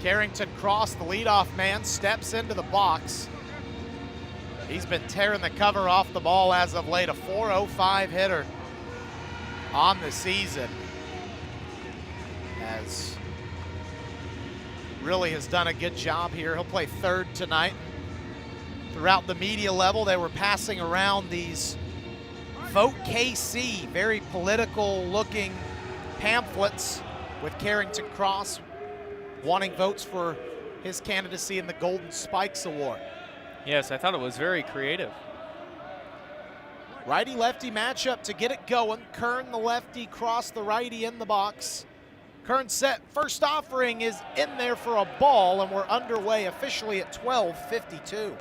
Carrington Cross, the leadoff man, steps into the box. He's been tearing the cover off the ball as of late, a .405 hitter on the season. Really has done a good job here. He'll play third tonight. Throughout the media level, they were passing around these Vote KC, very political looking pamphlets with Carrington Cross wanting votes for his candidacy in the Golden Spikes Award. Yes, I thought it was very creative. Righty-lefty matchup to get it going. Kern the lefty, Cross the righty in the box. Kern set, first offering is in there for a ball, and we're underway officially at 12:52.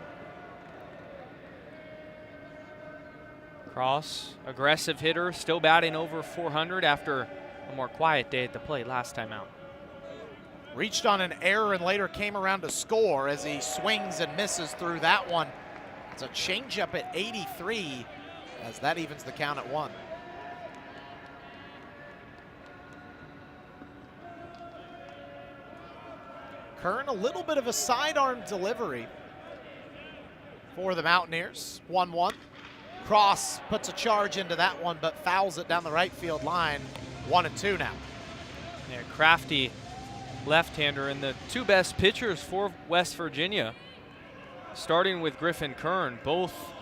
Cross, aggressive hitter, still batting over .400 after a more quiet day at the plate last time out. Reached on an error and later came around to score as he swings and misses through that one. It's a changeup at 83 as that evens the count at 1. Kern, a little bit of a sidearm delivery for the Mountaineers. 1-1. Cross puts a charge into that one, but fouls it down the right field line. 1-2 now. Yeah, crafty left-hander, and the two best pitchers for West Virginia, starting with Griffin Kern, both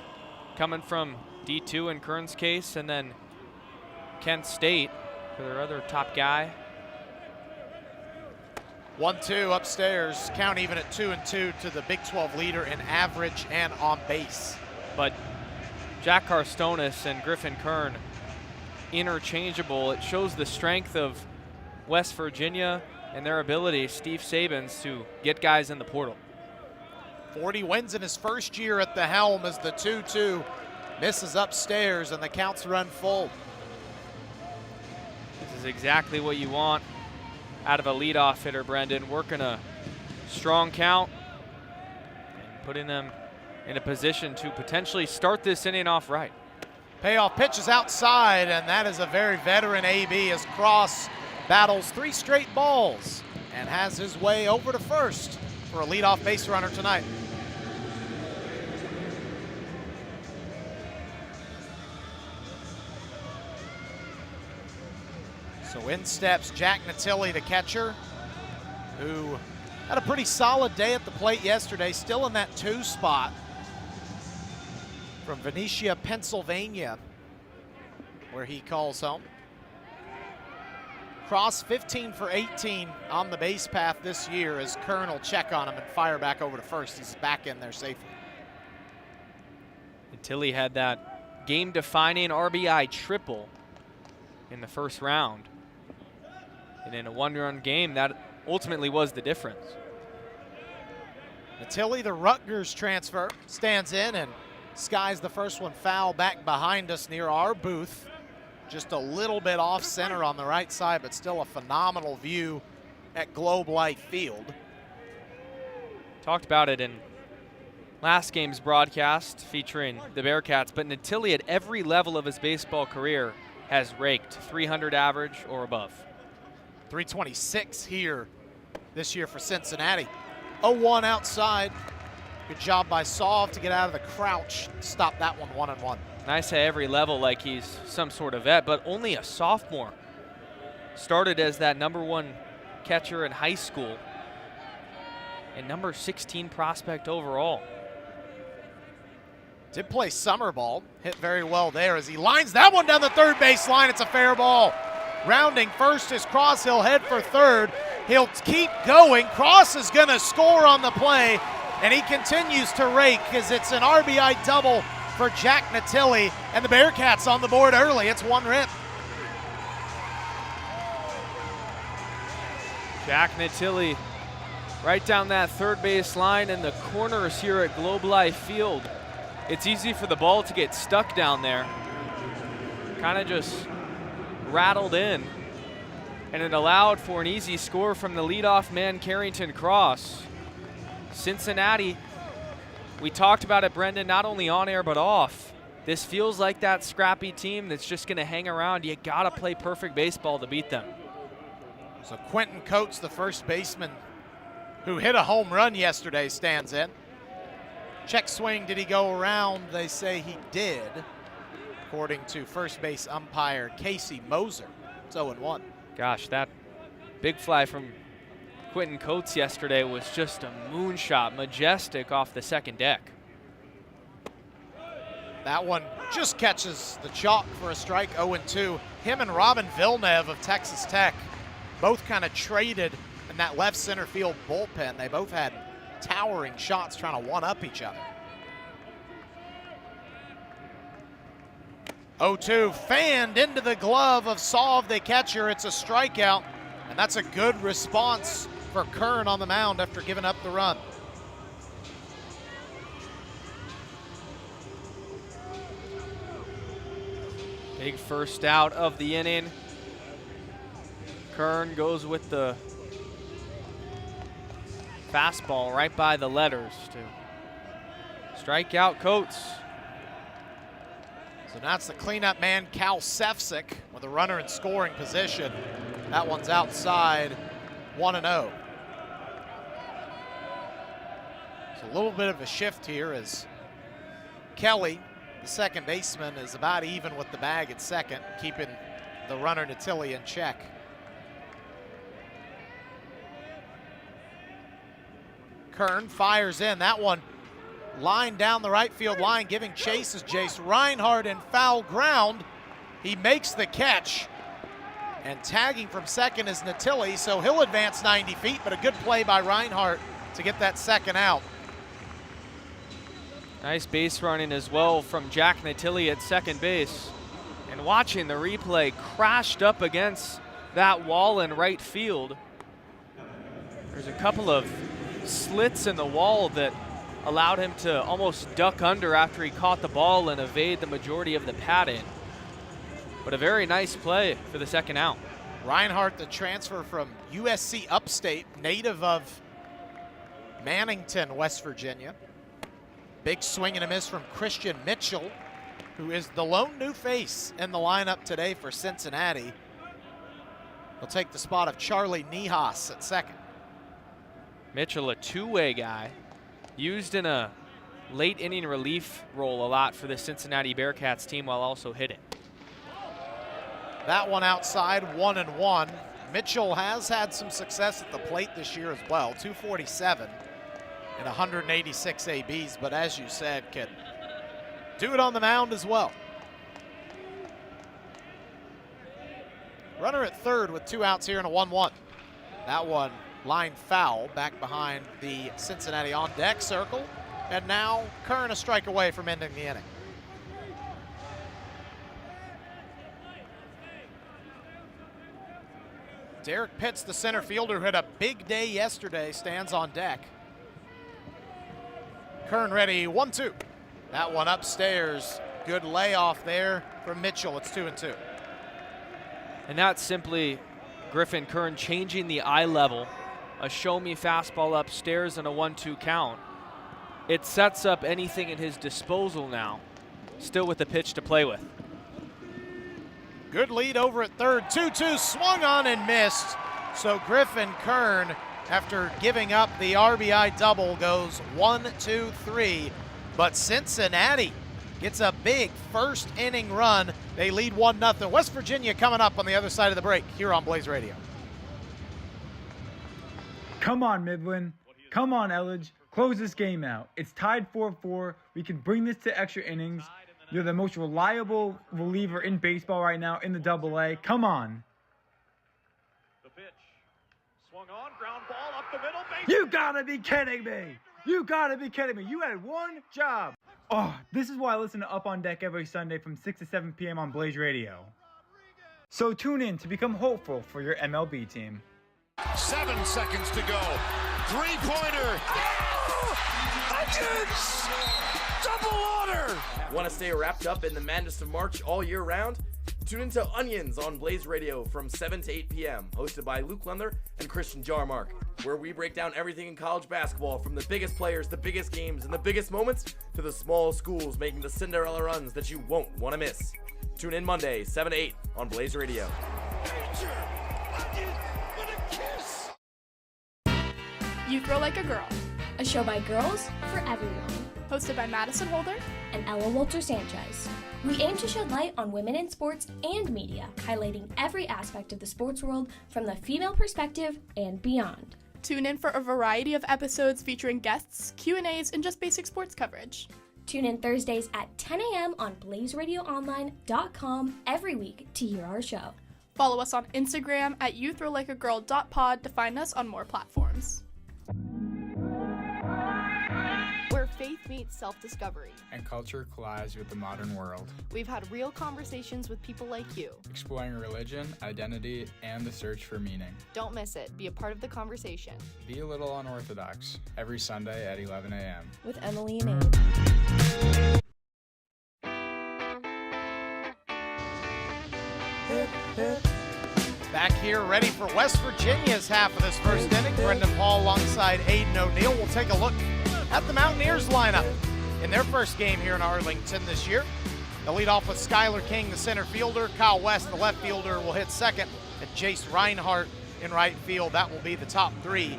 coming from D2 in Kern's case, and then Kent State for their other top guy. 1-2 upstairs, count even at 2-2 to the Big 12 leader in average and on base. But Jack Carstonis and Griffin Kern interchangeable. It shows the strength of West Virginia and their ability, Steve Sabins, to get guys in the portal. 40 wins in his first year at the helm as the 2-2 misses upstairs and the counts run full. This is exactly what you want out of a leadoff hitter, Brendan. Working a strong count and putting them in a position to potentially start this inning off right. Payoff pitch is outside, and that is a very veteran AB as Cross battles 3 straight balls and has his way over to first for a leadoff base runner tonight. So in steps Jack Natilli, the catcher, who had a pretty solid day at the plate yesterday, still in that 2 spot from Venetia, Pennsylvania, where he calls home. Cross 15 for 18 on the base path this year as Kern will check on him and fire back over to first. He's back in there safely. Natilli had that game-defining RBI triple in the first round. And in a 1-run game, that ultimately was the difference. Natilli, the Rutgers transfer, stands in and skies the first one foul back behind us near our booth. Just a little bit off center on the right side, but still a phenomenal view at Globe Life Field. Talked about it in last game's broadcast featuring the Bearcats, but Natilli at every level of his baseball career has raked 300 average or above. 326 here this year for Cincinnati. 0-1 outside. Good job by Sov to get out of the crouch. Stop that one 1-1. Nice at every level, like he's some sort of vet, but only a sophomore. Started as that #1 catcher in high school and number 16 prospect overall. Did play summer ball, hit very well there as he lines that one down the third base line. It's a fair ball. Rounding first is Cross. He'll head for third. He'll keep going. Cross is going to score on the play, and he continues to rake as it's an RBI double for Jack Natilli, and the Bearcats on the board early. It's 1 rip. Jack Natilli right down that third base line in the corners here at Globe Life Field. It's easy for the ball to get stuck down there. Kind of just rattled in, and it allowed for an easy score from the leadoff man, Carrington Cross. Cincinnati, we talked about it, Brendan, not only on air but off. This feels like that scrappy team that's just going to hang around. You got to play perfect baseball to beat them. So Quentin Coates, the first baseman who hit a home run yesterday, stands in. Check swing, did he go around? They say he did, according to first base umpire Casey Moser. It's 0-1. Gosh, that big fly from Quentin Coates yesterday was just a moonshot, majestic off the second deck. That one just catches the chalk for a strike, 0-2. Him and Robin Villeneuve of Texas Tech both kind of traded in that left center field bullpen. They both had towering shots trying to one-up each other. 0-2, fanned into the glove of Sauve, the catcher. It's a strikeout, and that's a good response for Kern on the mound after giving up the run. Big first out of the inning. Kern goes with the fastball right by the letters to strike out Coates. So now it's the cleanup man, Cal Sefcik, with a runner in scoring position. That one's outside, 1-0. So a little bit of a shift here as Kelly, the second baseman, is about even with the bag at second, keeping the runner Natilli in check. Kern fires in. That one line down the right field line, giving chase is Jace Reinhardt in foul ground. He makes the catch, and tagging from second is Natilli, so he'll advance 90 feet, but a good play by Reinhardt to get that second out. Nice base running as well from Jack Natilli at second base. And watching the replay, crashed up against that wall in right field. There's a couple of slits in the wall that allowed him to almost duck under after he caught the ball and evade the majority of the padding. But a very nice play for the second out. Reinhardt, the transfer from USC Upstate, native of Mannington, West Virginia. Big swing and a miss from Christian Mitchell, who is the lone new face in the lineup today for Cincinnati. He'll take the spot of Charlie Nihas at second. Mitchell, a two-way guy, used in a late inning relief role a lot for the Cincinnati Bearcats team while also hitting. That one outside, 1-1. Mitchell has had some success at the plate this year as well, 247 and 186 ABs, but as you said, can do it on the mound as well. Runner at third with 2 outs here and a 1-1. That one line foul back behind the Cincinnati on deck circle, and now Kern a strike away from ending the inning. Derek Pitts, the center fielder who had a big day yesterday, stands on deck. Kern ready, 1-2. That one upstairs, good layoff there from Mitchell. It's 2-2. And that's simply Griffin Kern changing the eye level. A show-me fastball upstairs and a 1-2 count. It sets up anything at his disposal now, still with the pitch to play with. Good lead over at third, 2-2, swung on and missed. So Griffin Kern, after giving up the RBI double, goes 1-2-3. But Cincinnati gets a big first inning run. They lead 1-0. West Virginia coming up on the other side of the break here on Blaze Radio. Come on, Midland. Come on, Elledge. Close this game out. It's tied 4-4. We can bring this to extra innings. You're the most reliable reliever in baseball right now in the Double-A. Come on. The pitch. Swung on, ground ball up the middle. You gotta be kidding me. You gotta be kidding me. You had one job. Oh, this is why I listen to Up on Deck every Sunday from 6 to 7 p.m. on Blaze Radio. So tune in to become hopeful for your MLB team. 7 seconds to go. Three-pointer. Oh! Onions! Double order! Want to stay wrapped up in the madness of March all year round? Tune into Onions on Blaze Radio from 7 to 8 p.m., hosted by Luke Lundler and Christian Jarmark, where we break down everything in college basketball, from the biggest players, the biggest games, and the biggest moments, to the small schools making the Cinderella runs that you won't want to miss. Tune in Monday, 7 to 8 on Blaze Radio. You Throw Like a Girl, a show by girls for everyone. hosted by Madison Holder and Ella Walter-Sanchez. We aim to shed light on women in sports and media, highlighting every aspect of the sports world from the female perspective and beyond. Tune in for a variety of episodes featuring guests, Q&As, and just basic sports coverage. Tune in Thursdays at 10 a.m. on blazeradioonline.com every week to hear our show. Follow us on Instagram at youthrowlikeagirl.pod to find us on more platforms. Where faith meets self-discovery. And culture collides with the modern world. We've had real conversations with people like you. Exploring religion, identity, and the search for meaning. Don't miss it. Be a part of the conversation. Be a Little Unorthodox, every Sunday at 11 a.m. with Emily and Abe. Back here, ready for West Virginia's half of this first inning. Brendan Paul alongside Aiden O'Neill. We'll take a look at the Mountaineers lineup in their first game here in Arlington this year. They'll lead off with Skylar King, the center fielder. Kyle West, the left fielder, will hit second. And Jace Reinhardt in right field. That will be the top three.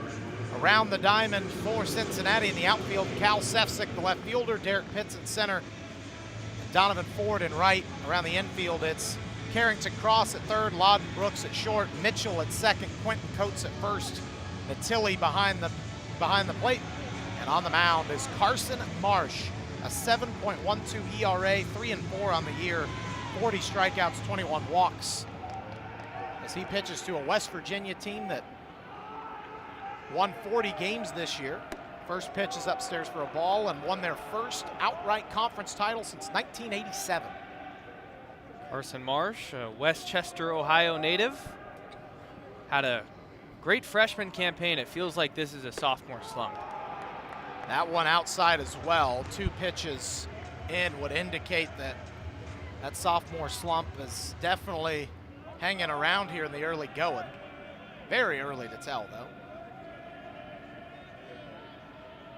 Around the diamond for Cincinnati in the outfield, Cal Sefcik, the left fielder. Derek Pitts in center. Donovan Ford in right. Around the infield, it's Carrington Cross at third, Loudon Brooks at short, Mitchell at second, Quentin Coates at first, Natilli behind the plate. And on the mound is Carson Marsh, a 7.12 ERA, 3-4 on the year, 40 strikeouts, 21 walks. As he pitches to a West Virginia team that won 40 games this year. First pitch is upstairs for a ball and won their first outright conference title since 1987. Carson Marsh, a Westchester, Ohio native, had a great freshman campaign. It feels like this is a sophomore slump. That one outside as well. 2 pitches in would indicate that that sophomore slump is definitely hanging around here in the early going. Very early to tell, though.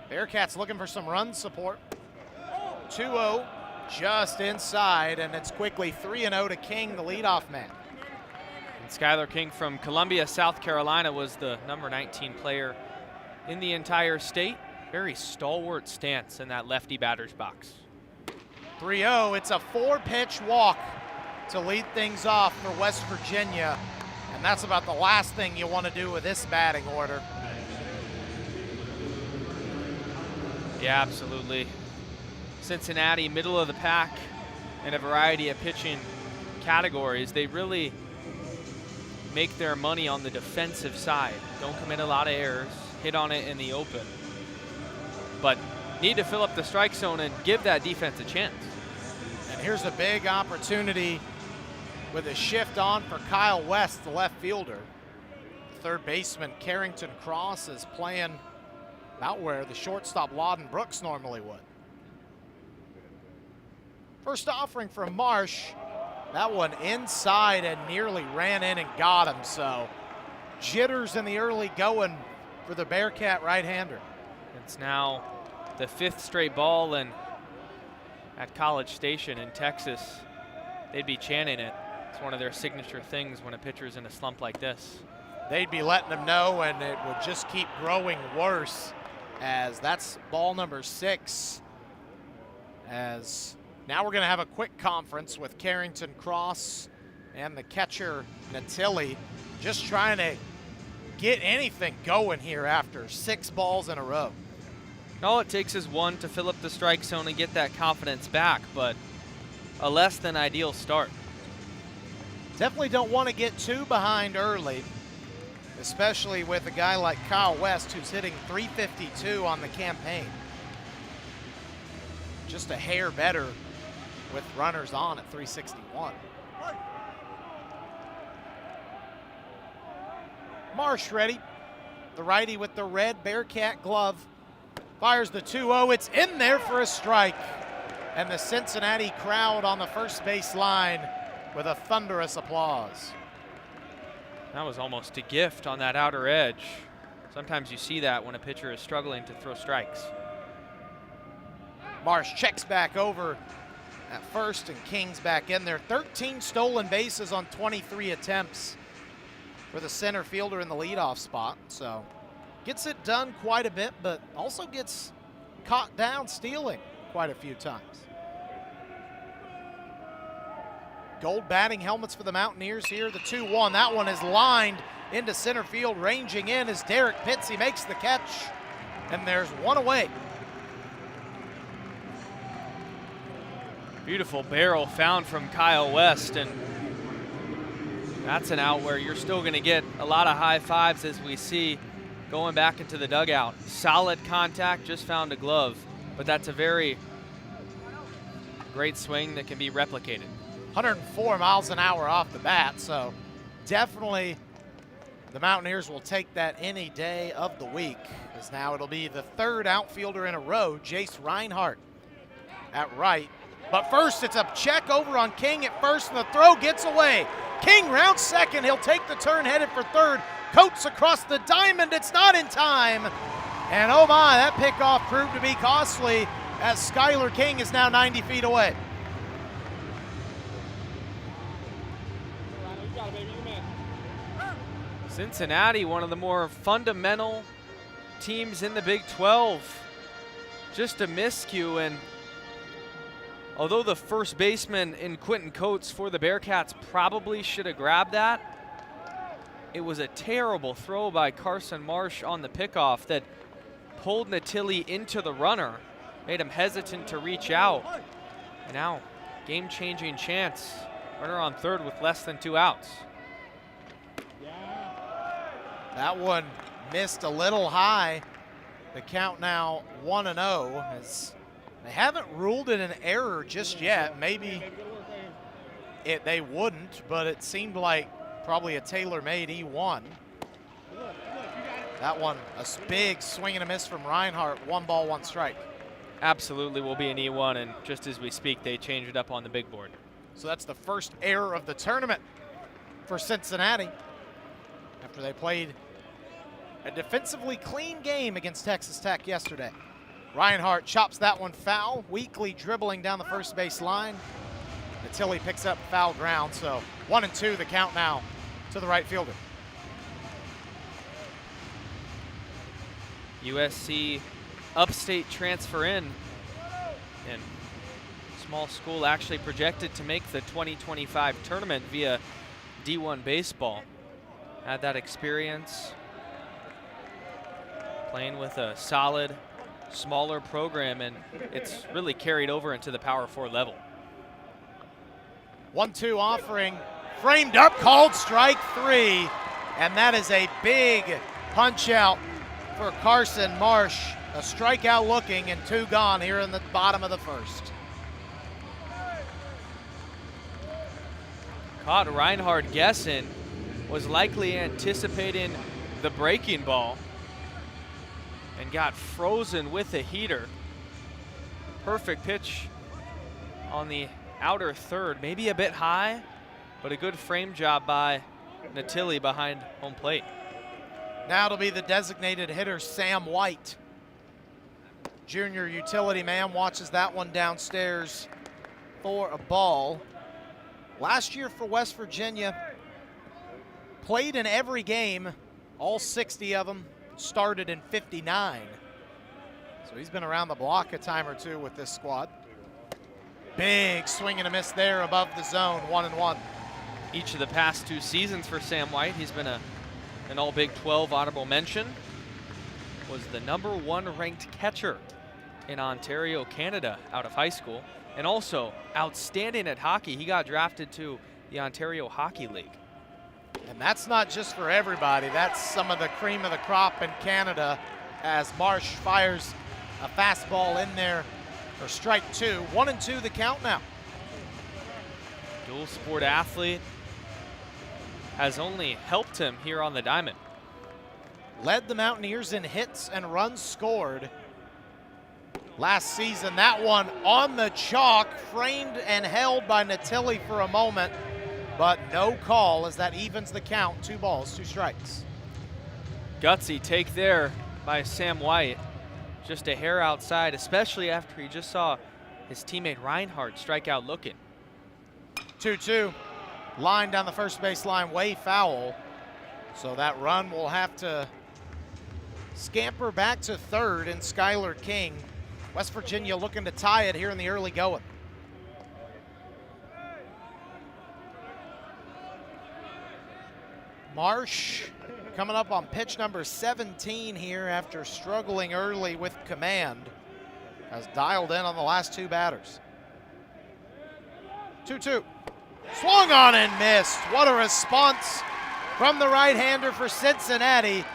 Bearcats looking for some run support. 2-0. Just inside, and it's quickly 3-0 to King, the leadoff man. And Skylar King from Columbia, South Carolina, was the number 19 player in the entire state. Very stalwart stance in that lefty batter's box. 3-0, it's a 4-pitch walk to lead things off for West Virginia, and that's about the last thing you want to do with this batting order. Yeah, absolutely. Cincinnati, middle of the pack in a variety of pitching categories. They really make their money on the defensive side. Don't commit a lot of errors, hit on it in the open. But need to fill up the strike zone and give that defense a chance. And here's a big opportunity with a shift on for Kyle West, the left fielder. Third baseman Carrington Cross is playing about where the shortstop Loudon Brooks normally would. First offering from Marsh. That one inside and nearly ran in and got him, so jitters in the early going for the Bearcat right-hander. It's now the 5th straight ball, and at College Station in Texas, they'd be chanting it. It's one of their signature things when a pitcher's in a slump like this. They'd be letting them know, and it would just keep growing worse, as that's ball number 6. As now we're going to have a quick conference with Carrington Cross and the catcher Natilli, just trying to get anything going here after 6 balls in a row. All it takes is one to fill up the strike zone and get that confidence back, but a less than ideal start. Definitely don't want to get too behind early, especially with a guy like Kyle West, who's hitting .352 on the campaign. Just a hair better with runners on at .361. Marsh ready. The righty with the red Bearcat glove. Fires the 2-0. It's in there for a strike. And the Cincinnati crowd on the first base line with a thunderous applause. That was almost a gift on that outer edge. Sometimes you see that when a pitcher is struggling to throw strikes. Marsh checks back over at first, and King's back in there. 13 stolen bases on 23 attempts for the center fielder in the leadoff spot. So Gets it done quite a bit, but also gets caught down stealing quite a few times. Gold batting helmets for the Mountaineers here, the 2-1. That one is lined into center field. Ranging in is Derek Pitts. He makes the catch, and there's one away. Beautiful barrel found from Kyle West, and that's an out where you're still going to get a lot of high fives as we see going back into the dugout. Solid contact, just found a glove, but that's a very great swing that can be replicated. 104 miles an hour off the bat, so definitely the Mountaineers will take that any day of the week, as now it'll be the third outfielder in a row, Jace Reinhardt at right. But first, it's a check over on King at first, and the throw gets away. King rounds second. He'll take the turn, headed for third. Coates across the diamond. It's not in time. And oh my, that pickoff proved to be costly, as Skylar King is now 90 feet away. Cincinnati, one of the more fundamental teams in the Big 12. Just a miscue, and although the first baseman in Quentin Coates for the Bearcats probably should have grabbed that, it was a terrible throw by Carson Marsh on the pickoff that pulled Natili into the runner, made him hesitant to reach out. And now, game-changing chance. Runner on third with less than 2 outs. That one missed a little high. The count now 1-0, as they haven't ruled it an error just yet. Maybe they wouldn't, but it seemed like probably a tailor-made E1. That one, a big swing and a miss from Reinhardt. 1 ball, 1 strike. Absolutely will be an E1, and just as we speak, they change it up on the big board. So that's the first error of the tournament for Cincinnati, after they played a defensively clean game against Texas Tech yesterday. Reinhardt chops that one foul, weakly dribbling down the first base line. Natili picks up foul ground, so 1-2 the count now to the right fielder. USC upstate transfer in, and small school actually projected to make the 2025 tournament via D1 baseball. Had that experience playing with a solid, smaller program, and it's really carried over into the Power 4 level. 1-2 offering, framed up, called strike 3, and that is a big punch out for Carson Marsh. A strikeout looking, and 2 gone here in the bottom of the first. Caught Reinhardt guessing, was likely anticipating the breaking ball, and got frozen with a heater. Perfect pitch on the outer third, maybe a bit high, but a good frame job by Natili behind home plate. Now it'll be the designated hitter, Sam White. Junior utility man watches that one downstairs for a ball. Last year for West Virginia, played in every game, all 60 of them, started in 59. So he's been around the block a time or two with this squad. Big swing and a miss there above the zone, 1-1. Each of the past 2 seasons for Sam White, he's been an all Big 12 honorable mention. Was the #1 ranked catcher in Ontario, Canada, out of high school. And also outstanding at hockey. He got drafted to the Ontario Hockey League. And that's not just for everybody. That's some of the cream of the crop in Canada, as Marsh fires a fastball in there for strike 2. 1-2 the count now. Dual sport athlete has only helped him here on the diamond. Led the Mountaineers in hits and runs scored last season. That one on the chalk, framed and held by Natili for a moment, but no call, as that evens the count. 2 balls, 2 strikes. Gutsy take there by Sam White. Just a hair outside, especially after he just saw his teammate Reinhardt strike out looking. 2-2, line down the first base line, way foul. So that run will have to scamper back to third in Skylar King. West Virginia looking to tie it here in the early going. Marsh coming up on pitch number 17 here after struggling early with command. Has dialed in on the last two batters. 2-2. Swung on and missed. What a response from the right-hander for Cincinnati.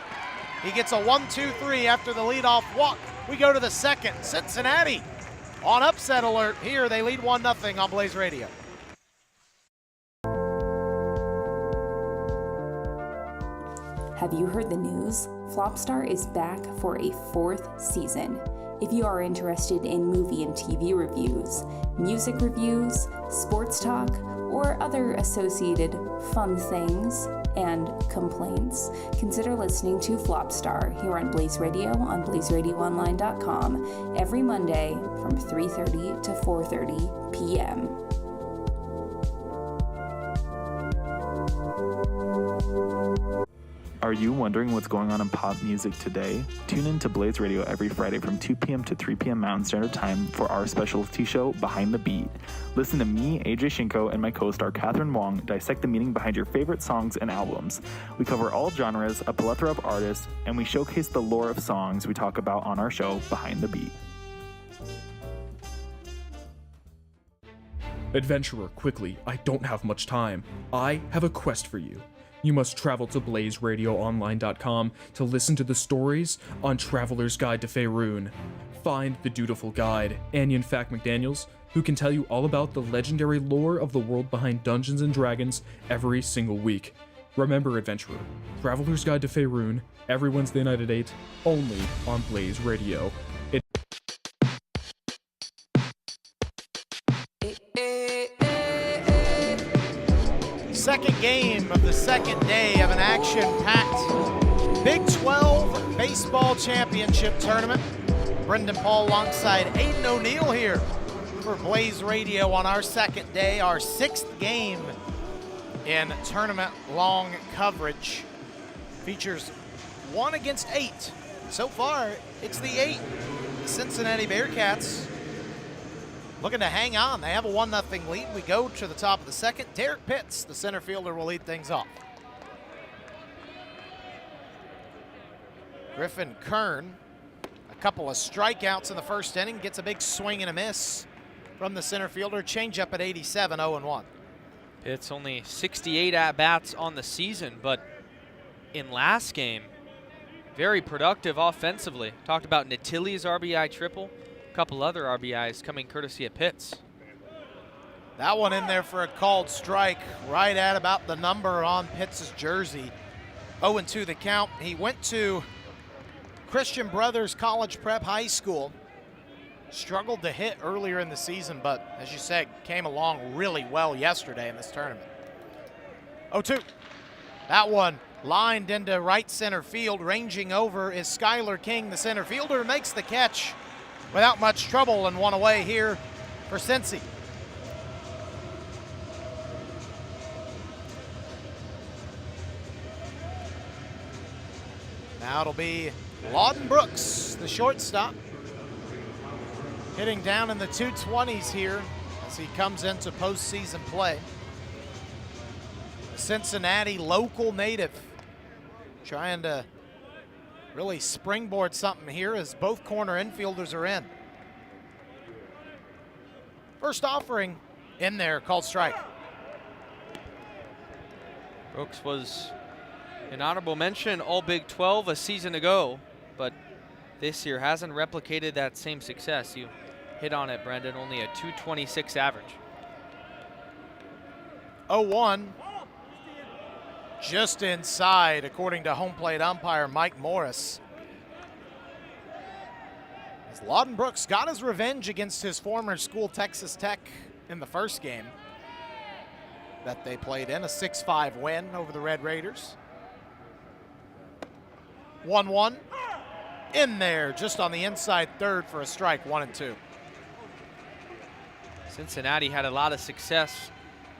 He gets a 1-2-3 after the leadoff walk. We go to the second. Cincinnati on upset alert here. They lead 1-0 on Blaze Radio. Have you heard the news? Flopstar is back for a 4th season. If you are interested in movie and TV reviews, music reviews, sports talk, or other associated fun things and complaints, consider listening to Flopstar here on Blaze Radio on BlazeRadioOnline.com every Monday from 3:30 to 4:30 p.m. Are you wondering what's going on in pop music today? Tune in to Blaze Radio every Friday from 2 p.m. to 3 p.m. Mountain Standard Time for our specialty show, Behind the Beat. Listen to me, AJ Shinko, and my co-star Catherine Wong dissect the meaning behind your favorite songs and albums. We cover all genres, a plethora of artists, and we showcase the lore of songs we talk about on our show, Behind the Beat. Adventurer, quickly, I don't have much time. I have a quest for you. You must travel to BlazeRadioOnline.com to listen to the stories on Traveler's Guide to Faerun. Find the dutiful guide, Anion Fac McDaniels, who can tell you all about the legendary lore of the world behind Dungeons & Dragons every single week. Remember, Adventurer, Traveler's Guide to Faerun, every Wednesday night at 8, only on Blaze Radio. Second game of the second day of an action-packed Big 12 Baseball Championship Tournament. Brendan Paul alongside Aiden O'Neill here for Blaze Radio on our second day, our 6th game in tournament-long coverage. Features 1 against 8. So far, it's the 8. The Cincinnati Bearcats looking to hang on. They have a 1-0 lead. We go to the top of the second. Derek Pitts, the center fielder, will lead things off. Griffin Kern, a couple of strikeouts in the first inning, gets a big swing and a miss from the center fielder. Changeup at 87, 0-1. Pitts only 68 at-bats on the season, but in last game, very productive offensively. Talked about Natili's RBI triple. Couple other RBIs coming courtesy of Pitts. That one in there for a called strike, right at about the number on Pitts' jersey. 0-2 the count. He went to Christian Brothers College Prep High School. Struggled to hit earlier in the season, but as you said, came along really well yesterday in this tournament. 0-2. That one lined into right center field. Ranging over is Skylar King, the center fielder, makes the catch without much trouble and one away here for Cincy. Now it'll be Lawden Brooks, the shortstop, hitting down in the 220s here as he comes into postseason play. A Cincinnati local native trying to really springboard something here as both corner infielders are in. First offering in there, called strike. Brooks was an honorable mention All Big 12 a season ago, but this year hasn't replicated that same success. You hit on it, Brendan, only a 226 average. 0-1. Just inside, according to home plate umpire Mike Morris. As Lawden Brooks got his revenge against his former school, Texas Tech, in the first game that they played in, a 6-5 win over the Red Raiders. 1-1. In there, just on the inside third for a strike, 1-2. Cincinnati had a lot of success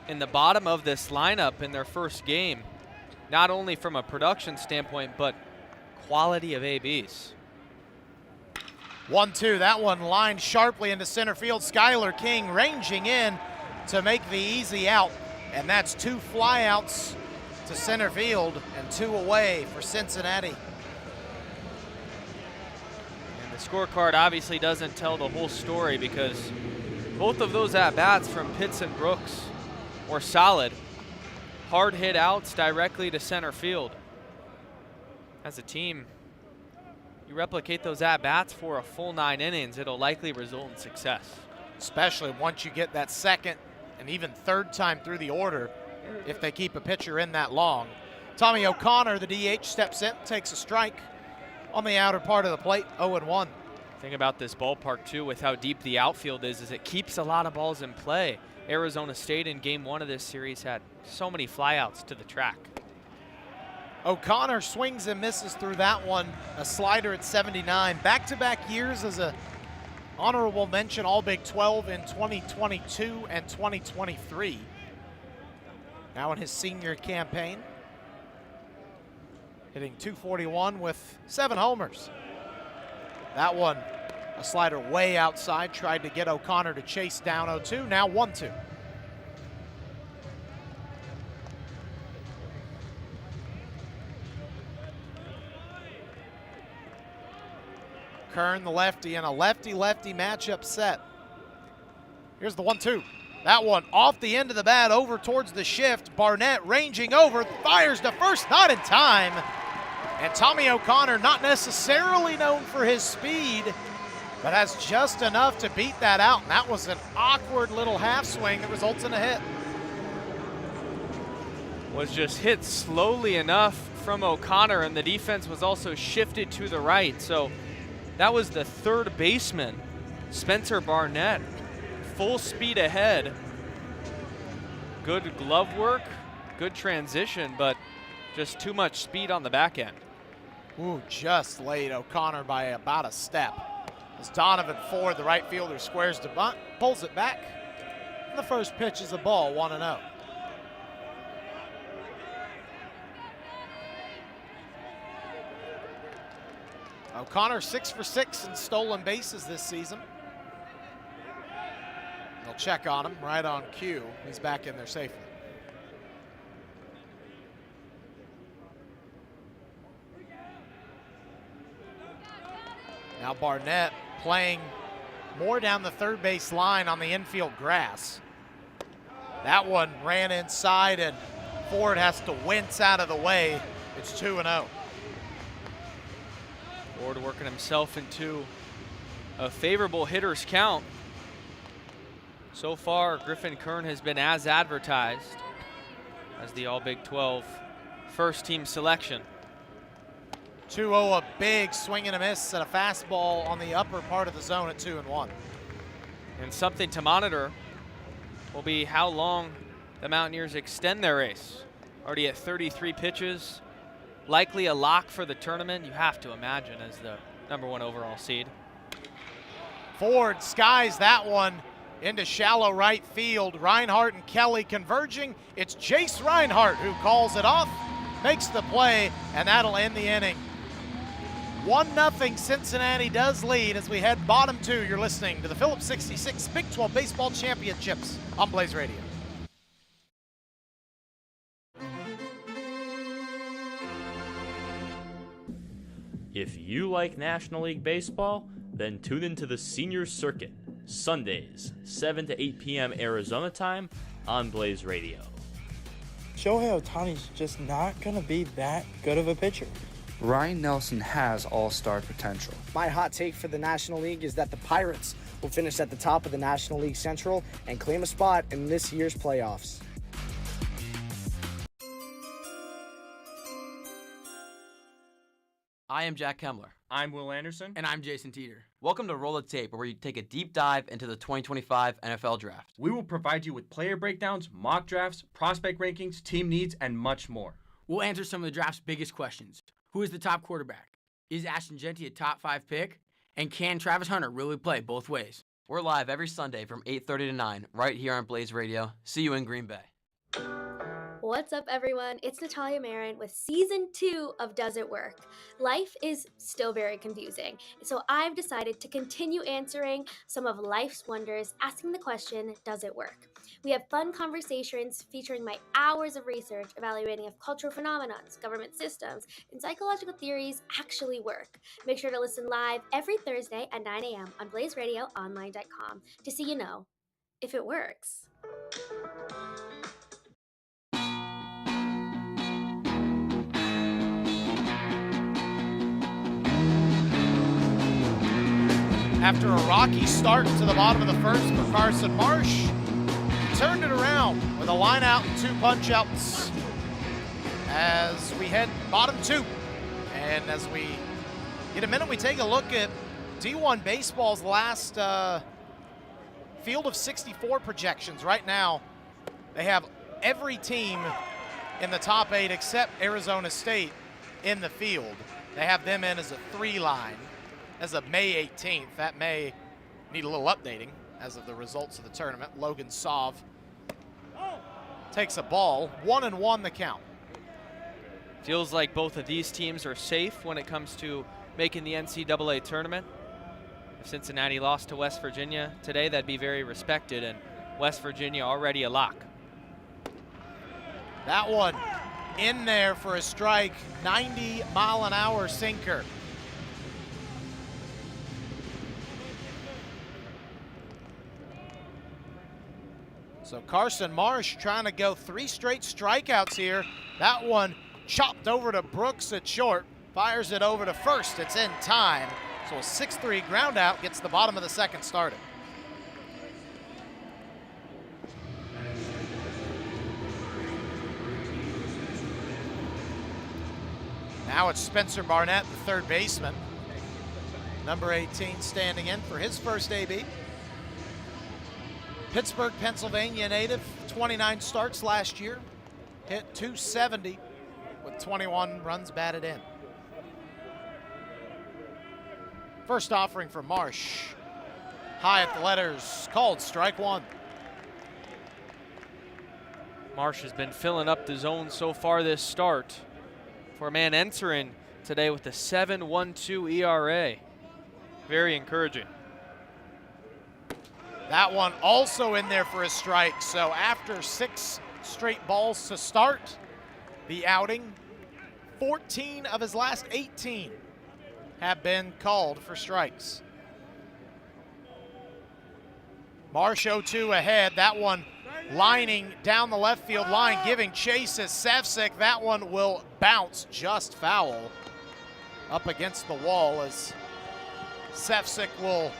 in the bottom of this lineup in their first game. Not only from a production standpoint, but quality of ABs. 1-2, that one lined sharply into center field. Skylar King ranging in to make the easy out. And that's 2 flyouts to center field and 2 away for Cincinnati. And the scorecard obviously doesn't tell the whole story because both of those at-bats from Pitts and Brooks were solid. Hard hit outs directly to center field. As a team, you replicate those at-bats for a full 9 innings, it'll likely result in success. Especially once you get that second and even third time through the order, if they keep a pitcher in that long. Tommy O'Connor, the DH, steps in, takes a strike on the outer part of the plate, 0-1. Thing about this ballpark, too, with how deep the outfield is it keeps a lot of balls in play. Arizona State in Game 1 of this series had so many flyouts to the track. O'Connor swings and misses through that one, a slider at 79. Back-to-back years as a honorable mention All-Big 12 in 2022 and 2023. Now in his senior campaign, hitting .241 with 7 homers. That one, a slider way outside, tried to get O'Connor to chase down 0-2, now 1-2. Kern, the lefty, and a lefty-lefty matchup set. Here's the 1-2. That one off the end of the bat over towards the shift. Barnett ranging over, fires to first, not in time. And Tommy O'Connor, not necessarily known for his speed, but has just enough to beat that out. And that was an awkward little half swing that results in a hit. Was just hit slowly enough from O'Connor, and the defense was also shifted to the right. So that was the third baseman, Spencer Barnett, full speed ahead. Good glove work, good transition, but just too much speed on the back end. Ooh, just laid O'Connor by about a step. As Donovan Ford, the right fielder, squares to bunt, pulls it back. And the first pitch is a ball, 1-0. O'Connor 6 for 6 in stolen bases this season. They'll check on him right on cue. He's back in there safely. Now Barnett playing more down the third base line on the infield grass. That one ran inside and Ford has to wince out of the way. It's 2-0. Ford working himself into a favorable hitter's count. So far, Griffin Kern has been as advertised as the All-Big 12 first-team selection. 2-0, a big swing and a miss at a fastball on the upper part of the zone at 2-1. And something to monitor will be how long the Mountaineers extend their race. Already at 33 pitches, likely a lock for the tournament, you have to imagine, as the #1 overall seed. Ford skies that one into shallow right field. Reinhardt and Kelly converging. It's Jace Reinhardt who calls it off, makes the play, and that'll end the inning. 1-0 Cincinnati does lead as we head bottom two. You're listening to the Phillips 66 Big 12 Baseball Championships on Blaze Radio. If you like National League Baseball, then tune into the Senior Circuit, Sundays, 7 to 8 p.m. Arizona time on Blaze Radio. Shohei Ohtani's just not going to be that good of a pitcher. Ryan Nelson has all-star potential. My hot take for the National League is that the Pirates will finish at the top of the National League Central and claim a spot in this year's playoffs. I am Jack Kemmler. I'm Will Anderson. And I'm Jason Teeter. Welcome to Roll the Tape, where we take a deep dive into the 2025 NFL Draft. We will provide you with player breakdowns, mock drafts, prospect rankings, team needs, and much more. We'll answer some of the draft's biggest questions. Who is the top quarterback? Is Ashton Genty a top 5 pick? And can Travis Hunter really play both ways? We're live every Sunday from 8:30 to 9, right here on Blaze Radio. See you in Green Bay. What's up, everyone? It's Natalia Marin with Season 2 of Does It Work? Life is still very confusing, so I've decided to continue answering some of life's wonders, asking the question, does it work? We have fun conversations featuring my hours of research evaluating if cultural phenomena, government systems, and psychological theories actually work. Make sure to listen live every Thursday at 9 a.m. on BlazeRadioOnline.com to see if it works. After a rocky start to the bottom of the first for Carson Marsh, turned it around with a line out and 2 punch outs as we head bottom 2. And as we get a minute, we take a look at D1 Baseball's last field of 64 projections. Right now, they have every team in the top 8 except Arizona State in the field. They have them in as a 3 line. As of May 18th, that may need a little updating as of the results of the tournament. Logan Sauve takes a ball, 1-1 the count. Feels like both of these teams are safe when it comes to making the NCAA tournament. If Cincinnati lost to West Virginia today, that'd be very respected, and West Virginia already a lock. That one in there for a strike, 90-mile-an-hour sinker. So Carson Marsh trying to go 3 straight strikeouts here. That one chopped over to Brooks at short, fires it over to first. It's in time. So a 6-3 ground out gets the bottom of the second started. Now it's Spencer Barnett, the third baseman. Number 18 standing in for his first AB. Pittsburgh, Pennsylvania native, 29 starts last year, hit .270 with 21 runs batted in. First offering for Marsh, high at the letters, called strike 1. Marsh has been filling up the zone so far this start for a man entering today with a 7.12 ERA. Very encouraging. That one also in there for a strike. So after 6 straight balls to start the outing, 14 of his last 18 have been called for strikes. Marsh 0-2 ahead. That one lining down the left field line, giving chase is Sevcik. That one will bounce just foul up against the wall as Sevcik will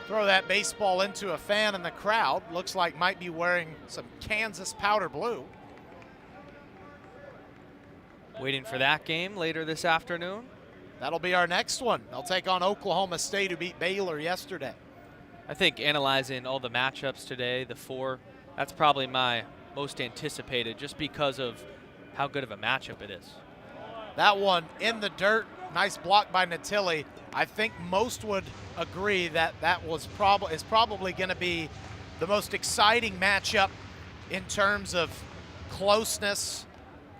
throw that baseball into a fan in the crowd. Looks like might be wearing some Kansas powder blue. Waiting for that game later this afternoon. That'll be our next one. They'll take on Oklahoma State, who beat Baylor yesterday. I think analyzing all the matchups today, the 4, that's probably my most anticipated just because of how good of a matchup it is. That one in the dirt, nice block by Natilli. I think most would agree that that was probably going to be the most exciting matchup in terms of closeness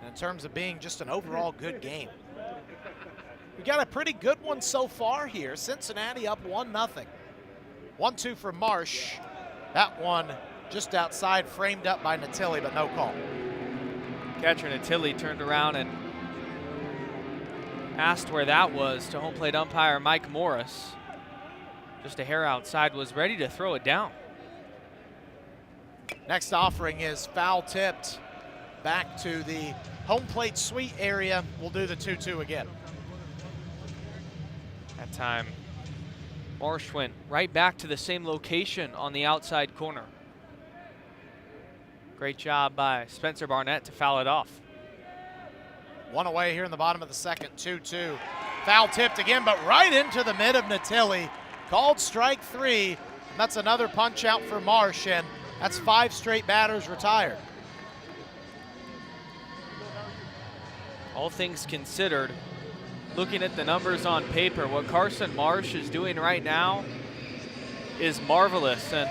and in terms of being just an overall good game. We got a pretty good one so far here. Cincinnati up 1-0. 1-2 for Marsh. That one just outside, framed up by Natilli, but no call. Catcher Natilli turned around and asked where that was to home plate umpire Mike Morris. Just a hair outside, was ready to throw it down. Next offering is foul tipped back to the home plate suite area. We'll do the 2-2 again. That time, Marsh went right back to the same location on the outside corner. Great job by Spencer Barnett to foul it off. One away here in the bottom of the second, 2-2. Foul tipped again, but right into the mid of Natilli. Called strike 3, and that's another punch out for Marsh, and that's 5 straight batters retired. All things considered, looking at the numbers on paper, what Carson Marsh is doing right now is marvelous, and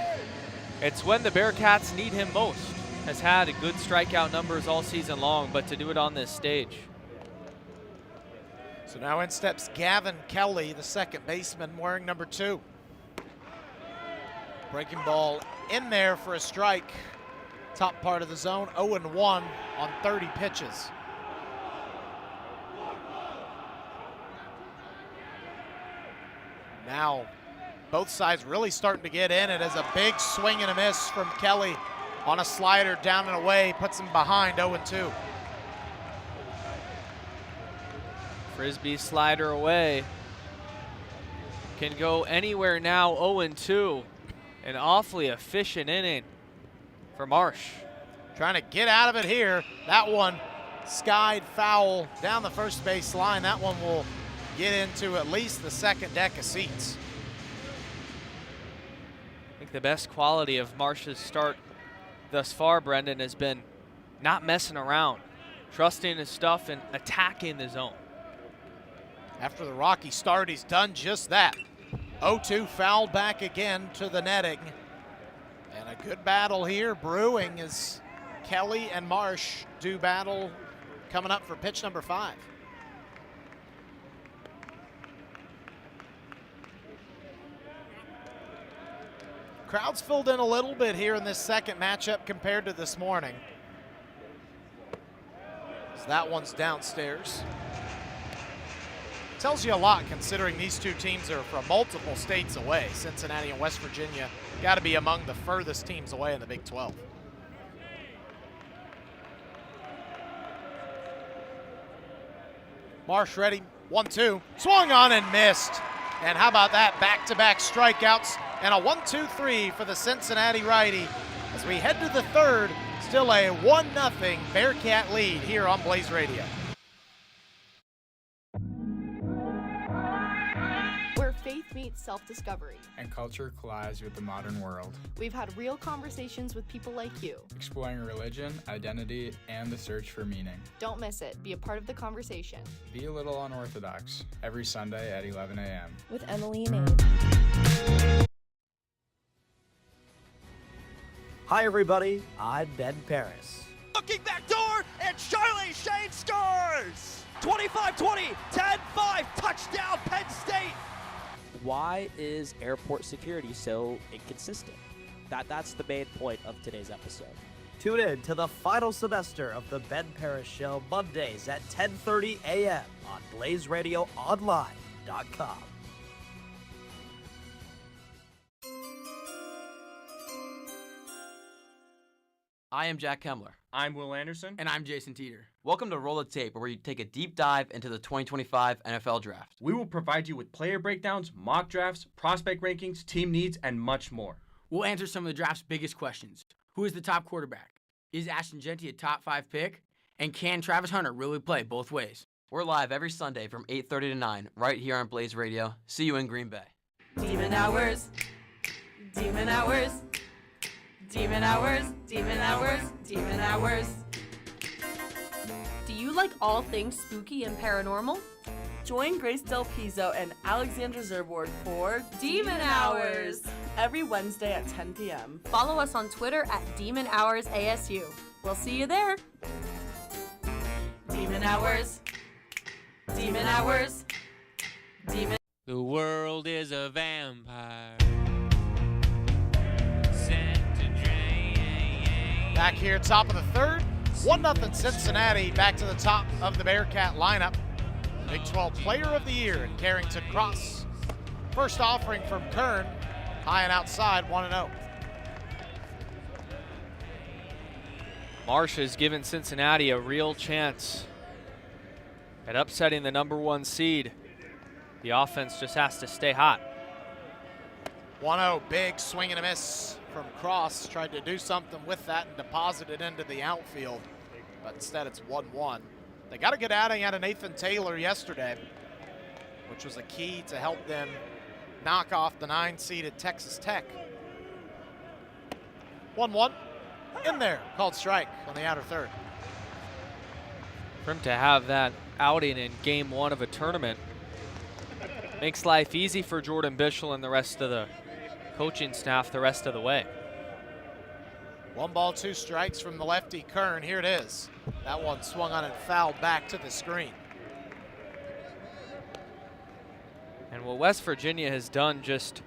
it's when the Bearcats need him most. has had good strikeout numbers all season long, but to do it on this stage. So now in steps Gavin Kelly, the second baseman, wearing number 2. Breaking ball in there for a strike. Top part of the zone, 0-1 on 30 pitches. Now, both sides really starting to get in. It is a big swing and a miss from Kelly on a slider down and away, puts him behind 0-2. Frisbee slider away. Can go anywhere now, 0-2. An awfully efficient inning for Marsh. Trying to get out of it here. That one skied foul down the first base line. That one will get into at least the second deck of seats. I think the best quality of Marsh's start thus far, Brendan, has been not messing around, trusting his stuff and attacking the zone. After the rocky start, he's done just that. 0-2 fouled back again to the netting. And a good battle here brewing as Kelly and Marsh do battle coming up for pitch number 5. Crowd's filled in a little bit here in this second matchup compared to this morning. So that one's downstairs. Tells you a lot considering these two teams are from multiple states away. Cincinnati and West Virginia got to be among the furthest teams away in the Big 12. Marsh ready, 1-2, swung on and missed. And how about that, back-to-back strikeouts and a 1-2-3 for the Cincinnati righty. As we head to the third, still a 1-0 Bearcat lead here on Blaze Radio. Where faith meets self-discovery. And culture collides with the modern world. We've had real conversations with people like you. Exploring religion, identity, and the search for meaning. Don't miss it. Be a part of the conversation. Be a little unorthodox, every Sunday at 11 a.m. With Emily and Abe. Hi everybody, I'm Ben Paris. Looking back door, and Charlie Shane scores! 25-20, 10-5, touchdown Penn State! Why is airport security so inconsistent? That's the main point of today's episode. Tune in to the final semester of the Ben Paris Show Mondays at 10:30 a.m. on BlazeRadioOnline.com. I am Jack Kemmler. I'm Will Anderson. And I'm Jason Teeter. Welcome to Roll the Tape, where we take a deep dive into the 2025 NFL Draft. We will provide you with player breakdowns, mock drafts, prospect rankings, team needs, and much more. We'll answer some of the draft's biggest questions. Who is the top quarterback? Is Ashton Jeanty a top 5 pick? And can Travis Hunter really play both ways? We're live every Sunday from 8:30 to 9, right here on Blaze Radio. See you in Green Bay. Demon hours. Demon hours. Demon hours, demon hours, demon hours. Do you like all things spooky and paranormal? Join Grace Del Pizzo and Alexandra Zerboard for Demon Hours every Wednesday at 10 p.m. Follow us on Twitter at Demon Hours ASU. We'll see you there. Demon Hours. Demon Hours. Demon. The world is a vampire. Back here, top of the third, 1-0 Cincinnati, back to the top of the Bearcat lineup. Big 12 Player of the Year in Carrington Cross. First offering from Kern, high and outside, 1-0. Marsh has given Cincinnati a real chance at upsetting the #1 seed. The offense just has to stay hot. 1-0, big swing and a miss from Cross. Tried to do something with that and deposit it into the outfield, but instead it's 1-1. They got a good outing out of Nathan Taylor yesterday, which was a key to help them knock off the 9-seeded Texas Tech. 1-1 in there, called strike on the outer third. For him to have that outing in game 1 of a tournament makes life easy for Jordan Bischel and the rest of the coaching staff the rest of the way. 1 ball, 2 strikes from the lefty Kern. Here it is. That one swung on and fouled back to the screen. And what West Virginia has done just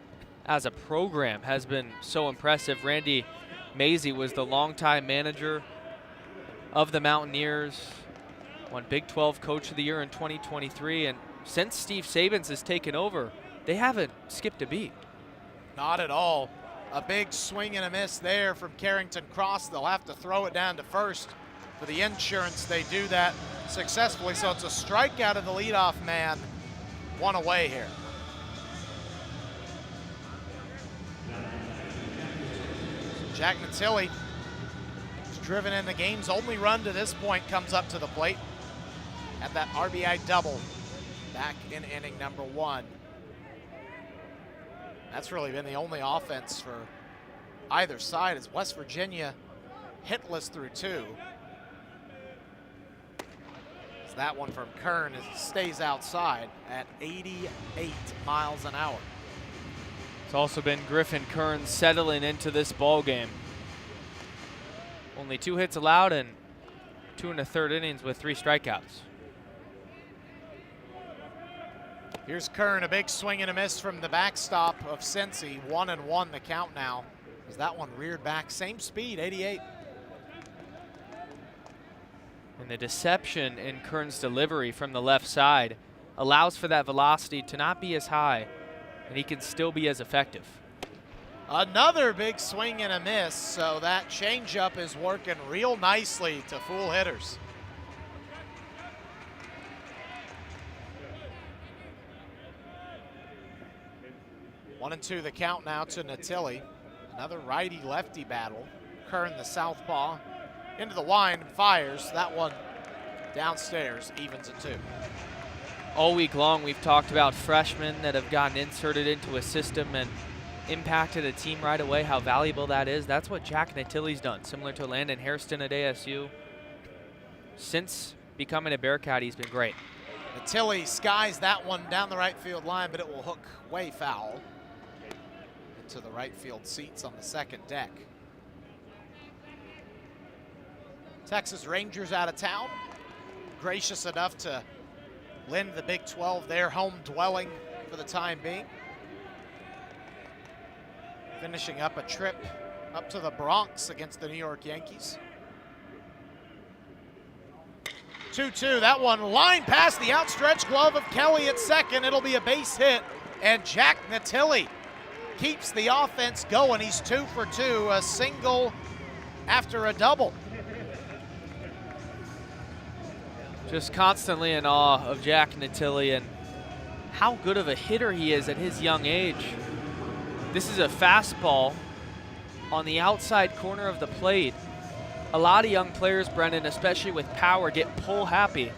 as a program has been so impressive. Randy Mazey was the longtime manager of the Mountaineers, won Big 12 Coach of the Year in 2023, and since Steve Sabins has taken over, they haven't skipped a beat. Not at all. A big swing and a miss there from Carrington Cross. They'll have to throw it down to first. For the insurance, they do that successfully, so it's a strikeout of the leadoff man. 1 away here. Jack Natilli is driven in the game's only run to this point, comes up to the plate at that RBI double back in inning number 1. That's really been the only offense for either side, as West Virginia hitless through 2. As that one from Kern stays outside at 88 miles an hour. It's also been Griffin Kern settling into this ball game. Only 2 hits allowed and 2 1/3 innings with 3 strikeouts. Here's Kern, a big swing and a miss from the backstop of Cincy. 1-1 the count now, as that one reared back. Same speed, 88. And the deception in Kern's delivery from the left side allows for that velocity to not be as high, and he can still be as effective. Another big swing and a miss, so that changeup is working real nicely to fool hitters. One and 2 the count now to Natilli. Another righty-lefty battle. Kern, the southpaw, into the wind, fires. That one downstairs, evens at 2. All week long, we've talked about freshmen that have gotten inserted into a system and impacted a team right away, how valuable that is. That's what Jack Natilli's done, similar to Landon Hairston at ASU. Since becoming a Bearcat, he's been great. Natilli skies that one down the right field line, but it will hook way foul into the right field seats on the second deck. Texas Rangers out of town, gracious enough to lend the Big 12 their home dwelling for the time being. Finishing up a trip up to the Bronx against the New York Yankees. 2-2, that one lined past the outstretched glove of Kelly at second. It'll be a base hit, and Jack Natilli keeps the offense going. He's 2 for 2, a single after a double. Just constantly in awe of Jack Natilli and how good of a hitter he is at his young age. This is a fastball on the outside corner of the plate. A lot of young players, Brendan, especially with power, get pull happy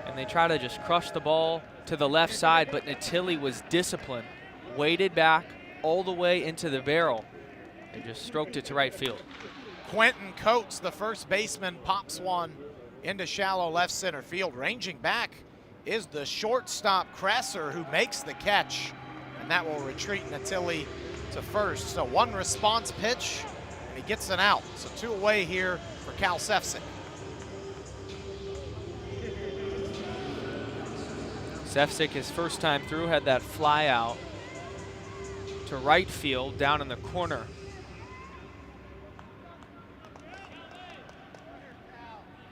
and they try to just crush the ball to the left side, but Natilli was disciplined, waited back all the way into the barrel and just stroked it to right field. Quentin Coates, the first baseman, pops one into shallow left center field. Ranging back is the shortstop Kresser, who makes the catch, and that will retreat Natilli to first. So 1 response pitch, and he gets an out. So 2 away here for Cal Sefcik. Sefcik, his first time through, had that fly out to right field down in the corner.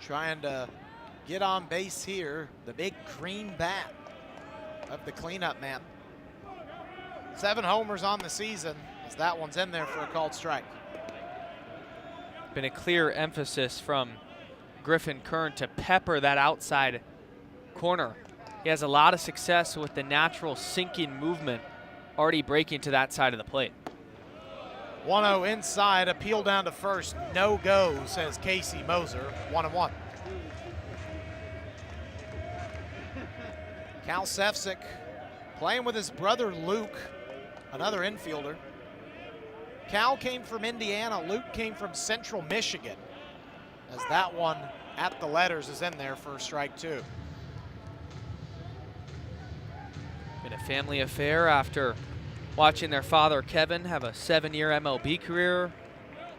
Trying to get on base here, the big green bat of the cleanup man. 7 homers on the season, as that one's in there for a called strike. Been a clear emphasis from Griffin Kern to pepper that outside corner. He has a lot of success with the natural sinking movement, already breaking to that side of the plate. 1-0 inside, appeal down to first, no go, says Casey Moser. 1-1. Cal Sefcik playing with his brother Luke, another infielder. Cal came from Indiana, Luke came from Central Michigan, as that one at the letters is in there for strike 2. Been a family affair after watching their father Kevin have a 7-year MLB career.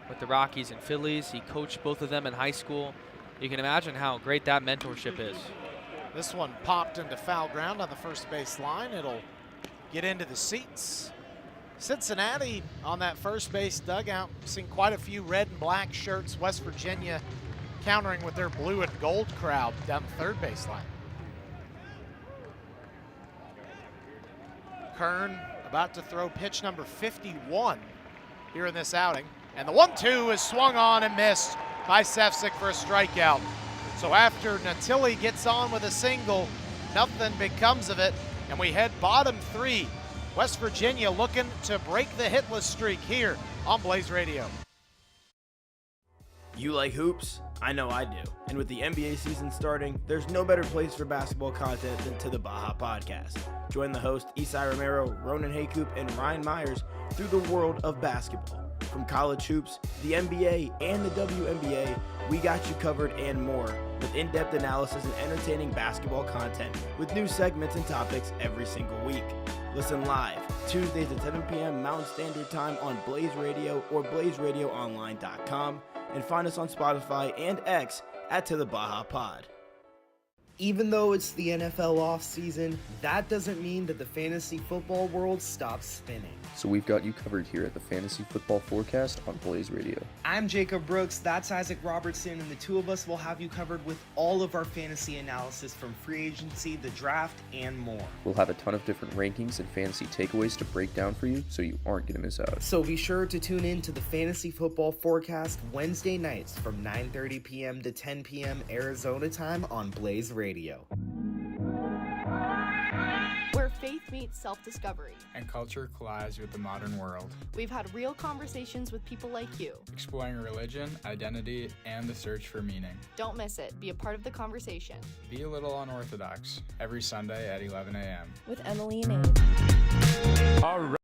with the Rockies and Phillies. He coached both of them in high school. You can imagine how great that mentorship is. This one popped into foul ground on the first base line. It'll get into the seats. Cincinnati on that first base dugout, seen quite a few red and black shirts. West Virginia countering with their blue and gold crowd down the third base line. Kern about to throw pitch number 51 here in this outing. And the 1-2 is swung on and missed by Sefcik for a strikeout. So after Natilli gets on with a single, nothing becomes of it, and we head bottom 3. West Virginia looking to break the hitless streak here on Blaze Radio. You like hoops? I know I do. And with the NBA season starting, there's no better place for basketball content than To The Baja Podcast. Join the host Isai Romero, Ronan Haycoop, and Ryan Myers through the world of basketball. From college hoops, the NBA, and the WNBA, we got you covered and more, with in-depth analysis and entertaining basketball content with new segments and topics every single week. Listen live, Tuesdays at 7 p.m. Mountain Standard Time on Blaze Radio or blazeradioonline.com, and find us on Spotify and X at To The Baja Pod. Even though it's the NFL offseason, that doesn't mean that the fantasy football world stops spinning. So we've got you covered here at the Fantasy Football Forecast on Blaze Radio. I'm Jacob Brooks, that's Isaac Robertson, and the two of us will have you covered with all of our fantasy analysis from free agency, the draft, and more. We'll have a ton of different rankings and fantasy takeaways to break down for you, so you aren't going to miss out. So be sure to tune in to the Fantasy Football Forecast Wednesday nights from 9:30 p.m. to 10 p.m. Arizona time on Blaze Radio. Where faith meets self-discovery. And culture collides with the modern world. We've had real conversations with people like you. Exploring religion, identity, and the search for meaning. Don't miss it. Be a part of the conversation. Be a little unorthodox. Every Sunday at 11 a.m. With Emily and Abe. All right.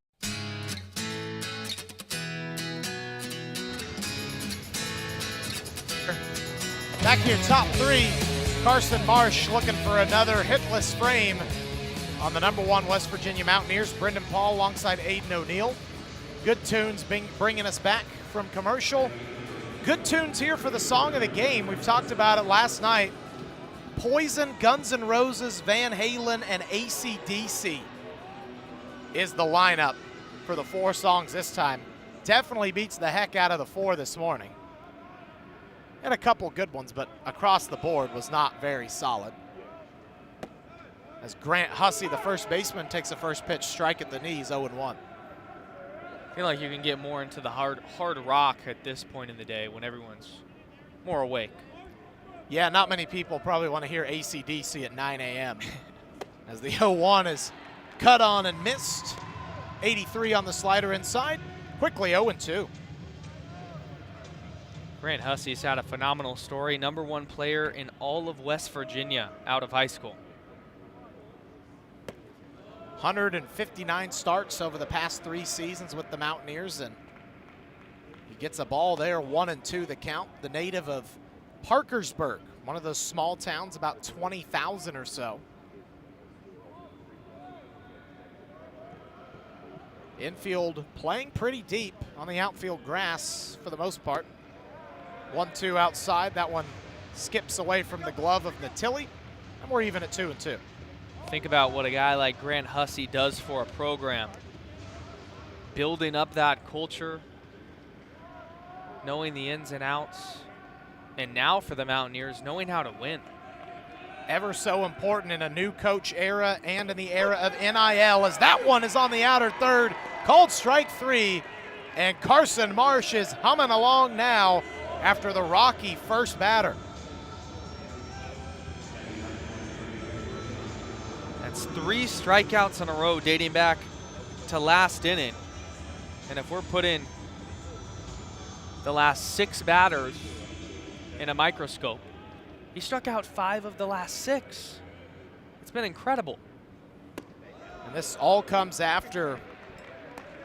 Back here, top 3. Carson Marsh looking for another hitless frame on the #1 West Virginia Mountaineers. Brendan Paul alongside Aiden O'Neill. Good tunes bringing us back from commercial. Good tunes here for the song of the game. We've talked about it last night. Poison, Guns N' Roses, Van Halen, and AC/DC is the lineup for the 4 songs this time. Definitely beats the heck out of the 4 this morning. And a couple good ones, but across the board was not very solid. As Grant Hussey, the first baseman, takes a first pitch strike at the knees, 0-1. I feel like you can get more into the hard rock at this point in the day when everyone's more awake. Yeah, not many people probably want to hear AC/DC at 9 a.m. as the 0-1 is cut on and missed. 83 on the slider inside. Quickly 0-2. Grant Hussey's had a phenomenal story. #1 player in all of West Virginia out of high school. 159 starts over the past 3 seasons with the Mountaineers, and he gets a ball there, 1-2 the count. The native of Parkersburg, one of those small towns, about 20,000 or so. Infield playing pretty deep on the outfield grass for the most part. 1-2 outside. That one skips away from the glove of Natilli, and we're even at 2-2. Think about what a guy like Grant Hussey does for a program. Building up that culture, knowing the ins and outs, and now for the Mountaineers, knowing how to win. Ever so important in a new coach era and in the era of NIL, as that one is on the outer third, called strike 3, and Carson Marsh is humming along now after the rocky first batter. That's 3 strikeouts in a row dating back to last inning. And if we're putting the last 6 batters in a microscope, he struck out 5 of the last 6. It's been incredible. And this all comes after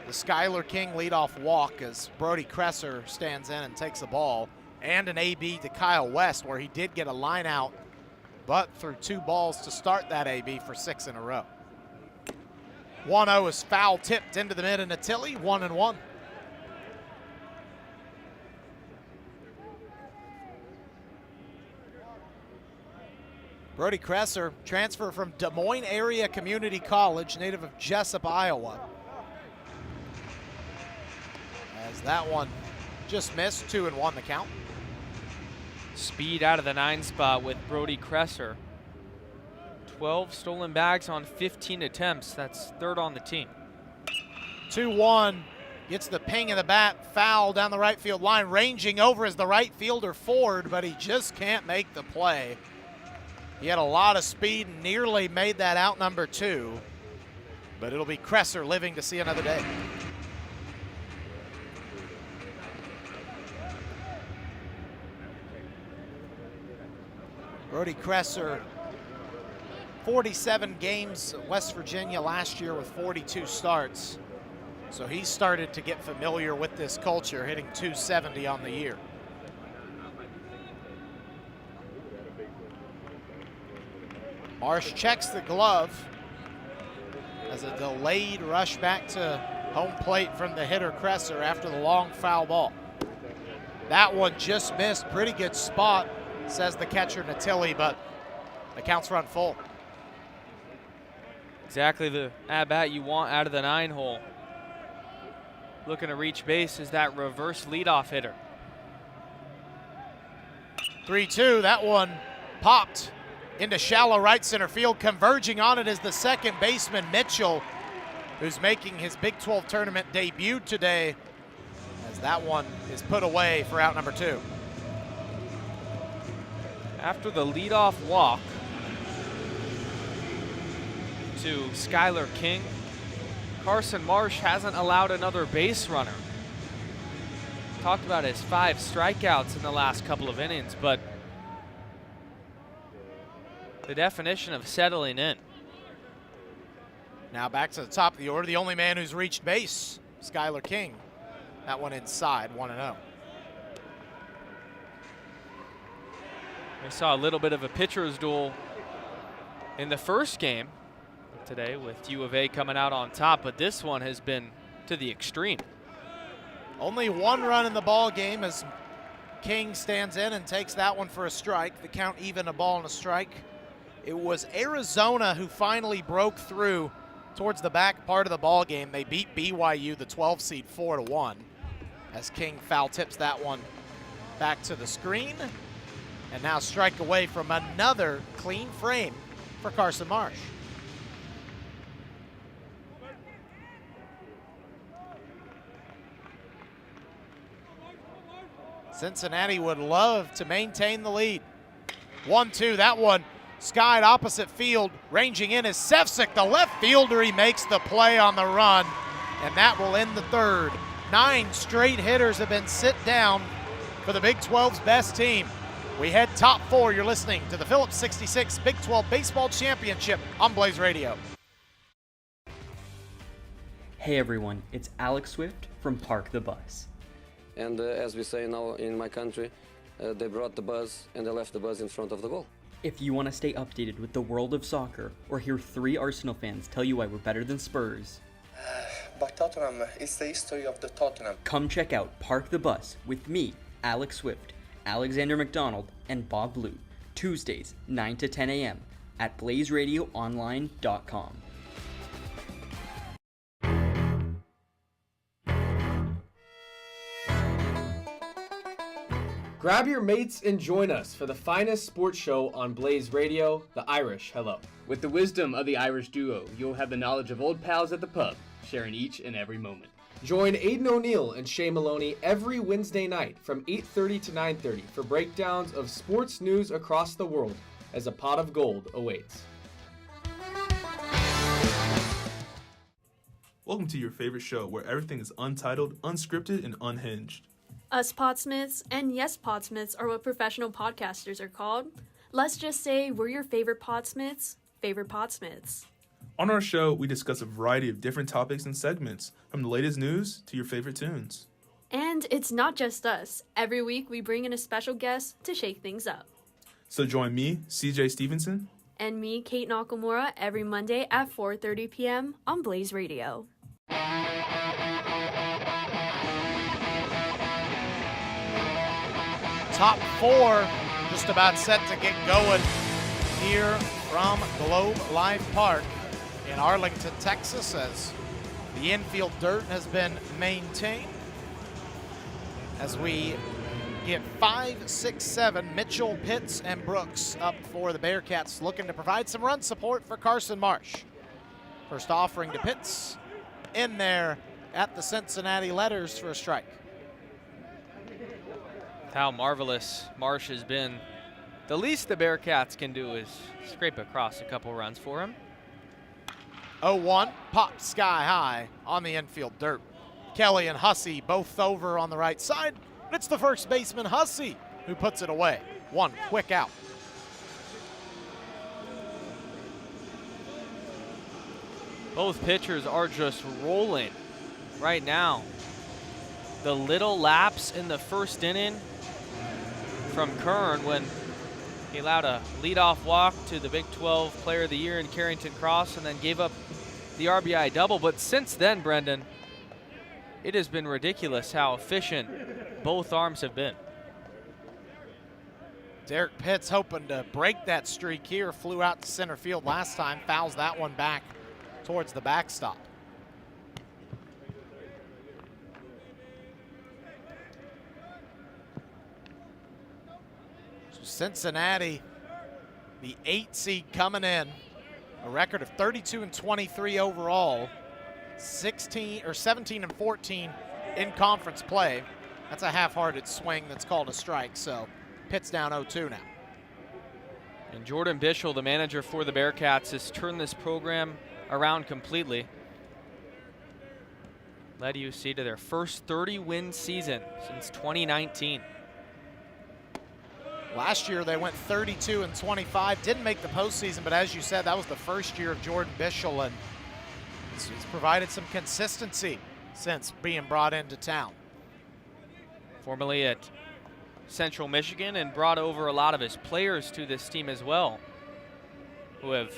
the Skylar King leadoff walk as Brody Kresser stands in and takes the ball, and an AB to Kyle West, where he did get a line out, but threw 2 balls to start that AB for 6 in a row. 1-0 is foul tipped into the mid and Natilli, 1-1. Brody Kresser, transfer from Des Moines Area Community College, native of Jessup, Iowa. As that one just missed, 2-1 the count. Speed out of the 9 spot with Brody Kresser. 12 stolen bags on 15 attempts. That's third on the team. 2-1, gets the ping of the bat, foul down the right field line. Ranging over is the right fielder Ford, but he just can't make the play. He had a lot of speed and nearly made that out number 2, but it'll be Kresser living to see another day. Brody Kresser, 47 games at West Virginia last year with 42 starts. So he started to get familiar with this culture, hitting .270 on the year. Marsh checks the glove as a delayed rush back to home plate from the hitter Kresser after the long foul ball. That one just missed, pretty good spot, says the catcher Natilli, but the count's run full. Exactly the at-bat you want out of the 9 hole. Looking to reach base is that reverse leadoff hitter. 3-2, that one popped into shallow right center field. Converging on it is the second baseman Mitchell, who's making his Big 12 tournament debut today, as that one is put away for out number 2. After the leadoff walk to Skylar King, Carson Marsh hasn't allowed another base runner. Talked about his 5 strikeouts in the last couple of innings, but the definition of settling in. Now back to the top of the order, the only man who's reached base, Skylar King. That one inside, 1-0. We saw a little bit of a pitcher's duel in the first game today with U of A coming out on top, but this one has been to the extreme. Only 1 run in the ball game as King stands in and takes that one for a strike. The count even, a ball and a strike. It was Arizona who finally broke through towards the back part of the ball game. They beat BYU, the 12 seed, 4-1, as King foul tips that one back to the screen. And now strike away from another clean frame for Carson Marsh. Cincinnati would love to maintain the lead. 1-2, that one skied opposite field. Ranging in is Sefcik, the left fielder. He makes the play on the run, and that will end the third. 9 straight hitters have been sit down for the Big 12's best team. We head top 4. You're listening to the Phillips 66 Big 12 Baseball Championship on Blaze Radio. Hey everyone, it's Alex Swift from Park the Bus. And as we say now in my country, they brought the bus and they left the bus in front of the goal. If you want to stay updated with the world of soccer or hear 3 Arsenal fans tell you why we're better than Spurs, but Tottenham, it's the history of the Tottenham. Come check out Park the Bus with me, Alex Swift, Alexander McDonald, and Bob Blue, Tuesdays, 9 to 10 a.m. at blazeradioonline.com. Grab your mates and join us for the finest sports show on Blaze Radio, The Irish Hello. With the wisdom of the Irish duo, you'll have the knowledge of old pals at the pub, sharing each and every moment. Join Aidan O'Neill and Shay Maloney every Wednesday night from 8:30 to 9:30 for breakdowns of sports news across the world as a pot of gold awaits. Welcome to your favorite show where everything is untitled, unscripted, and unhinged. Us Podsmiths and Yes Podsmiths are what professional podcasters are called. Let's just say we're your favorite Podsmiths, favorite Podsmiths. On our show, we discuss a variety of different topics and segments, from the latest news to your favorite tunes. And it's not just us. Every week we bring in a special guest to shake things up. So join me, CJ Stevenson, and me, Kate Nakamura, every Monday at 4:30 p.m. on Blaze Radio. Top 4 just about set to get going. here from Globe Life Park in Arlington, Texas, as the infield dirt has been maintained. As we get 5, 6, 7, Mitchell, Pitts, and Brooks up for the Bearcats, looking to provide some run support for Carson Marsh. First offering to Pitts, in there at the Cincinnati letters for a strike. How marvelous Marsh has been. The least the Bearcats can do is scrape across a couple runs for him. 0-1, popped sky high on the infield dirt. Kelly and Hussey both over on the right side. It's the first baseman, Hussey, who puts it away. One quick out. Both pitchers are just rolling right now. The little lapse in the first inning from Kern when he allowed a leadoff walk to the Big 12 Player of the Year in Carrington Cross and then gave up the RBI double. But since then, Brendan, it has been ridiculous how efficient both arms have been. Derek Pitts hoping to break that streak here. Flew out to center field last time. Fouls that one back towards the backstop. So Cincinnati, the 8 seed coming in, a record of 32-23 overall, 17 and 14 in conference play. That's a half-hearted swing that's called a strike, so Pitt's down 0-2 now. And Jordan Bischel, the manager for the Bearcats, has turned this program around completely. Led UC to their first 30-win season since 2019. Last year they went 32-25, didn't make the postseason, but as you said, that was the first year of Jordan Bischel, and he's provided some consistency since being brought into town. Formerly at Central Michigan, and brought over a lot of his players to this team as well, who have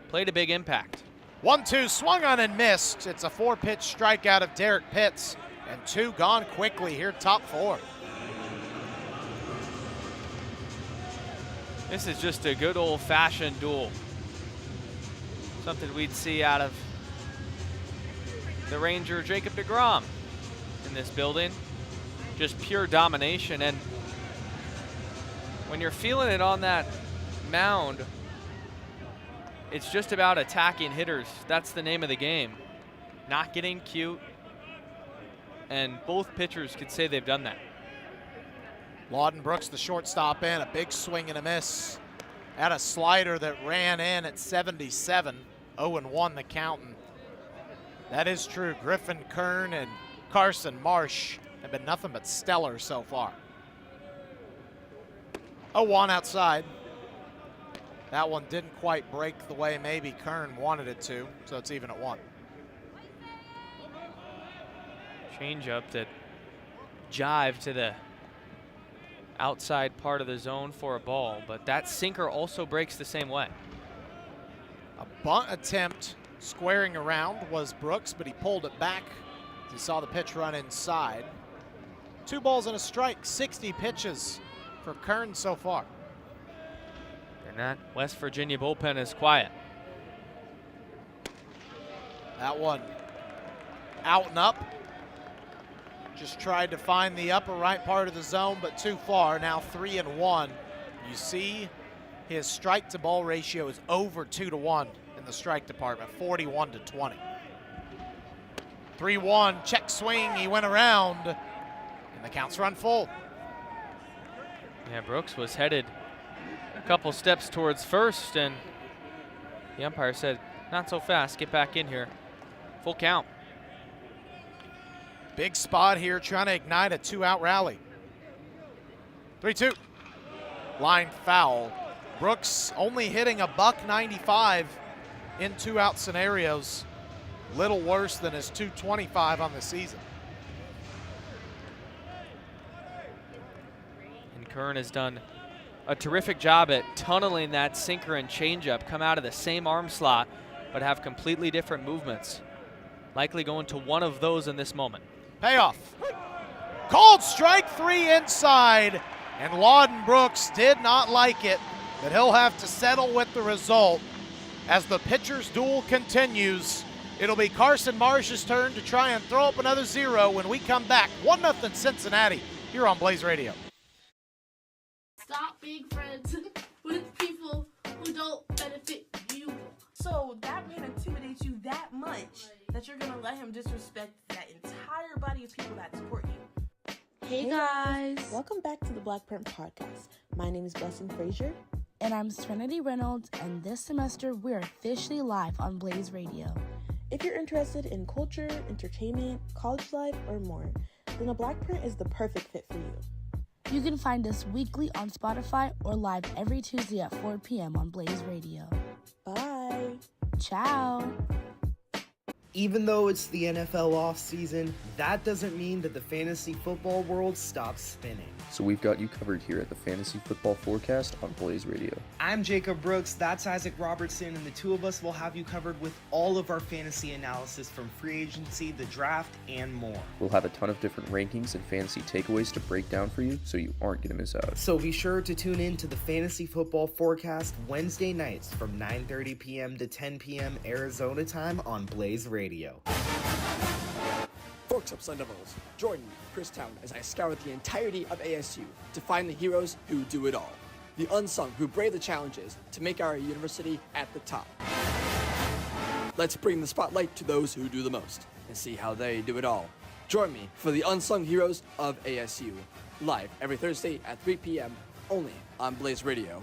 played a big impact. 1-2 swung on and missed. It's a 4-pitch strikeout of Derek Pitts, and 2 gone quickly here, top 4. This is just a good old-fashioned duel. Something we'd see out of the Ranger Jacob deGrom in this building. Just pure domination, and when you're feeling it on that mound, it's just about attacking hitters. That's the name of the game. Not getting cute, and both pitchers could say they've done that. Lawden Brooks, the shortstop, in a big swing and a miss at a slider that ran in at 77. 0-1 the count. And that is true. Griffin Kern and Carson Marsh have been nothing but stellar so far. 0-1 outside. That one didn't quite break the way maybe Kern wanted it to, so it's even at 1. Changeup that jived to the outside part of the zone for a ball, but that sinker also breaks the same way. A bunt attempt squaring around was Brooks, but he pulled it back. He saw the pitch run inside. 2 balls and a strike, 60 pitches for Kern so far. And that West Virginia bullpen is quiet. That one out and up. Just tried to find the upper right part of the zone, but too far. Now 3-1. You see his strike to ball ratio is over 2-1 in the strike department, 41-20. 3-1, check swing, he went around, and the count's run full. Yeah, Brooks was headed a couple steps towards first, and the umpire said, not so fast, get back in here. Full count. Big spot here, trying to ignite a 2-out rally. 3-2. Line foul. Brooks only hitting a .195 in 2-out scenarios. Little worse than his .225 on the season. And Kern has done a terrific job at tunneling that sinker and changeup, come out of the same arm slot, but have completely different movements. Likely going to one of those in this moment. Payoff. Called strike 3 inside, and Lawden Brooks did not like it. But he'll have to settle with the result as the pitcher's duel continues. It'll be Carson Marsh's turn to try and throw up another 0 when we come back. 1-0 Cincinnati here on Blaze Radio. Stop being friends with people who don't benefit you. So that man intimidates you that much that you're gonna let him disrespect that entire body of people that support you. Hey guys! Welcome back to the Black Print Podcast. My name is Blessing Frazier. And I'm Serenity Reynolds, and this semester we're officially live on Blaze Radio. If you're interested in culture, entertainment, college life, or more, then the Black Print is the perfect fit for you. You can find us weekly on Spotify or live every Tuesday at 4 p.m. on Blaze Radio. Bye! Ciao! Even though it's the NFL offseason, that doesn't mean that the fantasy football world stops spinning. So we've got you covered here at the Fantasy Football Forecast on Blaze Radio. I'm Jacob Brooks, that's Isaac Robertson, and the two of us will have you covered with all of our fantasy analysis from free agency, the draft, and more. We'll have a ton of different rankings and fantasy takeaways to break down for you, so you aren't going to miss out. So be sure to tune in to the Fantasy Football Forecast Wednesday nights from 9:30 p.m. to 10 p.m. Arizona time on Blaze Radio. Forks up, Sun Devils. Join me, Chris Town, as I scour the entirety of ASU to find the heroes who do it all. The unsung who brave the challenges to make our university at the top. Let's bring the spotlight to those who do the most and see how they do it all. Join me for the Unsung Heroes of ASU, live every Thursday at 3 p.m. only on Blaze Radio.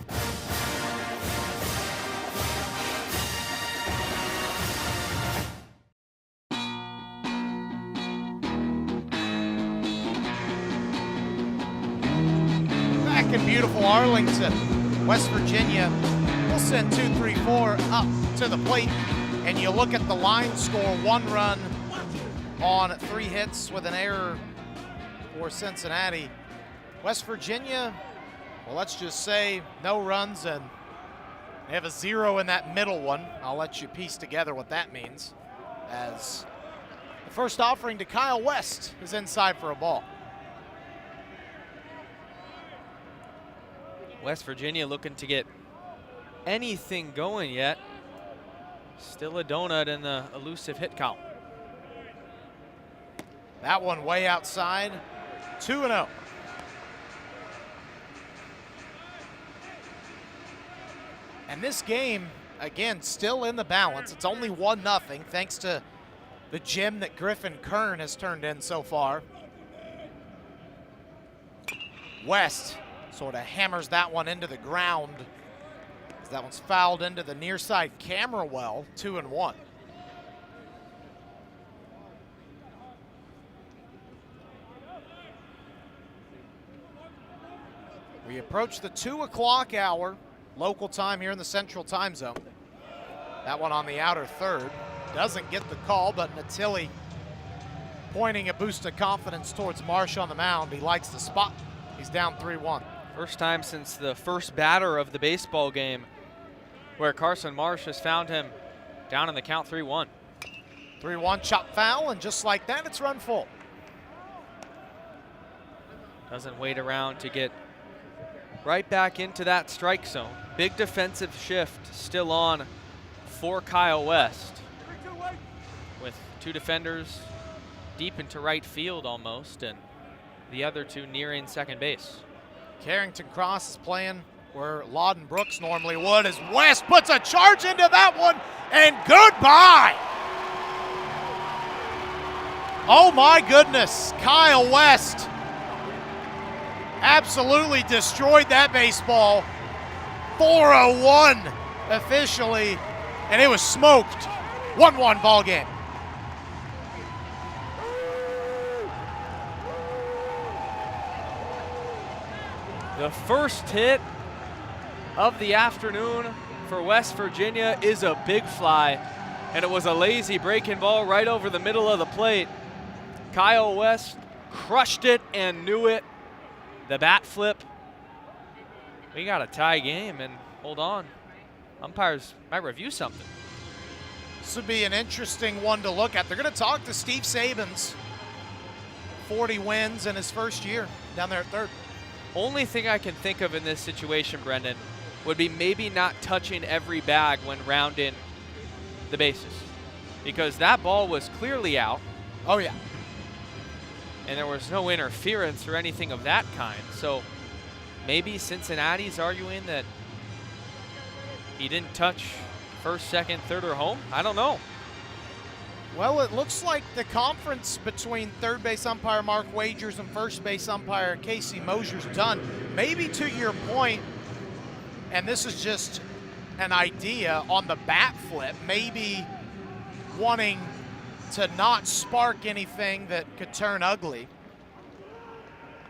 In beautiful Arlington, West Virginia will send 2-3-4 up to the plate, and you look at the line score, 1 run on 3 hits with an error for Cincinnati. West Virginia, well, let's just say no runs, and they have a 0 in that middle one. I'll let you piece together what that means, as the first offering to Kyle West is inside for a ball. West Virginia looking to get anything going yet. Still a donut in the elusive hit count. That one way outside, 2-0. And this game, again, still in the balance. It's only 1-0 thanks to the gem that Griffin Kern has turned in so far. West sort of hammers that one into the ground. That one's fouled into the near side camera well, 2-1. We approach the 2 o'clock hour, local time here in the Central Time Zone. That one on the outer third. Doesn't get the call, but Natili pointing a boost of confidence towards Marsh on the mound. He likes the spot. He's down 3-1. First time since the first batter of the baseball game where Carson Marsh has found him down in the count 3-1. 3-1 chop foul, and just like that, it's run full. Doesn't wait around to get right back into that strike zone. Big defensive shift still on for Kyle West, with 2 defenders deep into right field almost, and the other 2 nearing second base. Carrington Cross is playing where Lawden Brooks normally would, as West puts a charge into that one, and goodbye. Oh my goodness, Kyle West absolutely destroyed that baseball. 4-0-1 officially, and it was smoked. 1-1 ball game. The first hit of the afternoon for West Virginia is a big fly, and it was a lazy breaking ball right over the middle of the plate. Kyle West crushed it and knew it. The bat flip. We got a tie game, and hold on. Umpires might review something. This would be an interesting one to look at. They're going to talk to Steve Sabins. 40 wins in his first year down there at third. Only thing I can think of in this situation, Brendan, would be maybe not touching every bag when rounding the bases, because that ball was clearly out. Oh, yeah. And there was no interference or anything of that kind. So maybe Cincinnati's arguing that he didn't touch first, second, third, or home. I don't know. Well, it looks like the conference between third base umpire Mark Wagers and first base umpire Casey Mosier's done. Maybe to your point, and this is just an idea on the bat flip, maybe wanting to not spark anything that could turn ugly.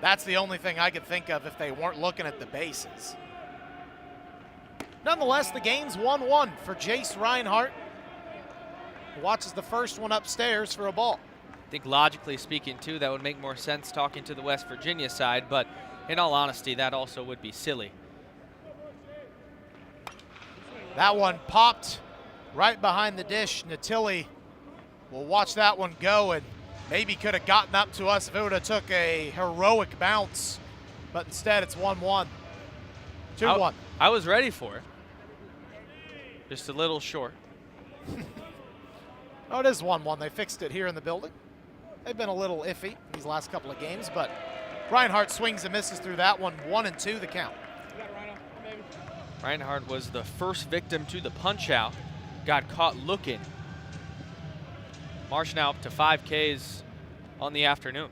That's the only thing I could think of if they weren't looking at the bases. Nonetheless, the game's 1-1 for Jace Reinhardt, who watches the first one upstairs for a ball. I think logically speaking, too, that would make more sense talking to the West Virginia side, but in all honesty, that also would be silly. That one popped right behind the dish. Natili will watch that one go, and maybe could have gotten up to us if it would have took a heroic bounce, but instead it's 1-1. 2-1. I was ready for it. Just a little short. Oh, it is 1-1. They fixed it here in the building. They've been a little iffy these last couple of games, but Reinhardt swings and misses through that one. 1-2 the count. Reinhardt was the first victim to the punch-out. Got caught looking. Marsh now up to 5 Ks on the afternoon.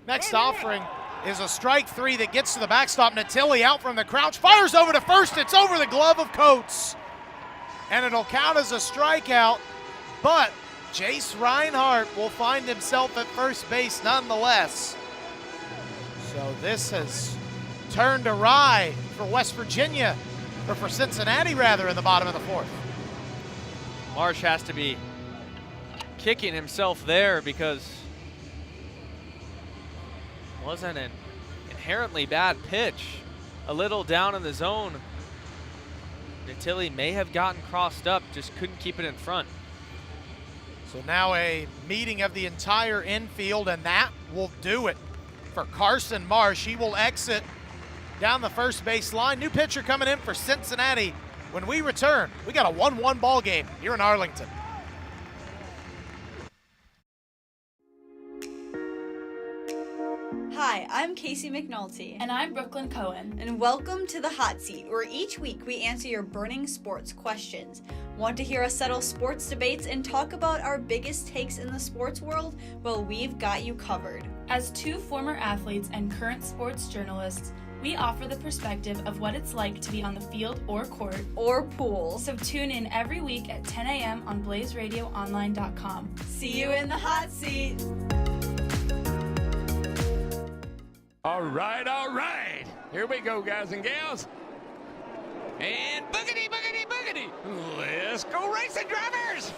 Next offering is a strike 3 that gets to the backstop. Natili out from the crouch, fires over to first. It's over the glove of Coates, and it'll count as a strikeout, but Jace Reinhardt will find himself at first base nonetheless. So this has turned awry for West Virginia, or for Cincinnati rather, in the bottom of the fourth. Marsh has to be kicking himself there because it wasn't an inherently bad pitch. A little down in the zone. Natili may have gotten crossed up, just couldn't keep it in front. So now a meeting of the entire infield, and that will do it for Carson Marsh. He will exit down the first base line. New pitcher coming in for Cincinnati. When we return, we got a 1-1 ball game here in Arlington. Hi, I'm Casey McNulty. And I'm Brooklyn Cohen. And welcome to The Hot Seat, where each week we answer your burning sports questions. Want to hear us settle sports debates and talk about our biggest takes in the sports world? Well, we've got you covered. As two former athletes and current sports journalists, we offer the perspective of what it's like to be on the field or court or pool. So tune in every week at 10 a.m. on blazeradioonline.com. See you in the hot seat. All right. Here we go, guys and gals. And boogity, boogity, boogity. Let's go racing, drivers.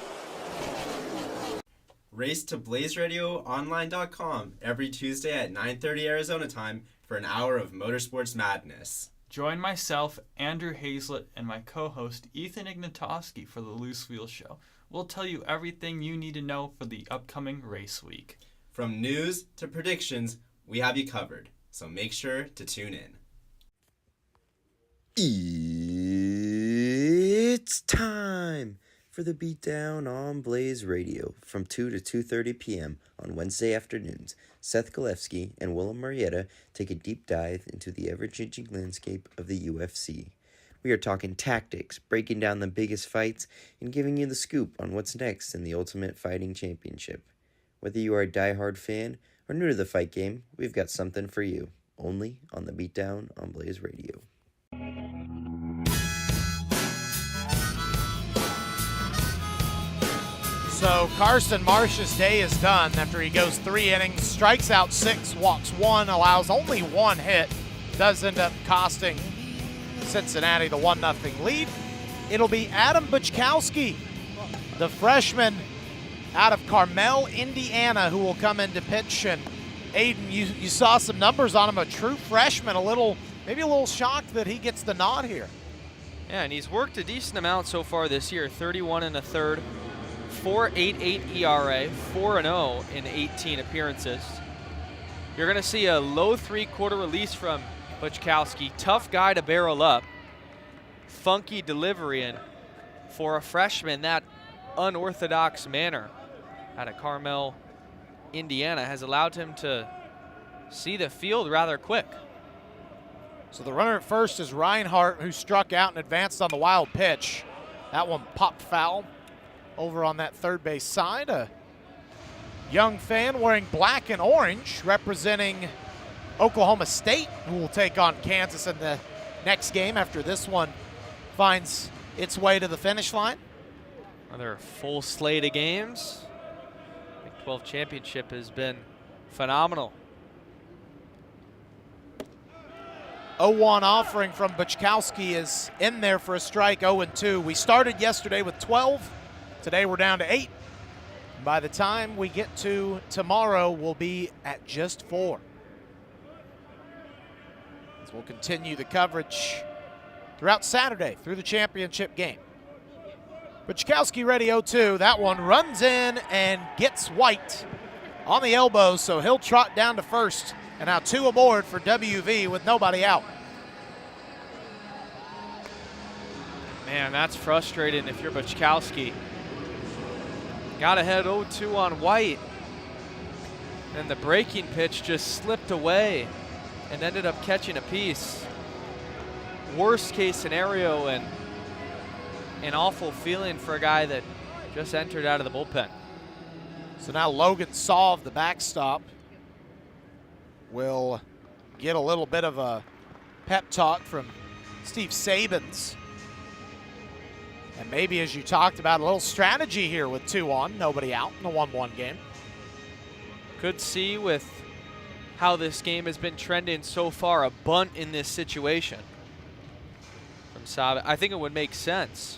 Race to blazeradioonline.com every Tuesday at 9:30 Arizona time for an hour of motorsports madness. Join myself, Andrew Hazlett, and my co-host Ethan Ignatowski for the Loose Wheel Show. We'll tell you everything you need to know for the upcoming race week. From news to predictions, we have you covered, so make sure to tune in. It's time for the Beatdown on Blaze Radio from 2 to 2:30 p.m. on Wednesday afternoons. Seth Golefsky and Willem Marietta take a deep dive into the ever-changing landscape of the UFC. We are talking tactics, breaking down the biggest fights, and giving you the scoop on what's next in the Ultimate Fighting Championship. Whether you are a diehard fan or new to the fight game, we've got something for you, only on the Beatdown on Blaze Radio. So Carson Marsh's day is done after he goes 3 innings, strikes out 6, walks 1, allows only 1 hit. Does end up costing Cincinnati the 1-0 lead. It'll be Adam Buczkowski, the freshman out of Carmel, Indiana, who will come in to pitch. And Aiden, you saw some numbers on him, a true freshman, maybe a little shocked that he gets the nod here. Yeah, and he's worked a decent amount so far this year, 31 1/3. 4.88 ERA, 4-0 in 18 appearances. You're going to see a low 3-quarter release from Buczkowski, tough guy to barrel up. Funky delivery, and for a freshman, that unorthodox manner out of Carmel, Indiana, has allowed him to see the field rather quick. So the runner at first is Reinhardt, who struck out and advanced on the wild pitch. That one popped foul over on that third base side. A young fan wearing black and orange representing Oklahoma State, who will take on Kansas in the next game after this one finds its way to the finish line. Another full slate of games. Big 12 championship has been phenomenal. 0-1 offering from Buczkowski is in there for a strike, 0-2. We started yesterday with 12. Today we're down to 8. By the time we get to tomorrow, we'll be at just 4. So we'll continue the coverage throughout Saturday through the championship game. Buczkowski ready, 0-2. That one runs in and gets White on the elbow, so he'll trot down to first. And now 2 aboard for WV with nobody out. Man, that's frustrating if you're Buczkowski. Got ahead 0-2 on White, and the breaking pitch just slipped away and ended up catching a piece. Worst case scenario, and an awful feeling for a guy that just entered out of the bullpen. So now Logan Sauve, the backstop, will get a little bit of a pep talk from Steve Sabins. And maybe, as you talked about, a little strategy here with 2 on, nobody out in a 1-1 game. Could see with how this game has been trending so far, a bunt in this situation from Sauve. I think it would make sense.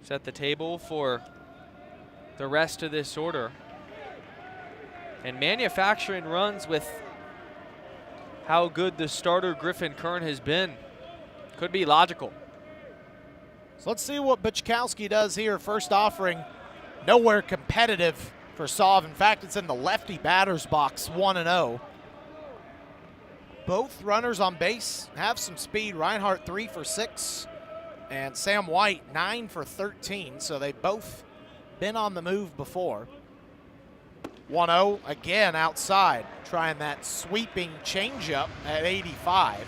Set the table for the rest of this order. And manufacturing runs with how good the starter Griffin Kern has been could be logical. So let's see what Buczkowski does here. First offering, nowhere competitive for Sauve. In fact, it's in the lefty batter's box, 1-0. Both runners on base have some speed. Reinhardt 3 for 6, and Sam White 9 for 13. So they've both been on the move before. 1-0 again outside, trying that sweeping changeup at 85.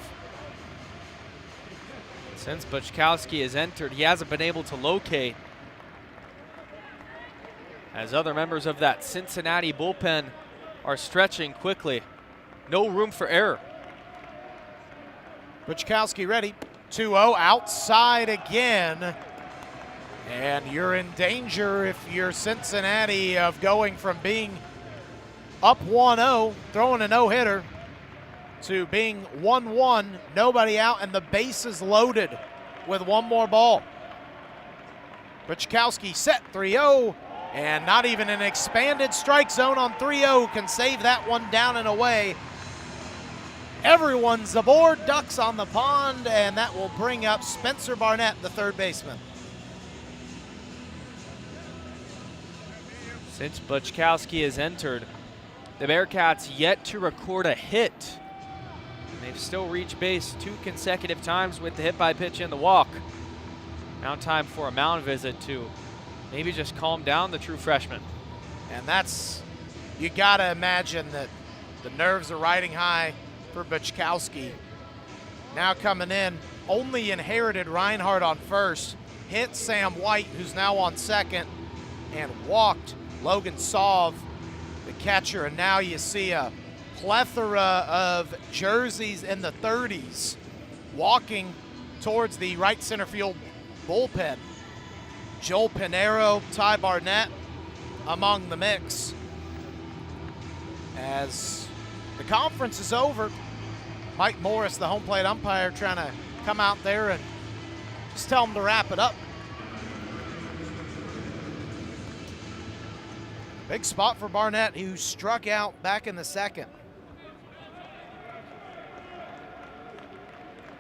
Since Buczkowski has entered, he hasn't been able to locate, as other members of that Cincinnati bullpen are stretching quickly. No room for error. Buczkowski ready, 2-0 outside again. And you're in danger if you're Cincinnati of going from being up 1-0, throwing a no-hitter, to being 1-1, nobody out, and the bases loaded with one more ball. Buczkowski set 3-0, and not even an expanded strike zone on 3-0 can save that one down and away. Everyone's aboard, ducks on the pond, and that will bring up Spencer Barnett, the third baseman. Since Buczkowski has entered, the Bearcats yet to record a hit. They've still reached base 2 consecutive times with the hit by pitch and the walk. Now time for a mound visit to maybe just calm down the true freshman. And that's, you gotta imagine that the nerves are riding high for Buczkowski. Now coming in, only inherited Reinhardt on first, hit Sam White, who's now on second, and walked Logan Sauve, the catcher. And now you see a plethora of jerseys in the 30s walking towards the right center field bullpen. Joel Pinheiro, Ty Barnett among the mix. As the conference is over, Mike Morris, the home plate umpire, trying to come out there and just tell them to wrap it up. Big spot for Barnett, who struck out back in the second.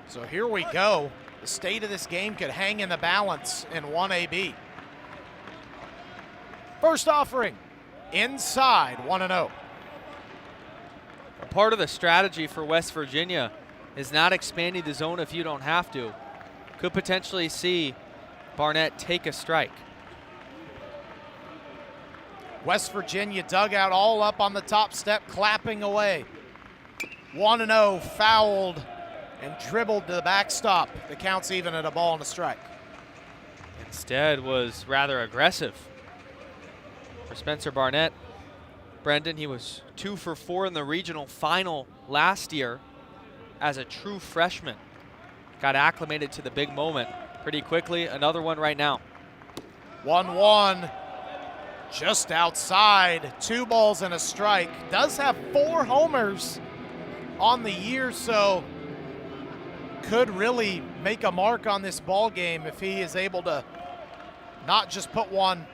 So here we go. The state of this game could hang in the balance in 1AB. First offering, inside, 1-0. part of the strategy for West Virginia is not expanding the zone if you don't have to. Could potentially see Barnett take a strike. West Virginia dugout all up on the top step, clapping away. 1-0, fouled and dribbled to the backstop. The count's even at a ball and a strike. Instead was rather aggressive for Spencer Barnett. Brendan, he was 2 for 4 in the regional final last year as a true freshman. Got acclimated to the big moment pretty quickly. Another one right now. 1-1, just outside. 2 balls and a strike. Does have 4 homers on the year, so could really make a mark on this ball game if he is able to not just put one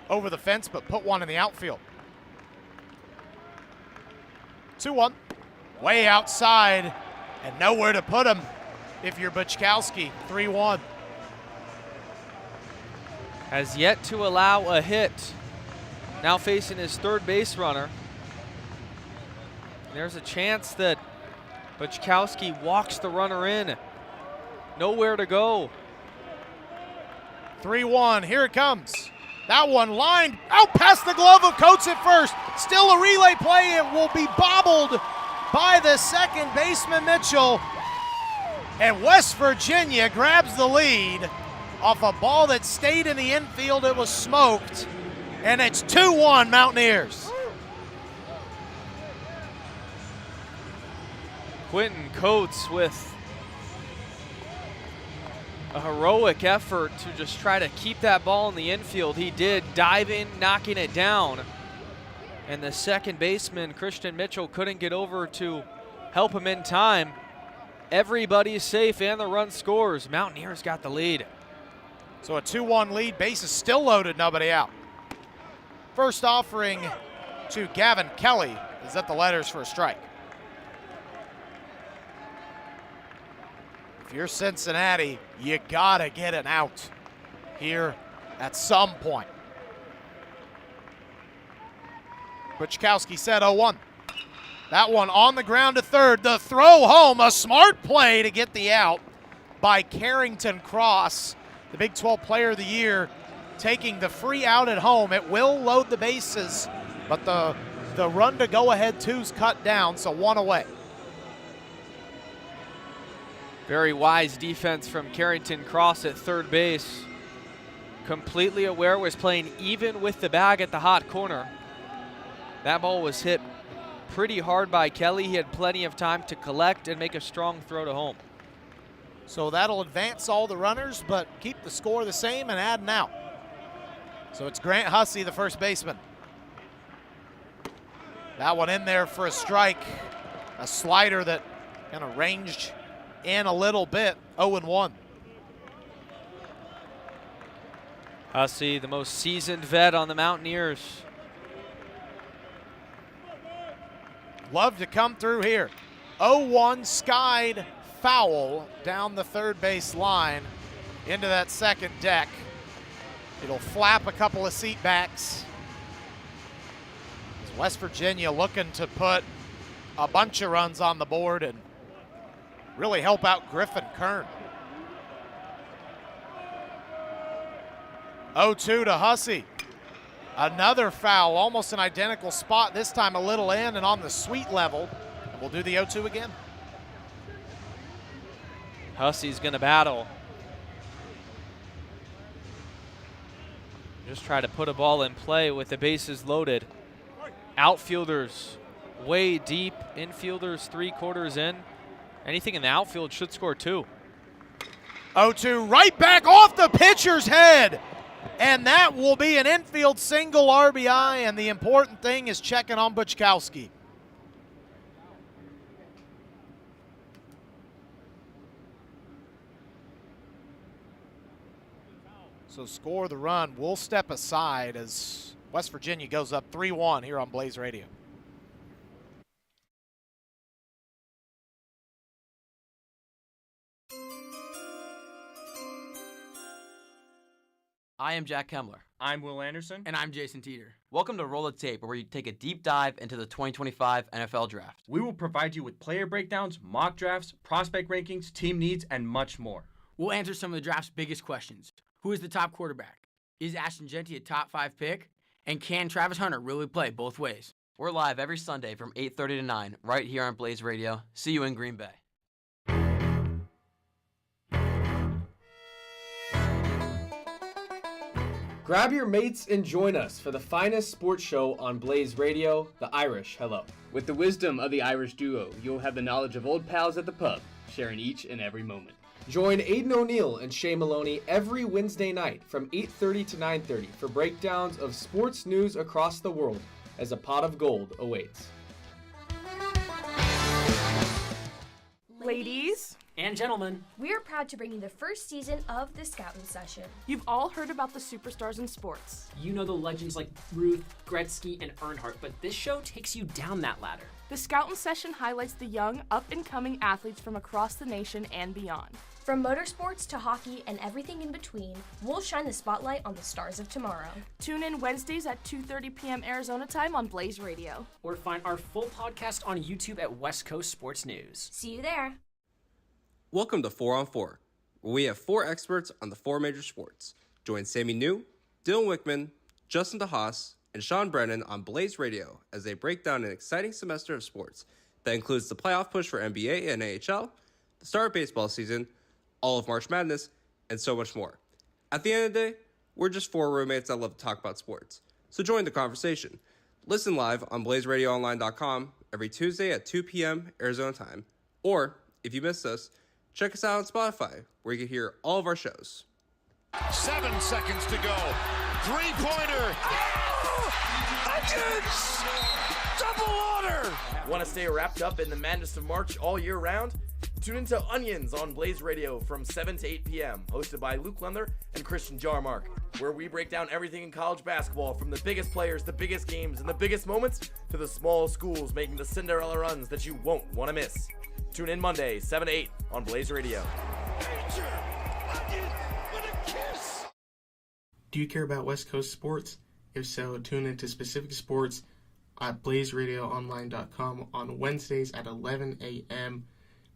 over the fence, but put one in the outfield. 2-1, way outside, and nowhere to put him if you're Buczkowski. 3-1. Has yet to allow a hit. Now facing his third base runner. There's a chance that Buczkowski walks the runner in. Nowhere to go. 3-1, here it comes. That one lined out past the glove of Coates at first. Still a relay play. It will be bobbled by the second baseman, Mitchell. And West Virginia grabs the lead off a ball that stayed in the infield. It was smoked. And it's 2-1 Mountaineers. Quentin Coates with a heroic effort to just try to keep that ball in the infield. He did, diving, knocking it down. And the second baseman, Christian Mitchell, couldn't get over to help him in time. Everybody's safe and the run scores. Mountaineers got the lead. So a 2-1 lead, bases still loaded, nobody out. First offering to Gavin Kelly is at the letters for a strike. If you're Cincinnati, you gotta get an out here at some point. Buczkowski said 0-1. That one on the ground to third. The throw home, a smart play to get the out by Carrington Cross, the Big 12 Player of the Year, taking the free out at home. It will load the bases, but the run to go ahead two's cut down, so 1 away. Very wise defense from Carrington Cross at third base. Completely aware, was playing even with the bag at the hot corner. That ball was hit pretty hard by Kelly. He had plenty of time to collect and make a strong throw to home. So that'll advance all the runners, but keep the score the same and add an out. So it's Grant Hussey, the first baseman. That one in there for a strike. A slider that kind of ranged in a little bit. 0-1. Hussey, the most seasoned vet on the Mountaineers. Love to come through here. 0-1, skied foul down the third base line into that second deck. It'll flap a couple of seat backs. As West Virginia looking to put a bunch of runs on the board and really help out Griffin Kern. 0-2 to Hussey. Another foul, almost an identical spot, this time a little in and on the sweet level. And we'll do the 0-2 again. Hussey's gonna battle. Just try to put a ball in play with the bases loaded. Outfielders way deep, infielders 3/4 in. Anything in the outfield should score 2. 0-2, right back off the pitcher's head. And that will be an infield single RBI, and the important thing is checking on Buczkowski. So score the run. We'll step aside as West Virginia goes up 3-1 here on Blaze Radio. I am Jack Kemmler. I'm Will Anderson. And I'm Jason Teeter. Welcome to Roll the Tape, where we take a deep dive into the 2025 NFL Draft. We will provide you with player breakdowns, mock drafts, prospect rankings, team needs, and much more. We'll answer some of the draft's biggest questions. Who is the top quarterback? Is Ashton Jeanty a top 5 pick? And can Travis Hunter really play both ways? We're live every Sunday from 8:30 to 9, right here on Blaze Radio. See you in Green Bay. Grab your mates and join us for the finest sports show on Blaze Radio, The Irish Hello. With the wisdom of the Irish duo, you'll have the knowledge of old pals at the pub, sharing each and every moment. Join Aidan O'Neill and Shay Maloney every Wednesday night from 8:30 to 9:30 for breakdowns of sports news across the world as a pot of gold awaits. Ladies and gentlemen, we are proud to bring you the first season of the Scouting Session. You've all heard about the superstars in sports. You know the legends like Ruth, Gretzky, and Earnhardt, but this show takes you down that ladder. The Scouting Session highlights the young, up-and-coming athletes from across the nation and beyond. From motorsports to hockey and everything in between, we'll shine the spotlight on the stars of tomorrow. Tune in Wednesdays at 2:30 p.m. Arizona time on Blaze Radio. Or find our full podcast on YouTube at West Coast Sports News. See you there. Welcome to 4 on 4, where we have 4 experts on the 4 major sports. Join Sammy New, Dylan Wickman, Justin DeHaas, and Sean Brennan on Blaze Radio as they break down an exciting semester of sports that includes the playoff push for NBA and AHL, the start of baseball season, all of March Madness, and so much more. At the end of the day, we're just 4 roommates that love to talk about sports. So join the conversation. Listen live on BlazeRadioOnline.com every Tuesday at 2 p.m. Arizona time. Or, if you missed us, check us out on Spotify, where you can hear all of our shows. 7 seconds to go. Three-pointer. Onions! Double order! Want to stay wrapped up in the madness of March all year round? Tune into Onions on Blaze Radio from 7 to 8 p.m., hosted by Luke Lendler and Christian Jarmark, where we break down everything in college basketball, from the biggest players, the biggest games, and the biggest moments, to the small schools making the Cinderella runs that you won't want to miss. Tune in Monday, 7 to 8 on Blaze Radio. Do you care about West Coast sports? If so, tune into specific sports at BlazeRadioOnline.com on Wednesdays at 11 a.m.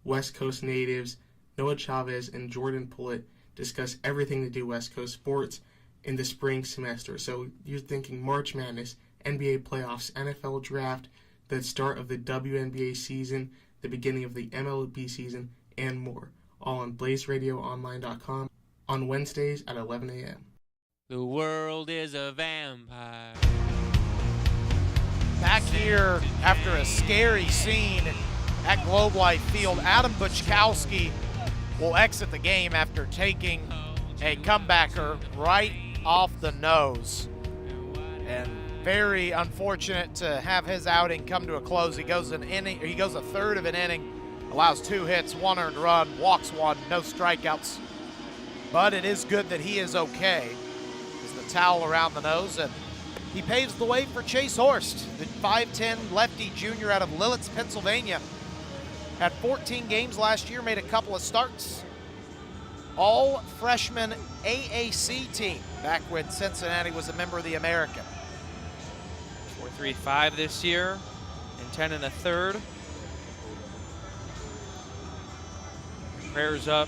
West Coast natives Noah Chavez and Jordan Pullett discuss everything to do West Coast sports in the spring semester. So you're thinking March Madness, NBA playoffs, NFL draft, the start of the WNBA season, the beginning of the MLB season, and more. All on BlazeRadioOnline.com on Wednesdays at 11 a.m. The world is a vampire. Back here after a scary scene at Globe Life Field, Adam Buczkowski will exit the game after taking a comebacker right off the nose. And very unfortunate to have his outing come to a close. He goes a third of an inning, allows 2 hits, 1 earned run, walks 1, no strikeouts. But it is good that he is okay. There's the towel around the nose, and he paves the way for Chase Horst, the 5'10 lefty junior out of Lilletz, Pennsylvania. Had 14 games last year, made a couple of starts. All freshman AAC team back when Cincinnati was a member of the American. 4.35 this year and 10 1/3. Prayers up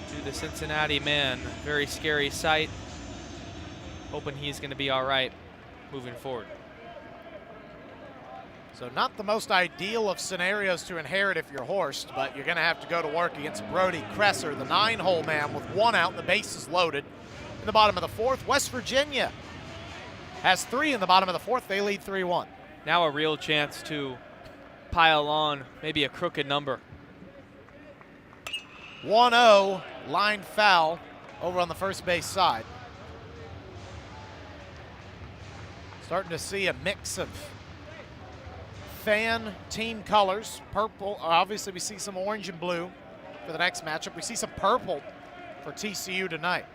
to the Cincinnati men. Very scary sight. Hoping he's going to be all right moving forward. So not the most ideal of scenarios to inherit if you're Horst, but you're going to have to go to work against Brody Kresser, the 9-hole man with 1 out and the bases loaded. In the bottom of the 4th, West Virginia has 3 in the bottom of the 4th. They lead 3-1. Now a real chance to pile on maybe a crooked number. 1-0, line foul over on the first base side. Starting to see a mix of fan team colors. Purple, obviously we see some orange and blue for the next matchup. We see some purple for TCU tonight.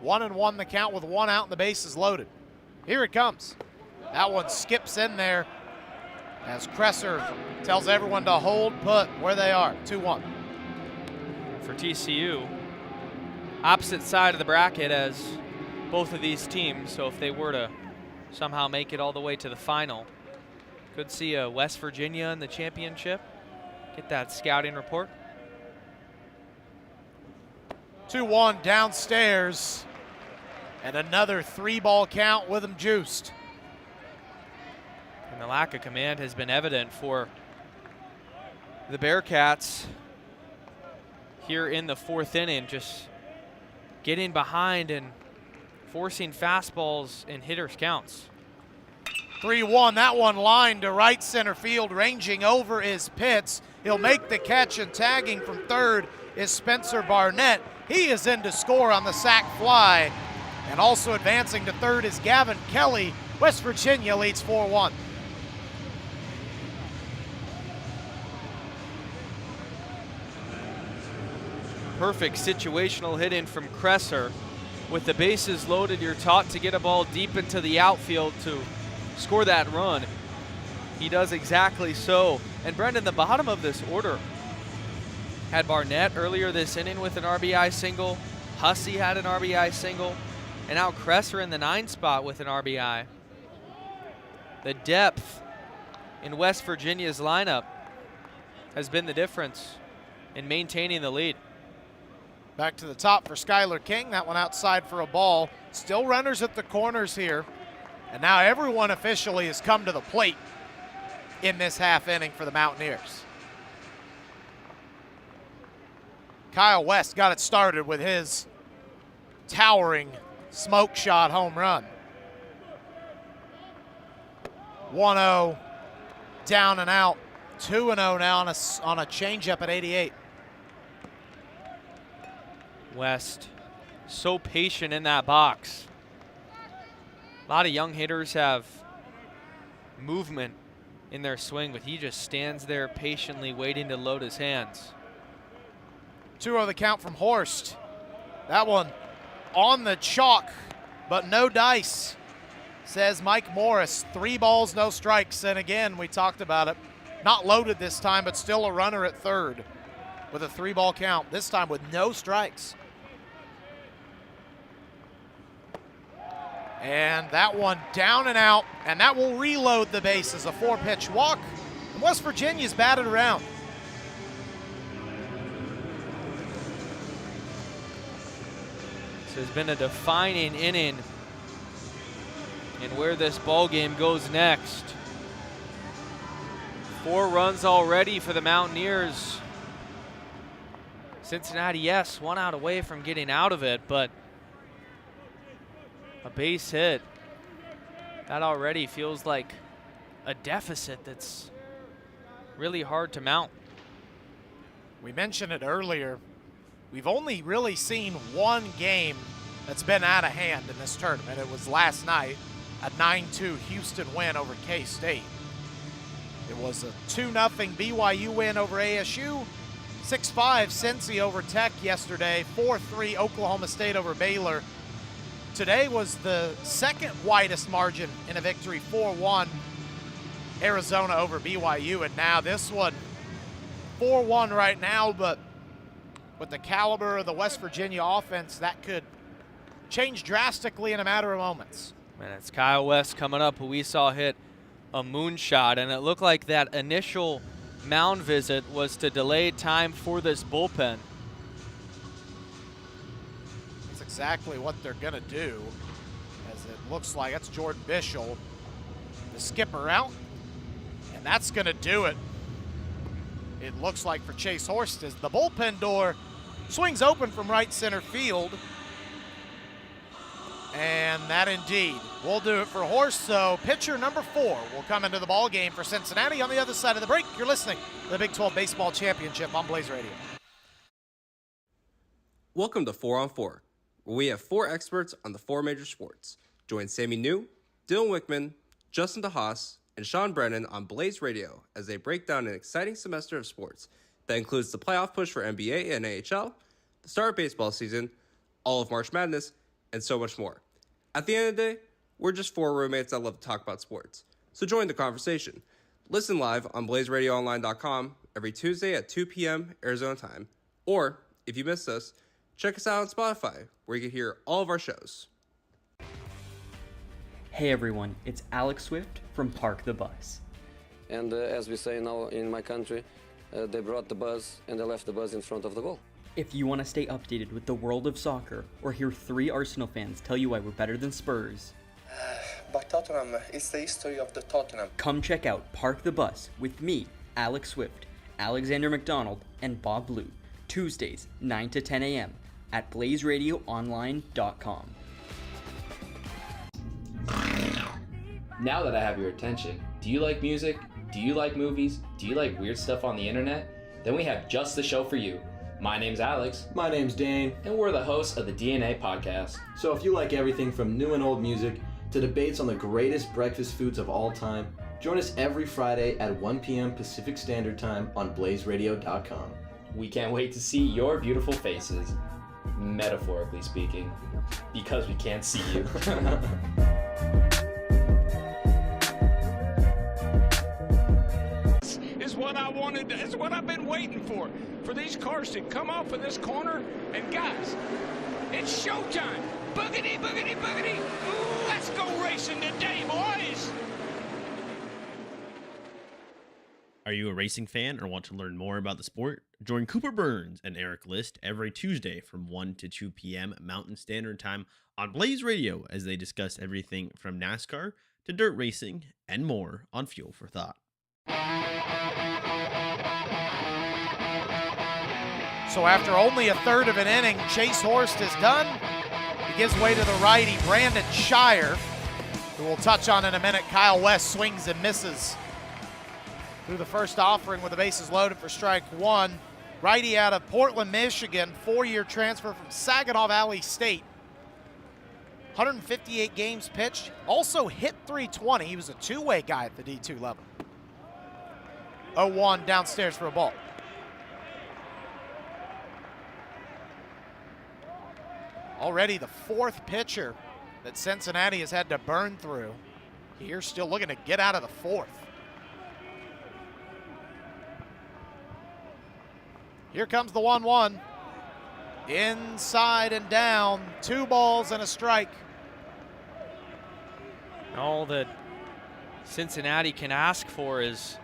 1-1 the count with 1 out and the bases loaded. Here it comes. That one skips in there as Kresser tells everyone to hold put where they are. 2-1. for TCU. Opposite side of the bracket as both of these teams, so if they were to somehow make it all the way to the final, could see a West Virginia in the championship. Get that scouting report. 2-1 downstairs, and another 3-ball count with them juiced. And the lack of command has been evident for the Bearcats here in the 4th inning, just getting behind and forcing fastballs in hitters' counts. 3-1, that one lined to right center field, ranging over is Pitts. He'll make the catch, and tagging from third is Spencer Barnett. He is in to score on the sac fly. And also advancing to third is Gavin Kelly. West Virginia leads 4-1. Perfect situational hitting from Kresser. With the bases loaded, you're taught to get a ball deep into the outfield to score that run. He does exactly so. And Brendan, the bottom of this order had Barnett earlier this inning with an RBI single. Hussey had an RBI single. And now Kresser in the 9 spot with an RBI. The depth in West Virginia's lineup has been the difference in maintaining the lead. Back to the top for Skylar King. That one outside for a ball. Still runners at the corners here. And now everyone officially has come to the plate in this half inning for the Mountaineers. Kyle West got it started with his towering smoke shot home run. 1-0, down and out. 2-0 now on a changeup at 88. West, so patient in that box. A lot of young hitters have movement in their swing, but he just stands there patiently waiting to load his hands. 2-0 the count from Horst. That one on the chalk, but no dice, says Mike Morris. 3 balls, no strikes. And again, we talked about it. Not loaded this time, but still a runner at third with a 3-ball count, this time with no strikes. And that one down and out, and that will reload the bases. A 4-pitch walk. And West Virginia's batted around. This has been a defining inning in where this ball game goes next. 4 runs already for the Mountaineers. Cincinnati, yes, 1 out away from getting out of it, but a base hit, that already feels like a deficit that's really hard to mount. We mentioned it earlier. We've only really seen one game that's been out of hand in this tournament. It was last night, a 9-2 Houston win over K-State. It was a 2-0 BYU win over ASU, 6-5 Cincy over Tech yesterday, 4-3 Oklahoma State over Baylor. Today was the second widest margin in a victory, 4-1 Arizona over BYU, and now this one, 4-1 right now, but with the caliber of the West Virginia offense, that could change drastically in a matter of moments. And it's Kyle West coming up, who we saw hit a moonshot, and it looked like that initial mound visit was to delay time for this bullpen. That's exactly what they're going to do, as it looks like that's Jordan Bischel, the skipper, out, and that's going to do it. It looks like for Chase Horst, as the bullpen door swings open from right center field. And that indeed will do it for Horst. So pitcher number 4 will come into the ball game for Cincinnati. On the other side of the break, you're listening to the Big 12 Baseball Championship on Blaze Radio. Welcome to 4 on 4, where we have 4 experts on the 4 major sports. Join Sammy New, Dylan Wickman, Justin DeHaas, and Sean Brennan on Blaze Radio as they break down an exciting semester of sports that includes the playoff push for NBA and AHL, the start of baseball season, all of March Madness, and so much more. At the end of the day, we're just 4 roommates that love to talk about sports. So join the conversation. Listen live on BlazeRadioOnline.com every Tuesday at 2 p.m. Arizona time. Or, if you missed us, check us out on Spotify, where you can hear all of our shows. Hey everyone, it's Alex Swift from Park the Bus. And as we say now in my country, they brought the bus and they left the bus in front of the goal. If you want to stay updated with the world of soccer or hear 3 Arsenal fans tell you why we're better than Spurs, but Tottenham is the history of the Tottenham. Come check out Park the Bus with me, Alex Swift, Alexander McDonald, and Bob Blue, Tuesdays, 9 to 10 a.m. at blazeradioonline.com. Now that I have your attention, do you like music? Do you like movies? Do you like weird stuff on the internet? Then we have just the show for you. My name's Alex. My name's Dane. And we're the hosts of the DNA podcast. So if you like everything from new and old music to debates on the greatest breakfast foods of all time, join us every Friday at 1 p.m. Pacific Standard Time on blazeradio.com. We can't wait to see your beautiful faces, metaphorically speaking, because we can't see you. Is what I wanted. It's what I've been waiting for these cars to come off of this corner. And guys, it's showtime. Boogity, boogity, boogity. Ooh, let's go racing today, boys. Are you a racing fan or want to learn more about the sport? Join Cooper Burns and Eric List every Tuesday from 1 to 2 p.m. Mountain Standard Time on Blaze Radio as they discuss everything from NASCAR to dirt racing and more on Fuel for Thought. So after only a third of an inning, Chase Horst is done. He gives way to the righty, Brandon Shire, who we'll touch on in a minute. Kyle West swings and misses through the first offering with the bases loaded for strike one. Righty out of Portland, Michigan, 4-year transfer from Saginaw Valley State. 158 games pitched, also hit .320. He was a two-way guy at the D2 level. 0-1 downstairs for a ball. Already the 4th pitcher that Cincinnati has had to burn through. Here still looking to get out of the 4th. Here comes the 1-1. Inside and down, 2 balls and a strike. All that Cincinnati can ask for is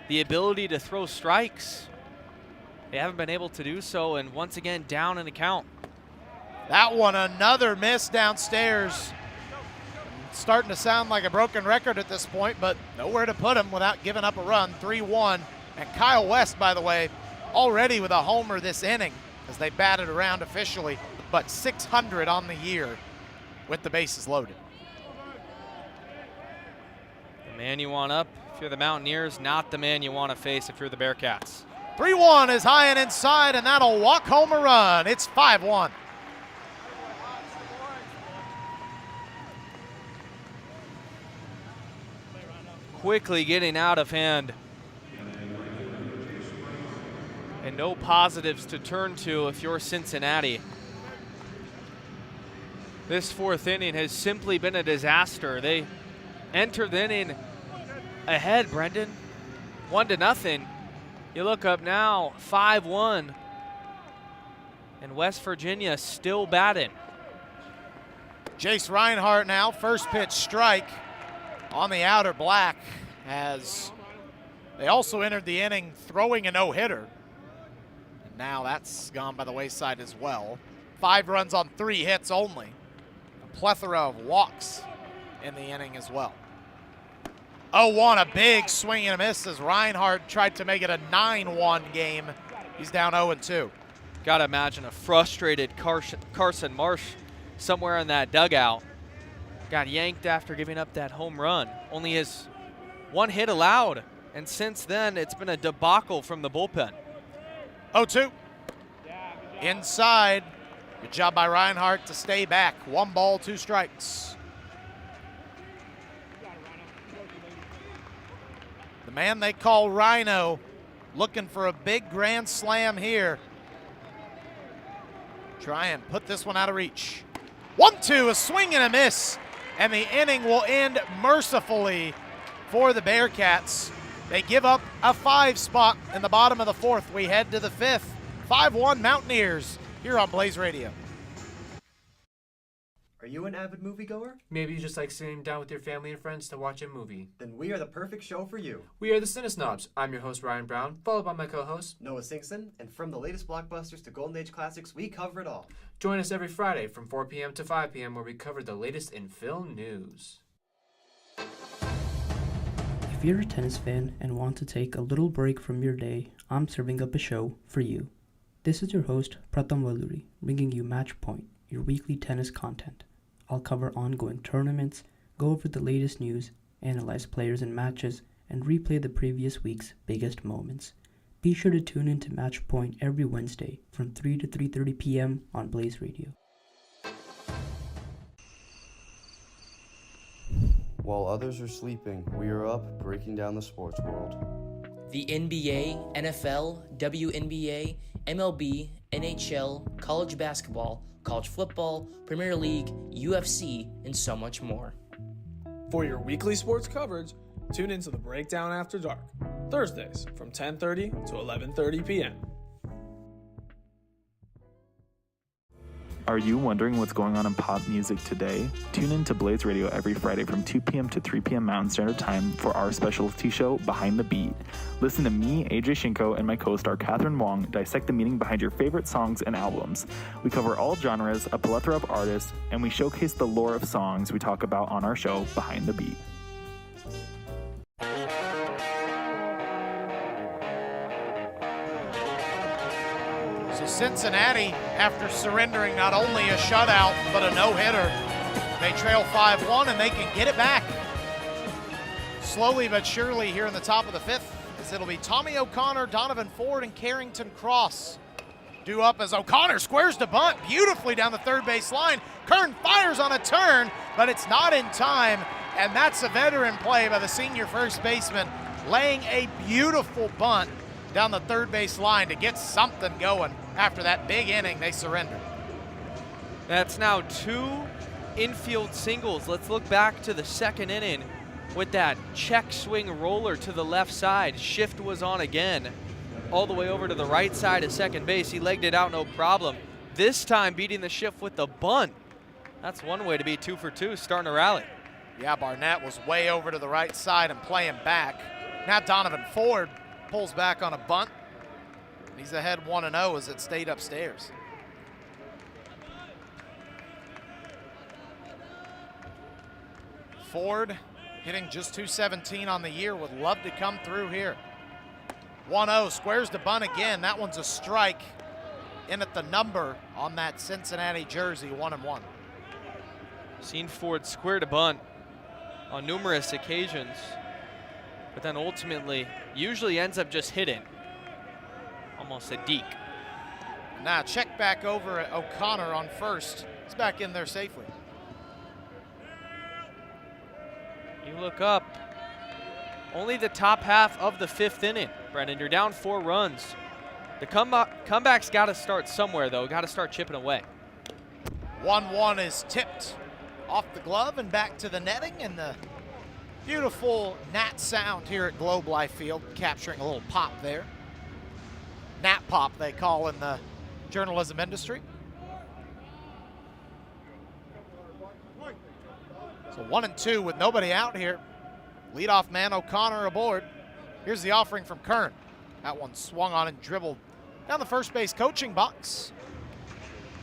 the ability to throw strikes. They haven't been able to do so, and once again, down in the count. That one, another miss downstairs. Starting to sound like a broken record at this point, but nowhere to put him without giving up a run. 3-1. And Kyle West, by the way, already with a homer this inning as they batted around officially, but 600 on the year with the bases loaded. The man you want up if you're the Mountaineers, not the man you want to face if you're the Bearcats. 3-1 is high and inside, and that'll walk home a run. It's 5-1. Quickly getting out of hand. And no positives to turn to if you're Cincinnati. This 4th inning has simply been a disaster. They entered the inning ahead, Brendan. 1-0. You look up now, 5-1. And West Virginia still batting. Jace Reinhardt now, first pitch strike on the outer black, as they also entered the inning throwing a no-hitter. And now that's gone by the wayside as well. 5 runs on 3 hits only. A plethora of walks in the inning as well. 0-1, a big swing and a miss as Reinhardt tried to make it a 9-1 game. He's down 0-2. Gotta imagine a frustrated Carson Marsh somewhere in that dugout. Got yanked after giving up that home run. Only his 1 hit allowed, and since then it's been a debacle from the bullpen. 0-2. Inside. Good job by Reinhardt to stay back. 1 ball, 2 strikes. The man they call Rhino looking for a big grand slam here. Try and put this one out of reach. 1-2, a swing and a miss. And the inning will end mercifully for the Bearcats. They give up a 5 spot in the bottom of the 4th. We head to the 5th. 5-1 Mountaineers here on Blaze Radio. Are you an avid moviegoer? Maybe you just like sitting down with your family and friends to watch a movie. Then we are the perfect show for you. We are the Cinesnobs. I'm your host, Ryan Brown, followed by my co-host, Noah Singson, and from the latest blockbusters to Golden Age classics, we cover it all. Join us every Friday from 4 p.m. to 5 p.m. where we cover the latest in film news. If you're a tennis fan and want to take a little break from your day, I'm serving up a show for you. This is your host, Pratham Valluri, bringing you Match Point, your weekly tennis content. I'll cover ongoing tournaments, go over the latest news, analyze players and matches, and replay the previous week's biggest moments. Be sure to tune in to Match Point every Wednesday from 3 to 3:30 p.m. on Blaze Radio. While others are sleeping, we are up breaking down the sports world. The NBA, NFL, WNBA, MLB, NHL, college basketball, college football, Premier League, UFC, and so much more. For your weekly sports coverage, tune into the Breakdown After Dark, Thursdays from 10:30 to 11:30 p.m. Are you wondering what's going on in pop music today? Tune in to Blaze Radio every Friday from 2 p.m. to 3 p.m. Mountain Standard Time for our specialty show, Behind the Beat. Listen to me, AJ Shinko, and my co-star Catherine Wong dissect the meaning behind your favorite songs and albums. We cover all genres, a plethora of artists, and we showcase the lore of songs we talk about on our show, Behind the Beat. So Cincinnati, after surrendering not only a shutout, but a no-hitter, they trail 5-1 and they can get it back. Slowly but surely here in the top of the fifth, as it'll be Tommy O'Connor, Donovan Ford, and Carrington Cross. Due up as O'Connor squares to bunt beautifully down the third base line. Kern fires on a turn, but it's not in time, and that's a veteran play by the senior first baseman, laying a beautiful bunt down the third base line to get something going after that big inning they surrendered. That's now 2 infield singles. Let's look back to the second inning with that check swing roller to the left side. Shift was on again, all the way over to the right side of second base. He legged it out, no problem. This time beating the shift with the bunt. That's one way to be 2 for 2, starting to rally. Yeah, Barnett was way over to the right side and playing back. Now Donovan Ford pulls back on a bunt. He's ahead 1-0 as it stayed upstairs. Ford hitting just .217 on the year, would love to come through here. 1-0, squares to bunt again. That one's a strike in at the number on that Cincinnati jersey, 1-1. Seen Ford square to bunt on numerous occasions, but then ultimately usually ends up just hitting. Almost a deke. Now check back over at O'Connor on first. He's back in there safely. You look up, only the top half of the fifth inning, Brendan. You're down 4 runs. The comeback's got to start somewhere, though. Got to start chipping away. 1-1 is tipped off the glove and back to the netting, and the beautiful Nat sound here at Globe Life Field, capturing a little pop there. Nat pop, they call in the journalism industry. So 1-2 with nobody out here. Leadoff man O'Connor aboard. Here's the offering from Kern. That one swung on and dribbled down the first base coaching box.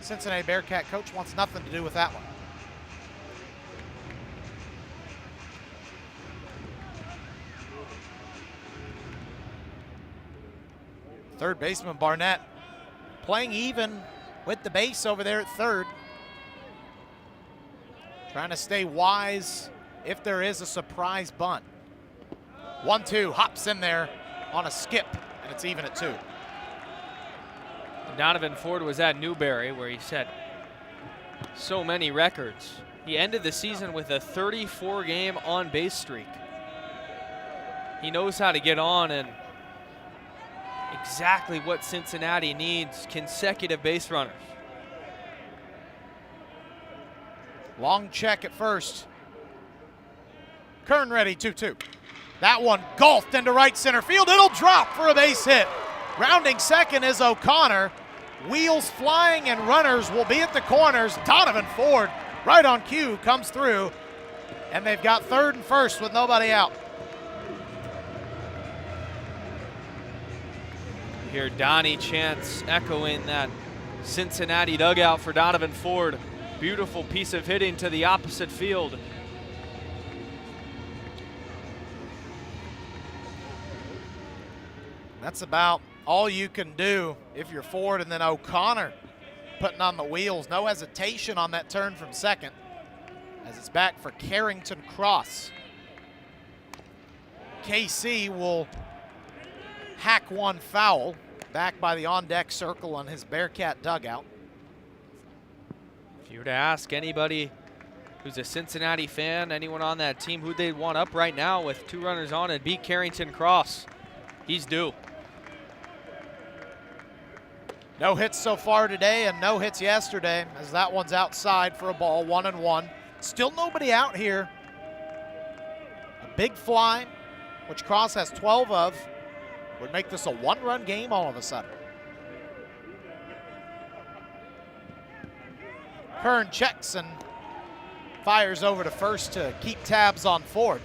Cincinnati Bearcat coach wants nothing to do with that one. Third baseman Barnett playing even with the base over there at third. Trying to stay wise if there is a surprise bunt. 1-2, hops in there on a skip, and it's even at 2. Donovan Ford was at Newberry where he set so many records. He ended the season with a 34-game on-base streak. He knows how to get on, and exactly what Cincinnati needs, consecutive base runners. Long check at first. Kern ready, 2-2. That one golfed into right center field. It'll drop for a base hit. Rounding second is O'Connor. Wheels flying and runners will be at the corners. Donovan Ford, right on cue, comes through. And they've got third and first with nobody out. You hear Donnie chants echoing that Cincinnati dugout for Donovan Ford. Beautiful piece of hitting to the opposite field. That's about all you can do if you're Ford, and then O'Connor putting on the wheels. No hesitation on that turn from second as it's back for Carrington Cross. KC will hack one foul back by the on-deck circle on his Bearcat dugout. If you were to ask anybody who's a Cincinnati fan, anyone on that team, who they'd want up right now with 2 runners on, it'd be Carrington Cross. He's due. No hits so far today and no hits yesterday, as that one's outside for a ball, 1-1. Still nobody out here. A big fly, which Cross has 12 of, would make this a 1-run game all of a sudden. Kern checks and fires over to first to keep tabs on Ford.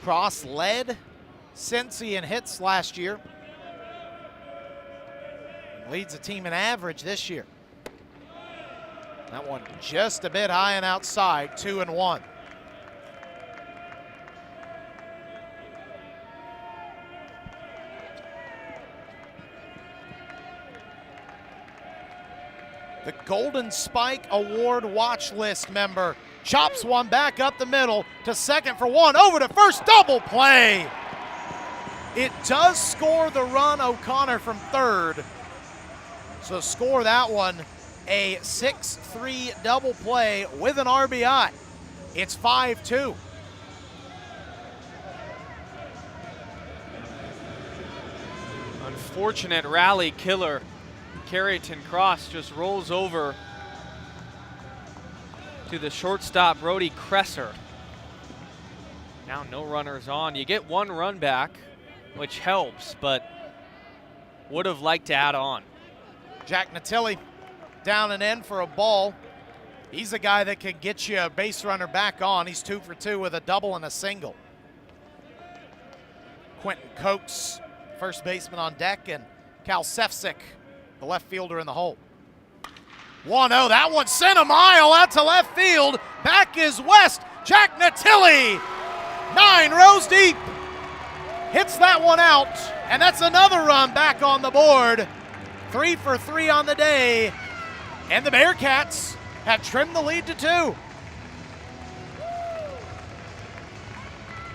Cross led Cincy in hits last year. Leads the team in average this year. That one just a bit high and outside, 2-1. The Golden Spike Award watch list member chops one back up the middle to second for one, over to first, double play. It does score the run, O'Connor from third. So score that one, a 6-3 double play with an RBI. It's 5-2. Unfortunate rally killer. Carrington Cross just rolls over to the shortstop, Brody Kresser. Now no runners on. You get 1 run back, which helps, but would have liked to add on. Jack Natilli down and in for a ball. He's a guy that can get you a base runner back on. He's 2 for 2 with a double and a single. Quentin Coates, first baseman on deck, and Cal Sefcik, the left fielder in the hole. 1-0, that one sent a mile out to left field. Back is West, Jack Natilli, 9 rows deep. Hits that one out, and that's another run back on the board. 3 for 3 on the day, and the Bearcats have trimmed the lead to 2.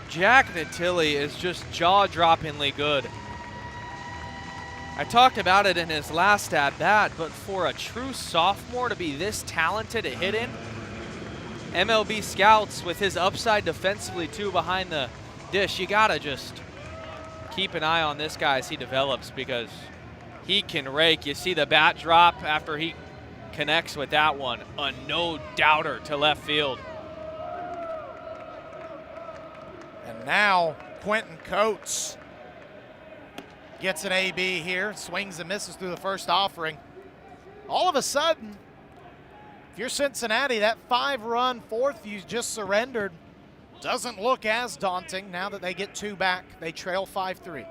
Jack Natilli is just jaw-droppingly good. I talked about it in his last at-bat, but for a true sophomore to be this talented at hitting, MLB scouts with his upside defensively too behind the dish, you gotta just keep an eye on this guy as he develops, because he can rake. You see the bat drop after he connects with that one. A no-doubter to left field. And now Quentin Coates gets an AB here, swings and misses through the first offering. All of a sudden, if you're Cincinnati, that 5-run fourth you just surrendered doesn't look as daunting now that they get 2 back. They trail 5-3.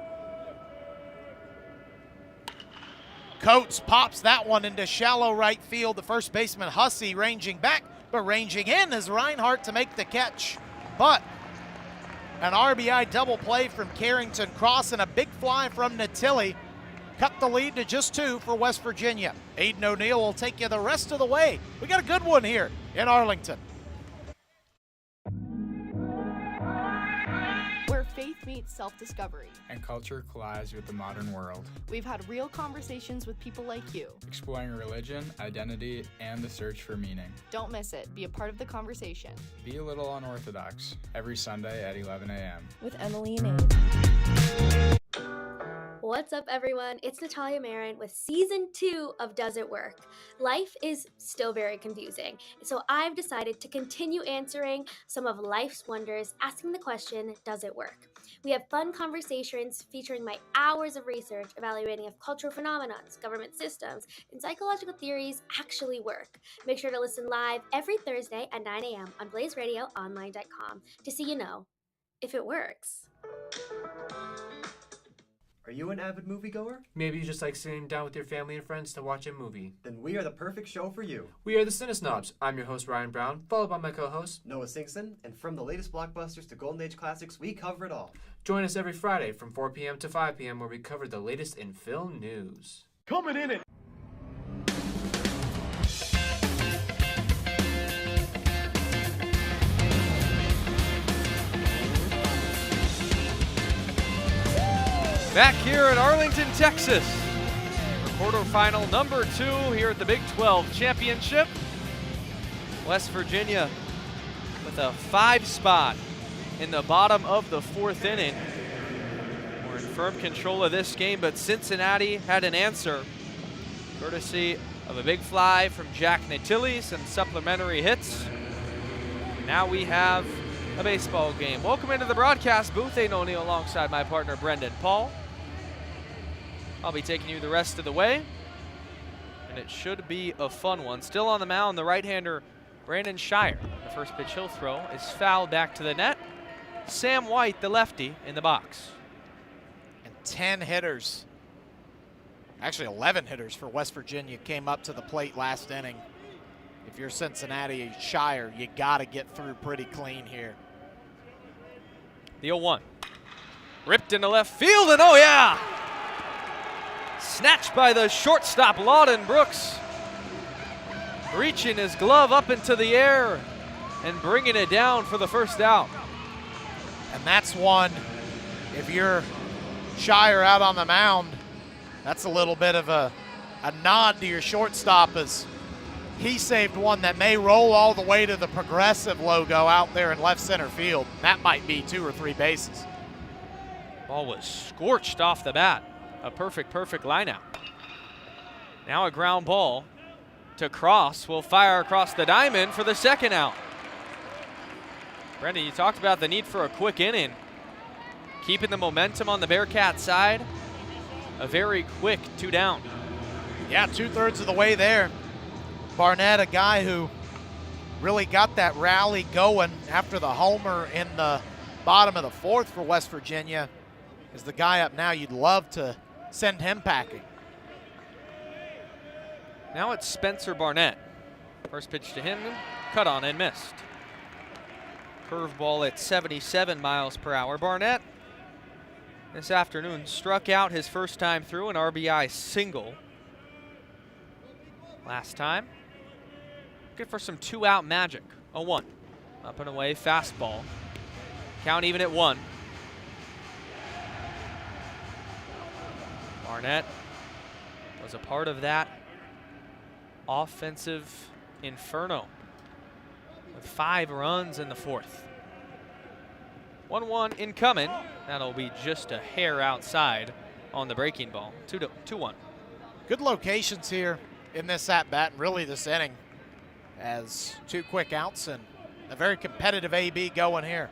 Coates pops that one into shallow right field. The first baseman, Hussey, ranging back, but ranging in is Reinhardt to make the catch. But an RBI double play from Carrington Cross and a big fly from Natilli cut the lead to just 2 for West Virginia. Aiden O'Neill will take you the rest of the way. We got a good one here in Arlington. Where faith meets self-discovery. And culture collides with the modern world. We've had real conversations with people like you. Exploring religion, identity, and the search for meaning. Don't miss it. Be a part of the conversation. Be a little unorthodox. Every Sunday at 11 a.m. With Emily and Abe. What's up, everyone? It's Natalia Marin with Season 2 of Does It Work? Life is still very confusing, so I've decided to continue answering some of life's wonders, asking the question, does it work? We have fun conversations featuring my hours of research evaluating if cultural phenomena, government systems, and psychological theories actually work. Make sure to listen live every Thursday at 9 a.m. on BlazeRadioOnline.com to see if it works. Are you an avid moviegoer? Maybe you just like sitting down with your family and friends to watch a movie. Then we are the perfect show for you. We are the Cinesnobs. I'm your host, Ryan Brown, followed by my co-host, Noah Singson, and from the latest blockbusters to Golden Age classics, we cover it all. Join us every Friday from 4 p.m. to 5 p.m. where we cover the latest in film news. Coming in it. Back here in Arlington, Texas, for quarterfinal number 2 here at the Big 12 Championship. West Virginia with a 5 spot in the bottom of the 4th inning. We're in firm control of this game, but Cincinnati had an answer, courtesy of a big fly from Jack Natili, some supplementary hits. Now we have a baseball game. Welcome into the broadcast booth. Aiden O'Neill alongside my partner Brendan Paul. I'll be taking you the rest of the way, and it should be a fun one. Still on the mound, the right-hander Brandon Shire. The first pitch he'll throw is fouled back to the net. Sam White, the lefty, in the box. And 10 hitters, actually 11 hitters for West Virginia came up to the plate last inning. If you're Cincinnati Shire, you got to get through pretty clean here. The 0-1. Ripped into left field, and oh yeah! Snatched by the shortstop, Lawden Brooks. Reaching his glove up into the air and bringing it down for the first out. And that's one, if you're Shire out on the mound, that's a little bit of a nod to your shortstop as he saved one that may roll all the way to the Progressive logo out there in left center field. That might be 2 or 3 bases. Ball was scorched off the bat. A perfect line out. Now a ground ball to Cross. Will fire across the diamond for the second out. Brendan, you talked about the need for a quick inning. Keeping the momentum on the Bearcat side. A very quick 2 down. Yeah, 2/3 of the way there. Barnett, a guy who really got that rally going after the homer in the bottom of the 4th for West Virginia, is the guy up now you'd love to send him packing. Now it's Spencer Barnett. First pitch to him, cut on and missed. Curveball at 77 miles per hour. Barnett this afternoon struck out his first time through, an RBI single. Last time. Good for some 2-out magic. 0-1. Up and away, fastball. Count even at 1. Barnett was a part of that offensive inferno with 5 runs in the 4th. 1-1 incoming. That'll be just a hair outside on the breaking ball. 2-1. Good locations here in this at-bat and really this inning, as 2 quick outs and a very competitive AB going here.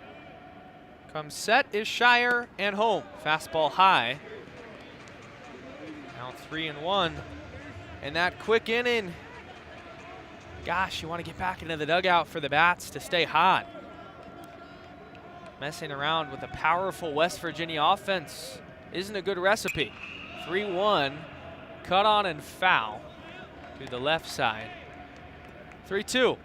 Comes set is Shire and home. Fastball high. Now 3-1. And that quick inning, gosh, you want to get back into the dugout for the bats to stay hot. Messing around with a powerful West Virginia offense isn't a good recipe. 3-1, cut on and foul to the left side. 3-2.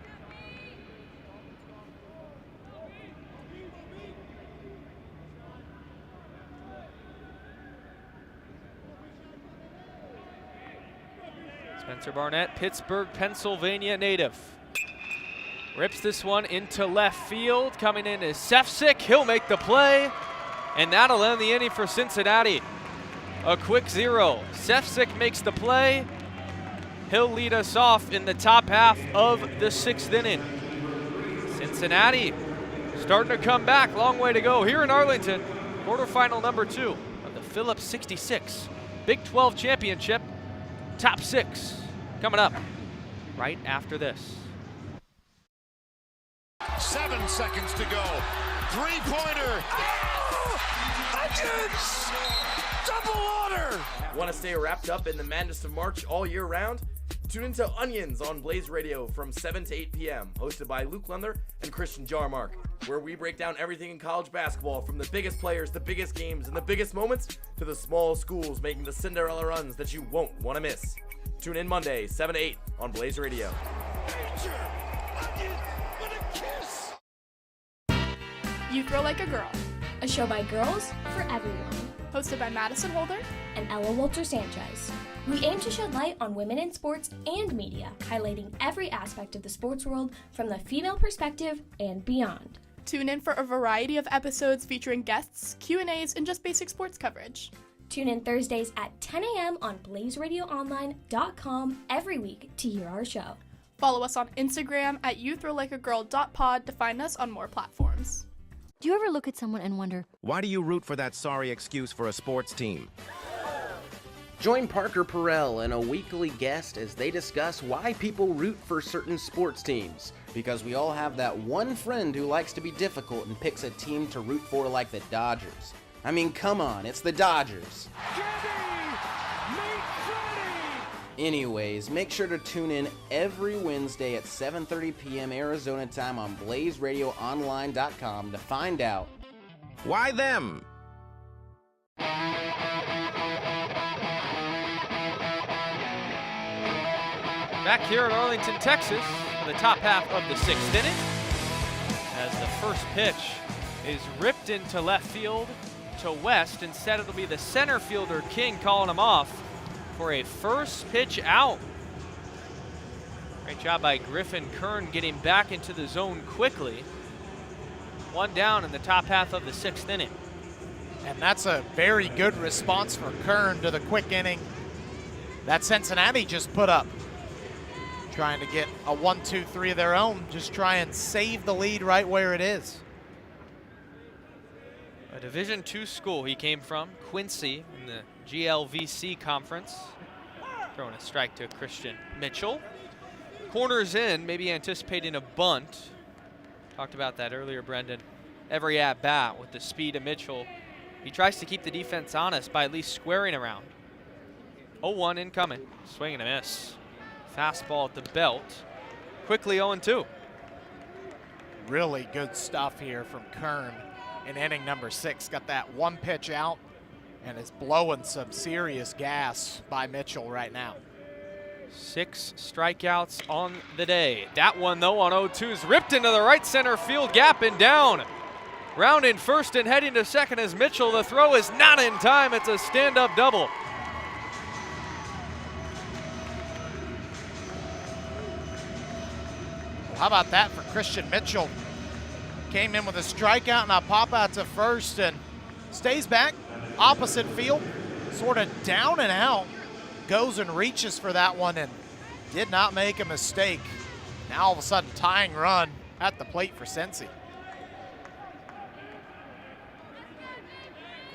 Spencer Barnett, Pittsburgh, Pennsylvania native. Rips this one into left field. Coming in is Sefcik. He'll make the play, and that'll end the inning for Cincinnati. A quick 0. Sefcik makes the play. He'll lead us off in the top half of the 6th inning. Cincinnati starting to come back. Long way to go here in Arlington. Quarterfinal number 2 of the Phillips 66. Big 12 championship, top 6 coming up right after this. 7 seconds to go. Three-pointer. Onions! Double order! Want to stay wrapped up in the madness of March all year round? Tune into Onions on Blaze Radio from 7 to 8 p.m., hosted by Luke Lunder and Christian Jarmark, where we break down everything in college basketball, from the biggest players, the biggest games, and the biggest moments, to the small schools making the Cinderella runs that you won't want to miss. Tune in Monday, 7 to 8 on Blaze Radio. You Throw Like a Girl, A show by girls for everyone. hosted by Madison Holder And Ella Walter-Sanchez. We aim to shed light on women in sports and media, highlighting every aspect of the sports world from the female perspective and beyond. Tune in for a variety of episodes featuring guests, Q&As, and just basic sports coverage. Tune in Thursdays at 10 a.m. on BlazeRadioOnline.com every week to hear our show. Follow us on Instagram at youthrowlikeagirl.pod to find us on more platforms. Do you ever look at someone and wonder, why do you root for that sorry excuse for a sports team? Join Parker Perrell and a weekly guest as they discuss why people root for certain sports teams. Because we all have that one friend who likes to be difficult and picks a team to root for like the Dodgers. I mean, come on, it's the Dodgers. Anyways, make sure to tune in every Wednesday at 7:30 p.m. Arizona time on BlazeRadioOnline.com to find out why them. Back here in Arlington, Texas, for the top half of the 6th inning, as the first pitch is ripped into left field to West. Instead, it'll be the center fielder, King, calling him off for a first pitch out. Great job by Griffin Kern getting back into the zone quickly. One down in the top half of the 6th inning. And that's a very good response for Kern to the quick inning that Cincinnati just put up. Trying to get a 1-2-3 of their own, just try and save the lead right where it is. A Division II school he came from, Quincy, in the GLVC conference. Throwing a strike to Christian Mitchell. Corners in, maybe anticipating a bunt. Talked about that earlier, Brendan. Every at-bat with the speed of Mitchell. He tries to keep the defense honest by at least squaring around. 0-1 incoming, swing and a miss. Fastball at the belt. Quickly 0-2. Really good stuff here from Kern in inning number 6. Got that one pitch out and is blowing some serious gas by Mitchell right now. 6 strikeouts on the day. That one, though, on 0-2 is ripped into the right center field gap and down. Rounding first and heading to second is Mitchell. The throw is not in time. It's a stand-up double. How about that for Christian Mitchell? Came in with a strikeout and a pop out to first and stays back, opposite field, sort of down and out. Goes and reaches for that one and did not make a mistake. Now all of a sudden tying run at the plate for Cincy.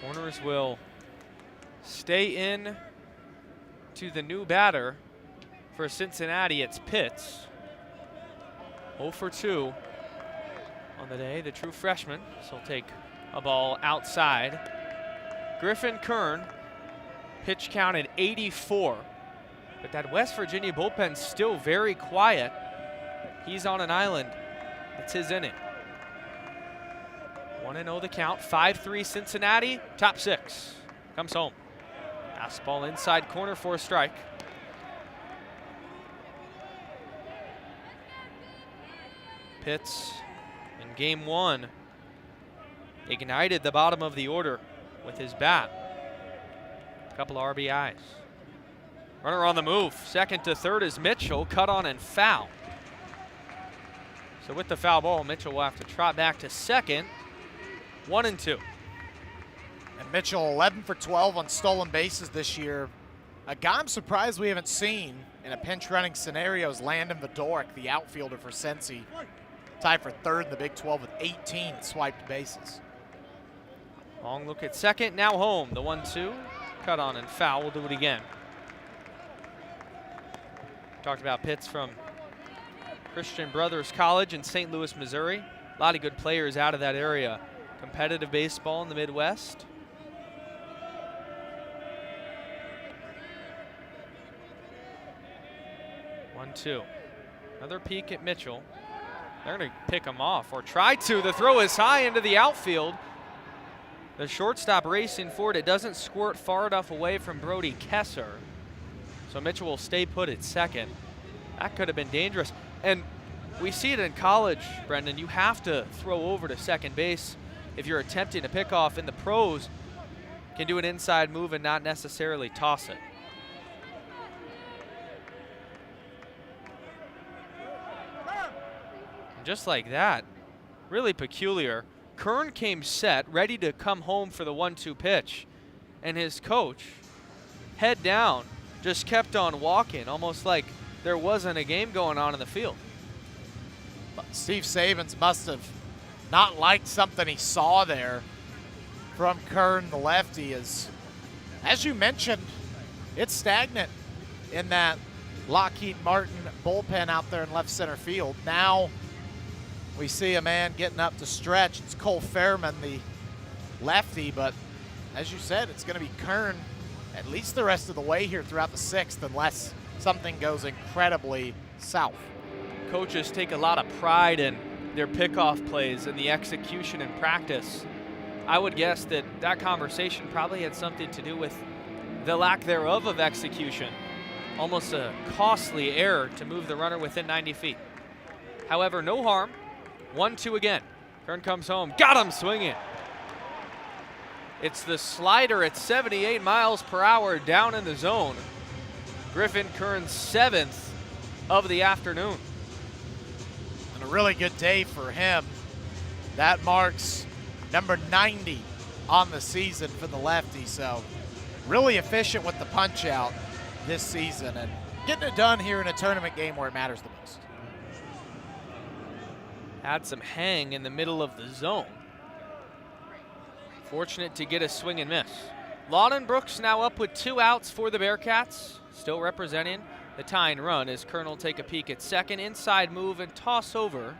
Corners will stay in to the new batter for Cincinnati. It's Pitts. 0 for 2 on the day, the true freshman. So he'll take a ball outside. Griffin Kern, pitch count at 84. But that West Virginia bullpen's still very quiet. He's on an island. It's his inning. 1-0 the count, 5-3 Cincinnati, top 6. Comes home. Fastball inside corner for a strike. Pitts in game 1 ignited the bottom of the order with his bat. A couple of RBIs. Runner on the move. Second to third is Mitchell, cut on and foul. So with the foul ball, Mitchell will have to trot back to second. 1-2. And Mitchell 11 for 12 on stolen bases this year. A guy I'm surprised we haven't seen in a pinch running scenario is Landon Vidorek, the outfielder for Cincy. Tied for third in the Big 12 with 18 swiped bases. Long look at second, now home. The 1-2, cut on and foul. We'll do it again. Talked about Pitts from Christian Brothers College in St. Louis, Missouri. A lot of good players out of that area. Competitive baseball in the Midwest. One, two. Another peek at Mitchell. They're going to pick him off, or try to. The throw is high into the outfield. The shortstop racing for it. It doesn't squirt far enough away from Brody Kessler. So Mitchell will stay put at second. That could have been dangerous. And we see it in college, Brendan. You have to throw over to second base if you're attempting to pick off. In the pros, you can do an inside move and not necessarily toss it. And just like that, really peculiar. Kern came set, ready to come home for the 1-2 pitch, and his coach, head down, just kept on walking, almost like there wasn't a game going on in the field. Steve Sabins must have not liked something he saw there from Kern, the lefty. As you mentioned, it's stagnant in that Lockheed Martin bullpen out there in left center field. Now we see a man getting up to stretch. It's Cole Fairman, the lefty, but as you said, it's going to be Kern at least the rest of the way here throughout the sixth, unless something goes incredibly south. Coaches take a lot of pride in their pickoff plays and the execution in practice. I would guess that that conversation probably had something to do with the lack thereof of execution. Almost a costly error to move the runner within 90 feet. However, no harm. 1-2 again. Kern comes home. Got him swinging. It's the slider at 78 miles per hour down in the zone. Griffin Kern's 7th of the afternoon. And a really good day for him. That marks number 90 on the season for the lefty. So really efficient with the punch out this season and getting it done here in a tournament game where it matters the most. Had some hang in the middle of the zone. Fortunate to get a swing and miss. Lawton Brooks now up with 2 outs for the Bearcats. Still representing the tying run as Kern will take a peek at second. Inside move and toss over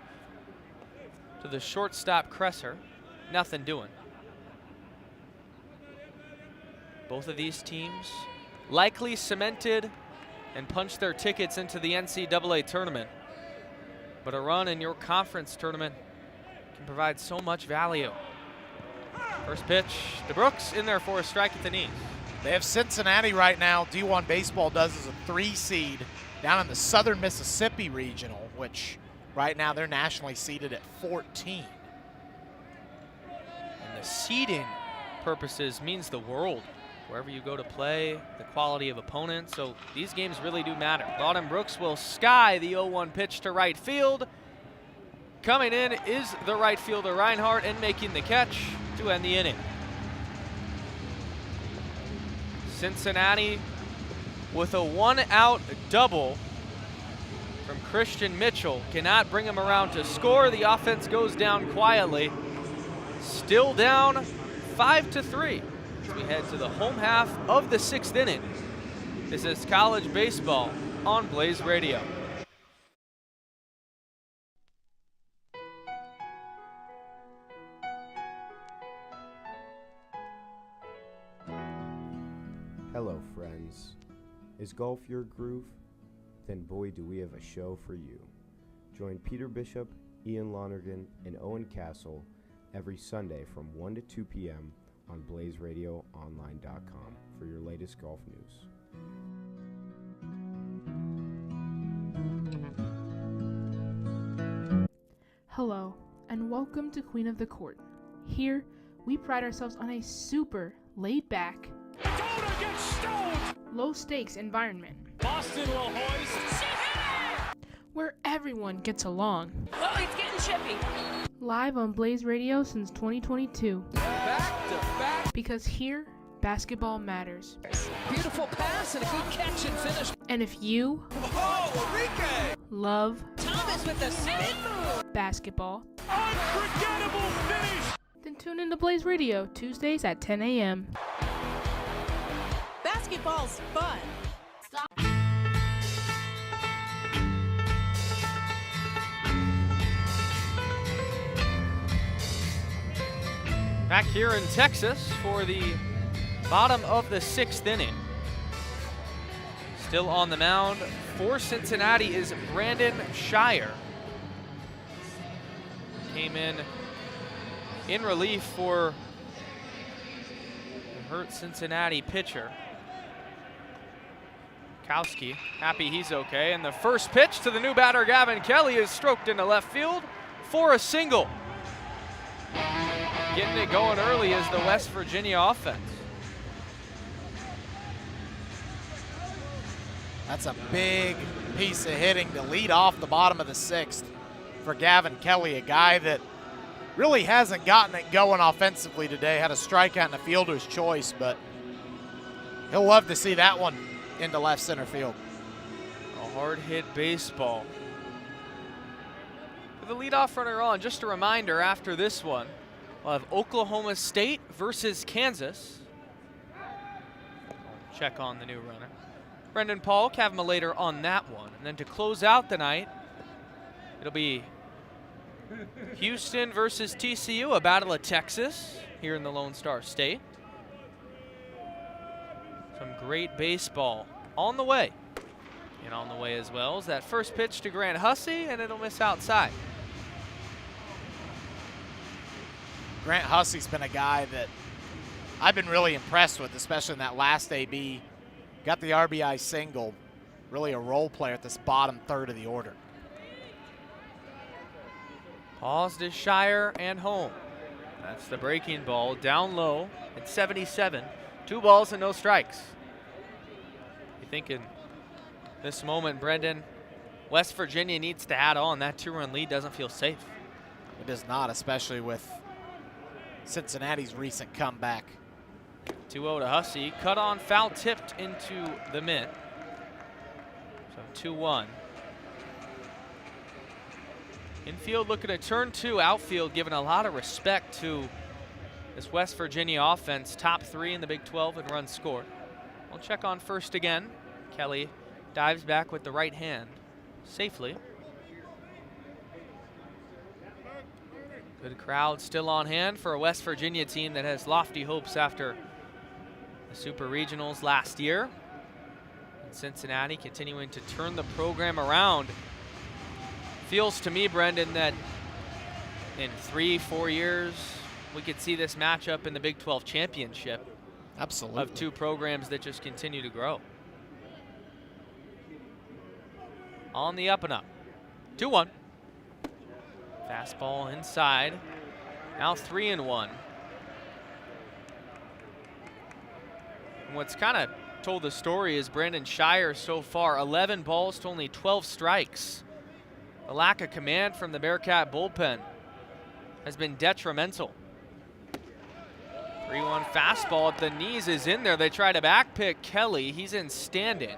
to the shortstop Kresser. Nothing doing. Both of these teams likely cemented and punched their tickets into the NCAA tournament. But a run in your conference tournament can provide so much value. First pitch to Brooks, in there for a strike at the knees. They have Cincinnati right now. D1 Baseball does as a 3 seed down in the Southern Mississippi Regional, which right now they're nationally seeded at 14. And the seeding purposes means the world. Wherever you go to play, the quality of opponents. So these games really do matter. Lawton Brooks will sky the 0-1 pitch to right field. Coming in is the right fielder Reinhardt and making the catch to end the inning. Cincinnati with a 1-out double from Christian Mitchell. Cannot bring him around to score. The offense goes down quietly. Still down 5-3. As we head to the home half of the 6th inning. This is college baseball on Blaze Radio. Hello, friends. Is golf your groove? Then boy, do we have a show for you. Join Peter Bishop, Ian Lonergan, and Owen Castle every Sunday from 1 to 2 p.m. on BlazeRadioOnline.com for your latest golf news. Hello, and welcome to Queen of the Court. Here, we pride ourselves on a super laid-back, low-stakes environment. Boston will hoist. Where everyone gets along. Oh, it's getting chippy. Live on Blaze Radio since 2022. Back to back. Because here, basketball matters. Beautiful pass and a good catch and finish. And if you love Thomas with the spin move. Basketball, unforgettable finish. Then tune in to Blaze Radio Tuesdays at 10 a.m. Basketball's fun. Back here in Texas for the bottom of the 6th inning. Still on the mound for Cincinnati is Brandon Shire. Came in relief for the hurt Cincinnati pitcher. Kowski, happy he's okay. And the first pitch to the new batter, Gavin Kelly, is stroked into left field for a single. Getting it going early is the West Virginia offense. That's a big piece of hitting to lead off the bottom of the 6th for Gavin Kelly, a guy that really hasn't gotten it going offensively today. Had a strikeout in the fielder's choice, but he'll love to see that one into left center field. A hard hit baseball. For the leadoff runner on, just a reminder after this one, we'll have Oklahoma State versus Kansas. Check on the new runner. Brendan Paul, Kevin later on that one. And then to close out the night, it'll be Houston versus TCU, a battle of Texas here in the Lone Star State. Some great baseball on the way. And on the way as well is that first pitch to Grant Hussey, and it'll miss outside. Grant Hussey's been a guy that I've been really impressed with, especially in that last AB. Got the RBI single. Really a role player at this bottom third of the order. Paused is Shire and home. That's the breaking ball down low at 77. 2 balls and no strikes. You think in this moment, Brendan, West Virginia needs to add on. That 2-run lead doesn't feel safe. It does not, especially with Cincinnati's recent comeback. 2-0 to Hussey. Cut on, foul tipped into the mitt. So 2-1. Infield looking at turn 2. Outfield giving a lot of respect to this West Virginia offense. Top 3 in the Big 12 in runs scored. We'll check on first again. Kelly dives back with the right hand safely. Good crowd still on hand for a West Virginia team that has lofty hopes after the Super Regionals last year. And Cincinnati continuing to turn the program around. Feels to me, Brendan, that in 3-4 years, we could see this matchup in the Big 12 championship. Absolutely. Of 2 programs that just continue to grow. On the up and up. 2-1. Fastball inside. Now 3-1. And what's kind of told the story is Brandon Shire so far, 11 balls to only 12 strikes. The lack of command from the Bearcat bullpen has been detrimental. 3-1 fastball at the knees is in there. They try to back pick Kelly. He's in standing.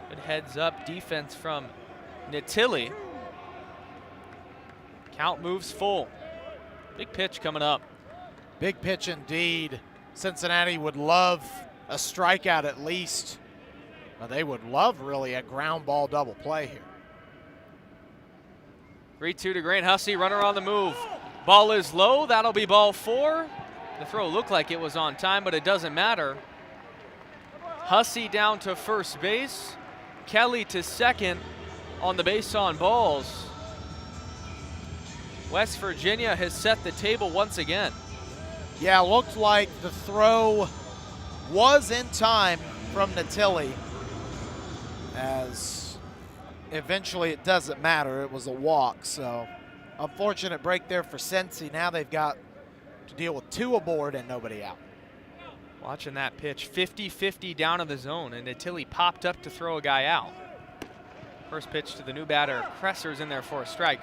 Good heads up defense from Natilli. Count moves full. Big pitch coming up. Big pitch indeed. Cincinnati would love a strikeout at least. Well, they would love really a ground ball double play here. 3-2 to Grant Hussey, runner on the move. Ball is low, that'll be ball 4. The throw looked like it was on time, but it doesn't matter. Hussey down to first base. Kelly to second on the base on balls. West Virginia has set the table once again. Yeah, looked like the throw was in time from Natilli, as eventually it doesn't matter. It was a walk, so unfortunate break there for Cincy. Now they've got to deal with 2 aboard and nobody out. Watching that pitch, 50-50 down in the zone, and Natilli popped up to throw a guy out. First pitch to the new batter, Kresser's in there for a strike.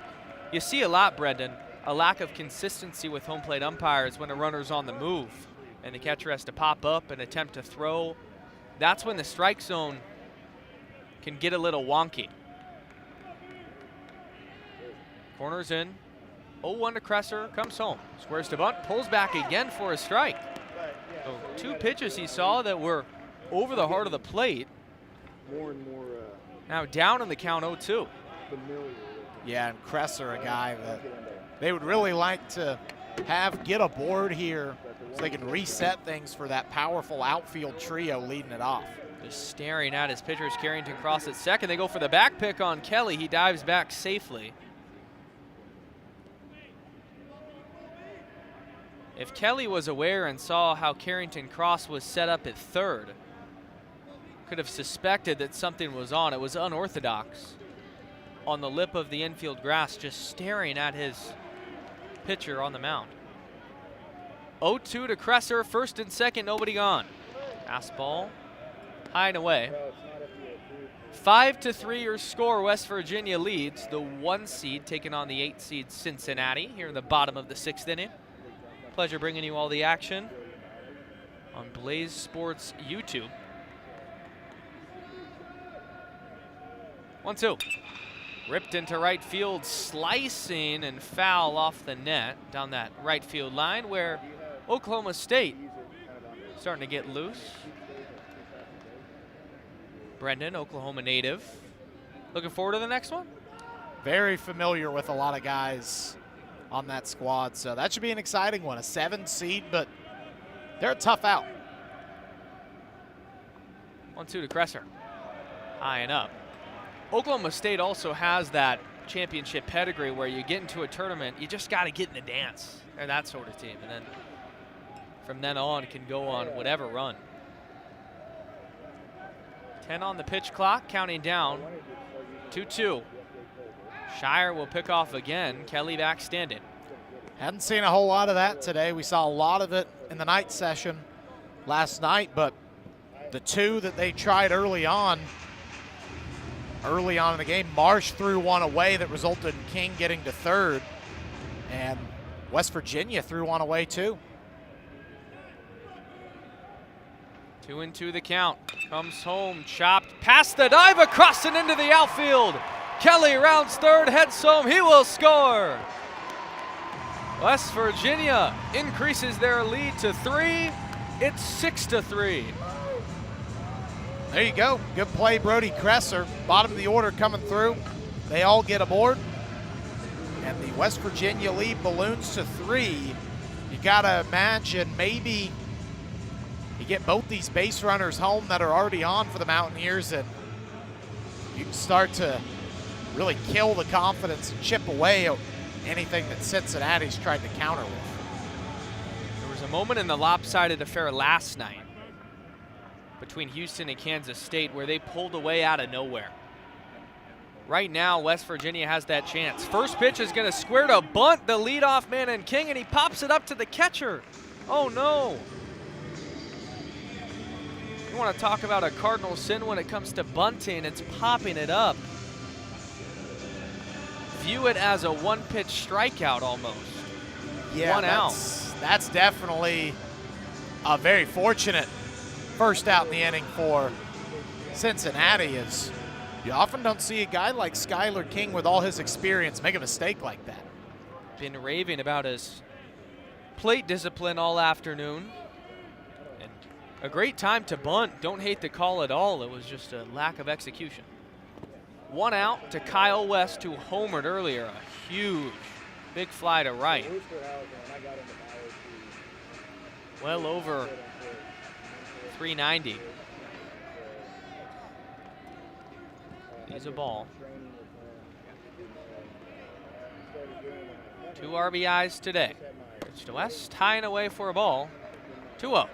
You see a lot, Brendan, a lack of consistency with home plate umpires when a runner's on the move and the catcher has to pop up and attempt to throw. That's when the strike zone can get a little wonky. Corner's in. 0-1 to Kresser, comes home. Squares to bunt, pulls back again for a strike. So 2 pitches he saw that were over the heart of the plate. Now down in the count 0-2. Yeah, and Kresser, a guy that they would really like to have get aboard here so they can reset things for that powerful outfield trio leading it off. Just staring at his pitchers. Carrington Cross at second. They go for the back pick on Kelly. He dives back safely. If Kelly was aware and saw how Carrington Cross was set up at third, could have suspected that something was on. It was unorthodox. On the lip of the infield grass, just staring at his pitcher on the mound. 0-2 to Kresser, first and second, nobody gone. Fastball, high and away. 5-3 your score. West Virginia leads the 1 seed, taking on the 8 seed Cincinnati here in the bottom of the 6th inning. Pleasure bringing you all the action on Blaze Sports YouTube. 1-2. Ripped into right field, slicing and foul off the net down that right field line where Oklahoma State starting to get loose. Brendan, Oklahoma native. Looking forward to the next one? Very familiar with a lot of guys on that squad, so that should be an exciting one. A 7 seed, but they're a tough out. 1-2 to Kresser. High and up. Oklahoma State also has that championship pedigree where you get into a tournament, you just got to get in the dance. They're that sort of team. And then from then on can go on whatever run. 10 on the pitch clock, counting down. 2-2. Shire will pick off again. Kelly back standing. Hadn't seen a whole lot of that today. We saw a lot of it in the night session last night, but the 2 that they tried early on in the game, Marsh threw one away that resulted in King getting to third, and West Virginia threw one away too. 2-2 the count. Comes home, chopped past the dive, across and into the outfield. Kelly rounds third, heads home, he will score. West Virginia increases their lead to 3. It's 6-3. There you go. Good play, Brody Kresser. Bottom of the order coming through. They all get aboard. And the West Virginia lead balloons to 3. You got to imagine maybe you get both these base runners home that are already on for the Mountaineers, and you can start to really kill the confidence and chip away at anything that Cincinnati's tried to counter with. There was a moment in the lopsided affair last night between Houston and Kansas State where they pulled away out of nowhere. Right now, West Virginia has that chance. First pitch is going to square to bunt the leadoff man and King, and he pops it up to the catcher. Oh no. You want to talk about a cardinal sin when it comes to bunting, it's popping it up. View it as a 1-pitch strikeout almost. Yeah, 1 out. That's definitely a very fortunate first out in the inning for Cincinnati. Is you often don't see a guy like Skylar King with all his experience make a mistake like that. Been raving about his plate discipline all afternoon. And a great time to bunt. Don't hate the call at all. It was just a lack of execution. 1 out to Kyle West, who homered earlier. A huge, big fly to right. Well over 390. He's a ball. 2 RBIs today. Pitch to West, high and away for a ball. 2-0.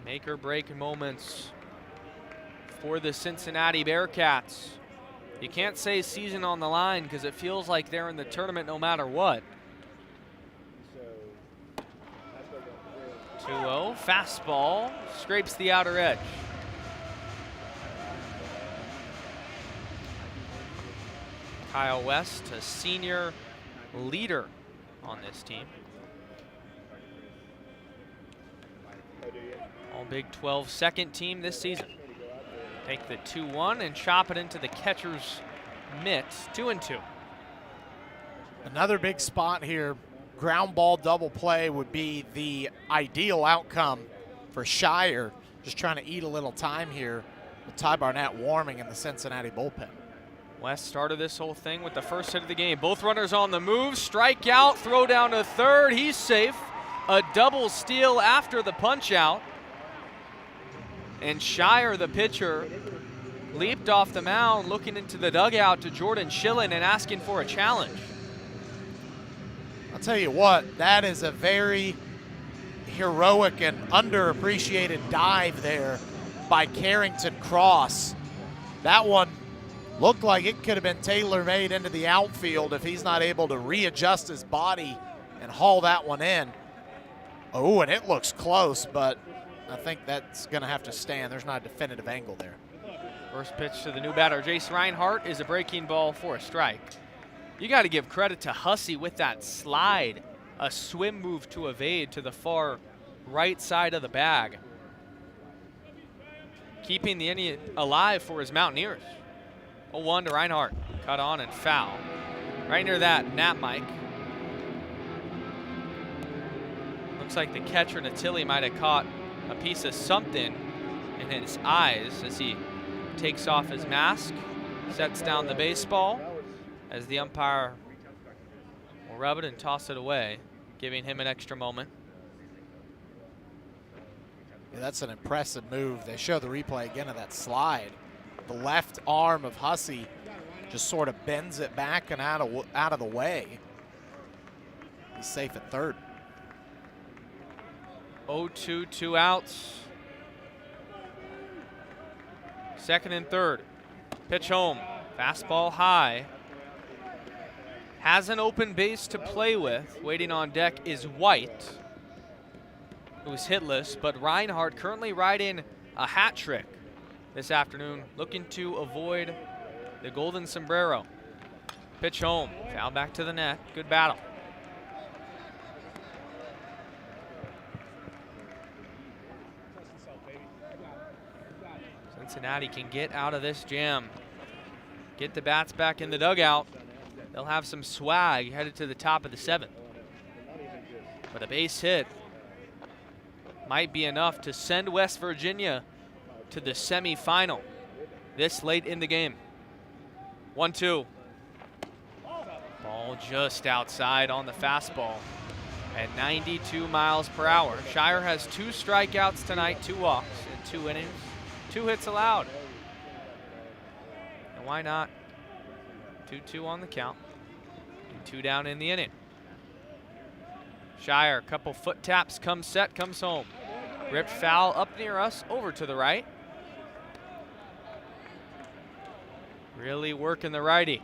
Make or break moments for the Cincinnati Bearcats. You can't say season on the line because it feels like they're in the tournament no matter what. 2-0, fastball, scrapes the outer edge. Kyle West, a senior leader on this team. All Big 12 second team this season. Take the 2-1 and chop it into the catcher's mitt. 2-2. Another big spot here. Ground ball double play would be the ideal outcome for Shire. Just trying to eat a little time here with Ty Barnett warming in the Cincinnati bullpen. West started this whole thing with the first hit of the game. Both runners on the move. Strikeout, throw down to third. He's safe. A double steal after the punch out. And Shire, the pitcher, leaped off the mound looking into the dugout to Jordan Schillen and asking for a challenge. I'll tell you what, that is a very heroic and underappreciated dive there by Carrington Cross. That one looked like it could have been tailor-made into the outfield if he's not able to readjust his body and haul that one in. Oh, and it looks close, but I think that's going to have to stand. There's not a definitive angle there. First pitch to the new batter, Jace Reinhardt, is a breaking ball for a strike. You got to give credit to Hussey with that slide, a swim move to evade to the far right side of the bag, keeping the inning alive for his Mountaineers. 0-1 to Reinhardt, cut on and foul. Right near that nap mic. Looks like the catcher Natilli might have caught a piece of something in his eyes as he takes off his mask, sets down the baseball, as the umpire will rub it and toss it away, giving him an extra moment. Yeah, that's an impressive move. They show the replay again of that slide. The left arm of Hussey just sort of bends it back and out of the way. He's safe at third. 0-2, 2 outs. Second and third. Pitch home. Fastball high. Has an open base to play with. Waiting on deck is White, who's hitless, but Reinhardt currently riding a hat trick this afternoon, looking to avoid the golden sombrero. Pitch home. Foul back to the net. Good battle. Cincinnati can get out of this jam. Get the bats back in the dugout. They'll have some swag headed to the top of the seventh. But a base hit might be enough to send West Virginia to the semifinal this late in the game. 1-2. Ball just outside on the fastball at 92 miles per hour. Shire has 2 strikeouts tonight, 2 walks in 2 innings, 2 hits allowed. And why not? 2-2 on the count. And 2 down in the inning. Shire, couple foot taps, comes set, comes home. Ripped foul up near us, over to the right. Really working the righty.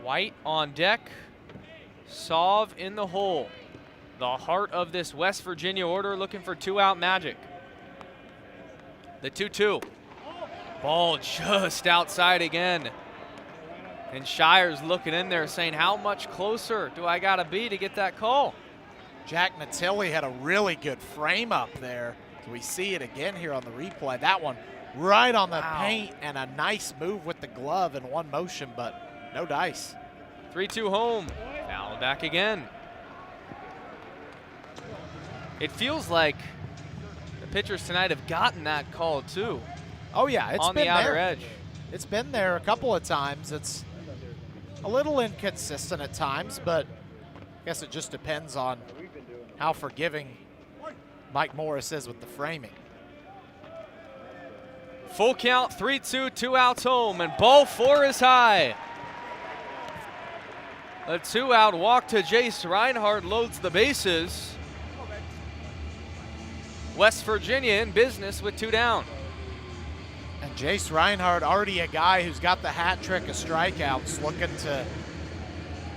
White on deck. Sauve in the hole. The heart of this West Virginia order looking for 2-out magic. The 2-2. Ball just outside again. And Shire's looking in there saying, how much closer do I gotta be to get that call? Jack Natilli had a really good frame up there. So we see it again here on the replay. That one right on the paint, and a nice move with the glove in one motion, but no dice. 3-2 home. Foul back again. It feels like the pitchers tonight have gotten that call too. Oh yeah, it's on been the outer there. edge. It's been there a couple of times. It's a little inconsistent at times, but I guess it just depends on how forgiving Mike Morris is with the framing. Full count, 3-2, 2 outs home, and ball 4 is high. A 2-out walk to Jace Reinhardt loads the bases. West Virginia in business with 2 down. And Jace Reinhardt, already a guy who's got the hat trick of strikeouts, looking to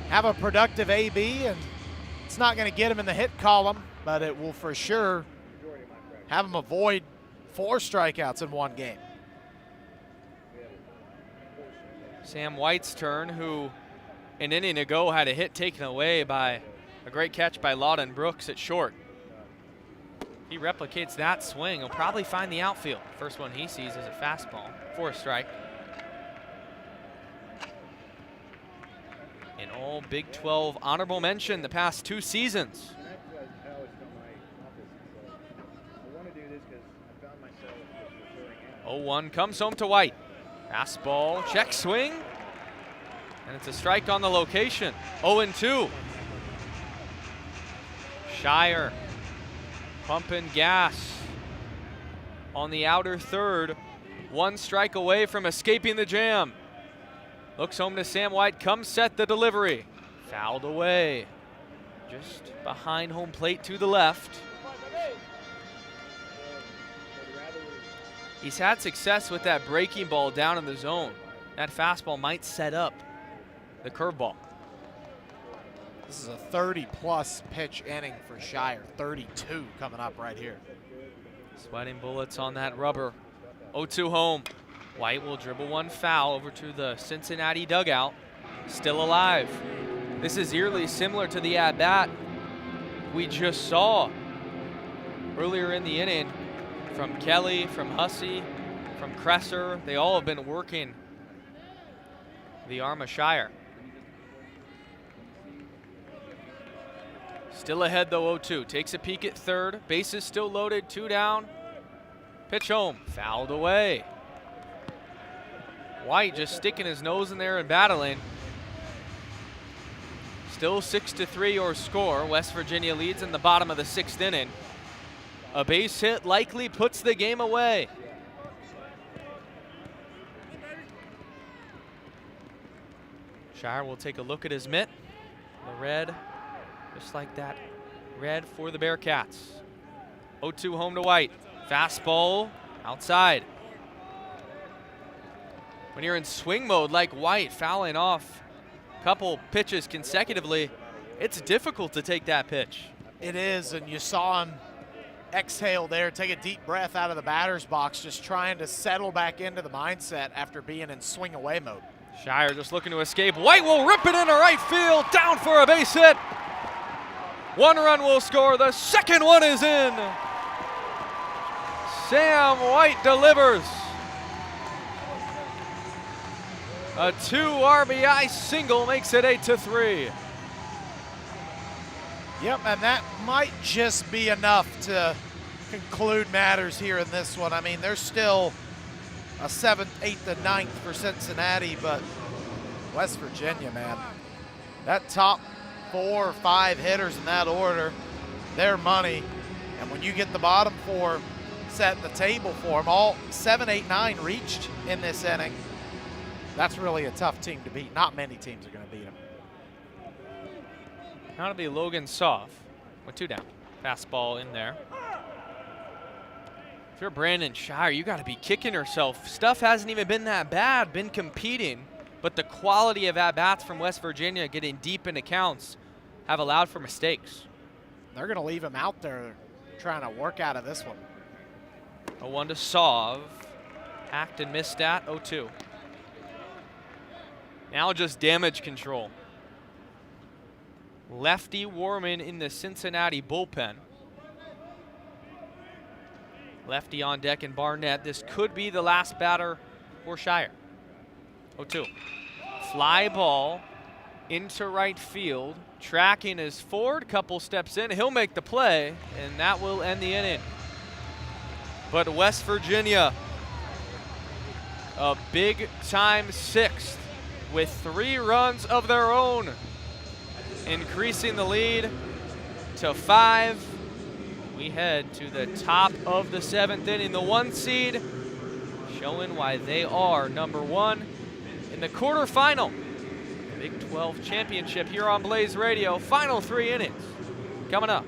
have a productive AB, and it's not going to get him in the hit column, but it will for sure have him avoid 4 strikeouts in one game. Sam White's turn, who an inning ago had a hit taken away by A great catch by Lawton Brooks at short. He replicates that swing. He'll probably find the outfield. First one he sees is a fastball for a strike. In all Big 12 honorable mention the past 2 seasons. 0-1 comes home to White. Fastball, check swing. And it's a strike on the location. 0-2. Shire pumping gas on the outer third. 1 strike away from escaping the jam. Looks home to Sam White, comes set the delivery. Fouled away. Just behind home plate to the left. He's had success with that breaking ball down in the zone. That fastball might set up the curveball. This is a 30-plus pitch inning for Shire. 32 coming up right here. Sweating bullets on that rubber. 0-2 home. White will dribble 1 foul over to the Cincinnati dugout. Still alive. This is eerily similar to the at-bat we just saw earlier in the inning from Kelly, from Hussey, from Kresser. They all have been working the arm of Shire. Still ahead though, 0-2. Takes a peek at third. Bases still loaded, 2 down. Pitch home, fouled away. White just sticking his nose in there and battling. Still 6-3 your score. West Virginia leads in the bottom of the 6th inning. A base hit likely puts the game away. Shire will take a look at his mitt. The red, just like that, red for the Bearcats. 0-2 home to White. Fastball outside. When you're in swing mode like White, fouling off a couple pitches consecutively, it's difficult to take that pitch. It is, and you saw him exhale there, take a deep breath out of the batter's box, just trying to settle back into the mindset after being in swing away mode. Shire just looking to escape. White will rip it into right field, down for a base hit. 1 run will score, the second one is in. Sam White delivers. A 2 RBI single makes it 8-3. Yep, and that might just be enough to conclude matters here in this one. I mean, there's still a 7th, 8th, and 9th for Cincinnati, but West Virginia, man, that top 4 or 5 hitters in that order, they're money. And when you get the bottom 4 setting the table for them, all 7, 8, 9 reached in this inning, that's really a tough team to beat. Not many teams are going to beat them. Now to be Logan Soff with 2 down. Fastball in there. If you're Brandon Shire, you got to be kicking yourself. Stuff hasn't even been that bad, been competing, but the quality of at-bats from West Virginia getting deep into counts have allowed for mistakes. They're going to leave him out there trying to work out of this one. A 1 to Sov. Hacked and missed at 0-2. Now just damage control. Lefty Warman in the Cincinnati bullpen. Lefty on deck and Barnett. This could be the last batter for Shire. 0-2. Fly ball into right field. Tracking is Ford. Couple steps in. He'll make the play, and that will end the inning. But West Virginia, a big-time 6th with 3 runs of their own, increasing the lead to 5. We head to the top of the 7th inning. The 1 seed showing why they are number 1 in the quarterfinal. Big 12 championship here on Blaze Radio. Final 3 innings coming up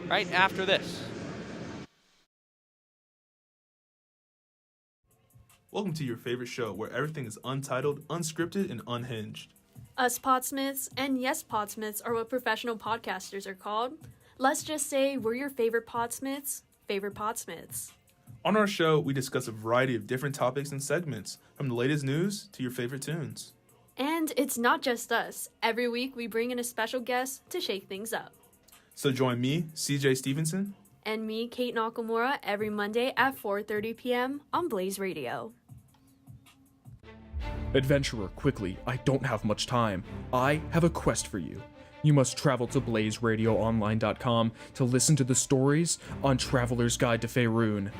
right after this. Welcome to your favorite show where everything is untitled, unscripted, and unhinged. Us Podsmiths and Yes Podsmiths are what professional podcasters are called. Let's just say we're your favorite Podsmiths. On our show, we discuss a variety of different topics and segments, from the latest news to your favorite tunes. And And it's not just us. Every week we bring in a special guest to shake things up. So join me, CJ Stevenson, and me, Kate Nakamura, every Monday at 4:30 p.m. on Blaze Radio. Adventurer, quickly, I don't have much time. I have a quest for you. You must travel to blazeradioonline.com to listen to the stories on Traveler's Guide to Faerun.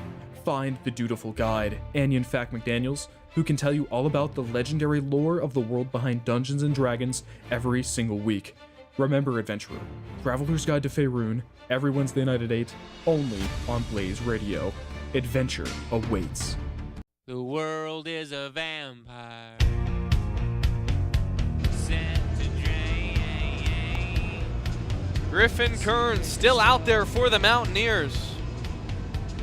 Find the dutiful guide, Anion Fack McDaniels, who can tell you all about the legendary lore of the world behind Dungeons & Dragons every single week. Remember, Adventurer, Traveler's Guide to Faerun, every Wednesday night at 8, only on Blaze Radio. Adventure awaits. The world is a vampire. Griffin Kern still out there for the Mountaineers.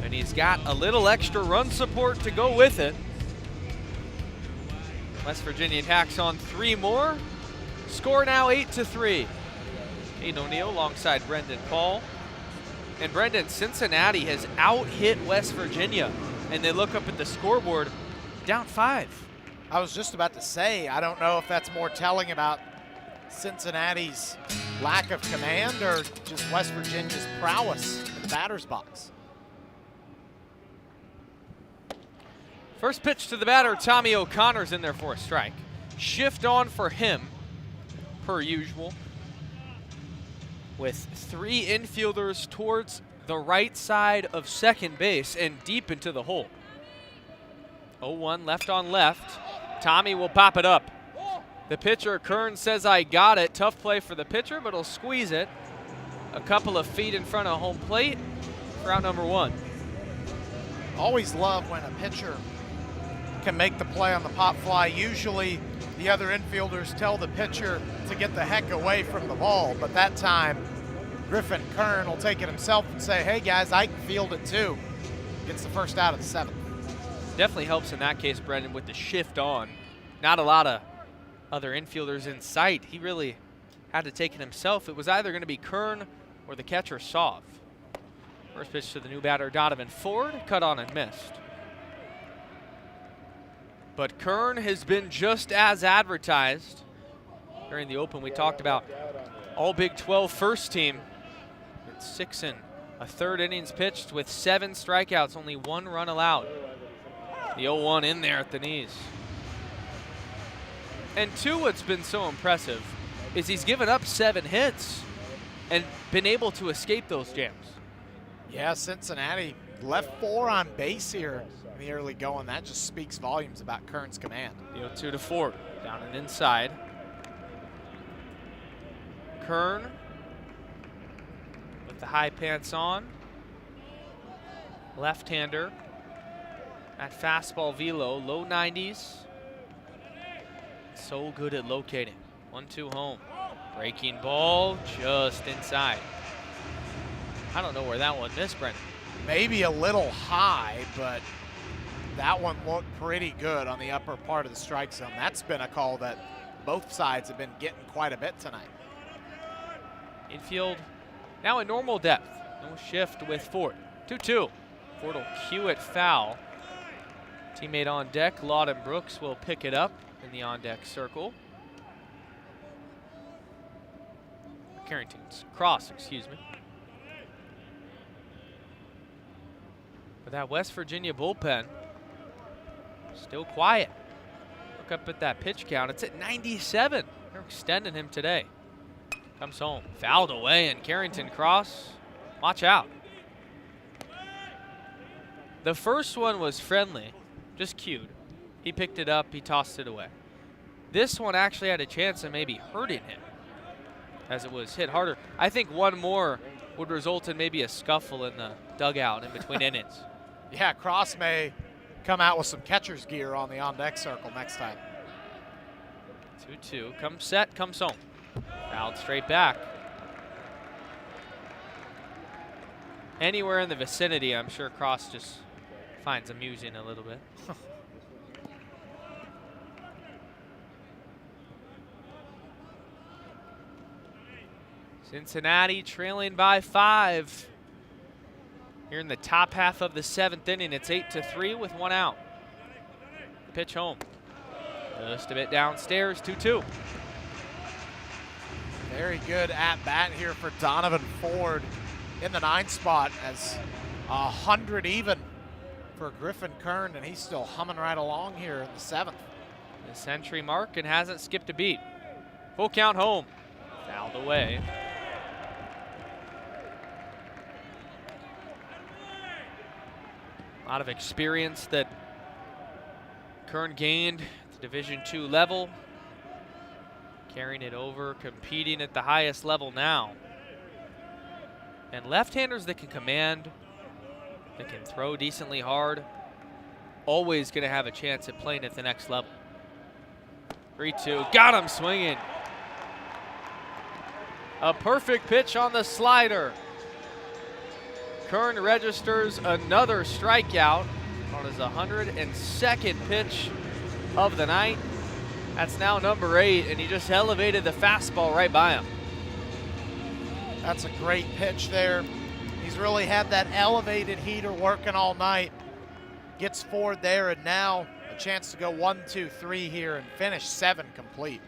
And he's got a little extra run support to go with it. West Virginia tacks on 3 more. Score now 8-3. Aiden O'Neill alongside Brendan Paul. And Brendan, Cincinnati has out-hit West Virginia. And they look up at the scoreboard, down 5. I was just about to say, I don't know if that's more telling about Cincinnati's lack of command or just West Virginia's prowess in the batter's box. First pitch to the batter, Tommy O'Connor's in there for a strike. Shift on for him, per usual, with 3 infielders towards the right side of second base and deep into the hole. 0-1 left on left. Tommy will pop it up. The pitcher, Kern, says, I got it. Tough play for the pitcher, but he'll squeeze it a couple of feet in front of home plate for out number 1. Always love when a pitcher can make the play on the pop fly. Usually the other infielders tell the pitcher to get the heck away from the ball, but that time Griffin Kern will take it himself and say, hey guys, I can field it too. Gets the first out of the 7th. Definitely helps in that case, Brendan, with the shift on. Not a lot of other infielders in sight. He really had to take it himself. It was either going to be Kern or the catcher, Sov. First pitch to the new batter, Donovan Ford, cut on and missed. But Kern has been just as advertised. During the open, we talked about all Big 12 first team. It's 6 1/3 innings pitched with 7 strikeouts, only 1 run allowed. The 0-1 in there at the knees. And 2, what's been so impressive is he's given up 7 hits and been able to escape those jams. Yeah, Cincinnati left 4 on base here in the early going. That just speaks volumes about Kern's command. The 0-2 to Ford, down and inside. Kern with the high pants on. Left-hander. At fastball velo, low 90s. So good at locating. 1-2 home. Breaking ball just inside. I don't know where that one missed, Brendan. Maybe a little high, but that one looked pretty good on the upper part of the strike zone. That's been a call that both sides have been getting quite a bit tonight. Infield now at normal depth. No shift with Ford. 2-2. Ford will cue it foul. Teammate on deck, Lawton Brooks, will pick it up in the on-deck circle. Cross, excuse me. But that West Virginia bullpen, still quiet. Look up at that pitch count. It's at 97. They're extending him today. Comes home. Fouled away, and Carrington Cross, watch out. The first one was friendly, just cued. He picked it up, he tossed it away. This one actually had a chance of maybe hurting him as it was hit harder. I think one more would result in maybe a scuffle in the dugout in between innings. Yeah, Cross may come out with some catcher's gear on the on-deck circle next time. 2-2, comes set, comes home. Fouled straight back. Anywhere in the vicinity, I'm sure Cross just finds amusing a little bit. Cincinnati trailing by 5. Here in the top half of the 7th inning, it's 8-3 with 1 out. Pitch home. Just a bit downstairs, 2-2. Very good at bat here for Donovan Ford in the 9 spot, as 100 even for Griffin Kern, and he's still humming right along here in the 7th. The century mark and hasn't skipped a beat. Full count home. Fouled away. A lot of experience that Kern gained at the Division II level. Carrying it over, competing at the highest level now. And left-handers that can command, that can throw decently hard, always going to have a chance at playing at the next level. 3-2, got him swinging. A perfect pitch on the slider. Kern registers another strikeout on his 102nd pitch of the night. That's now number 8, and he just elevated the fastball right by him. That's a great pitch there. He's really had that elevated heater working all night. Gets Ford there, and now a chance to go 1, 2, 3 here and finish 7 complete.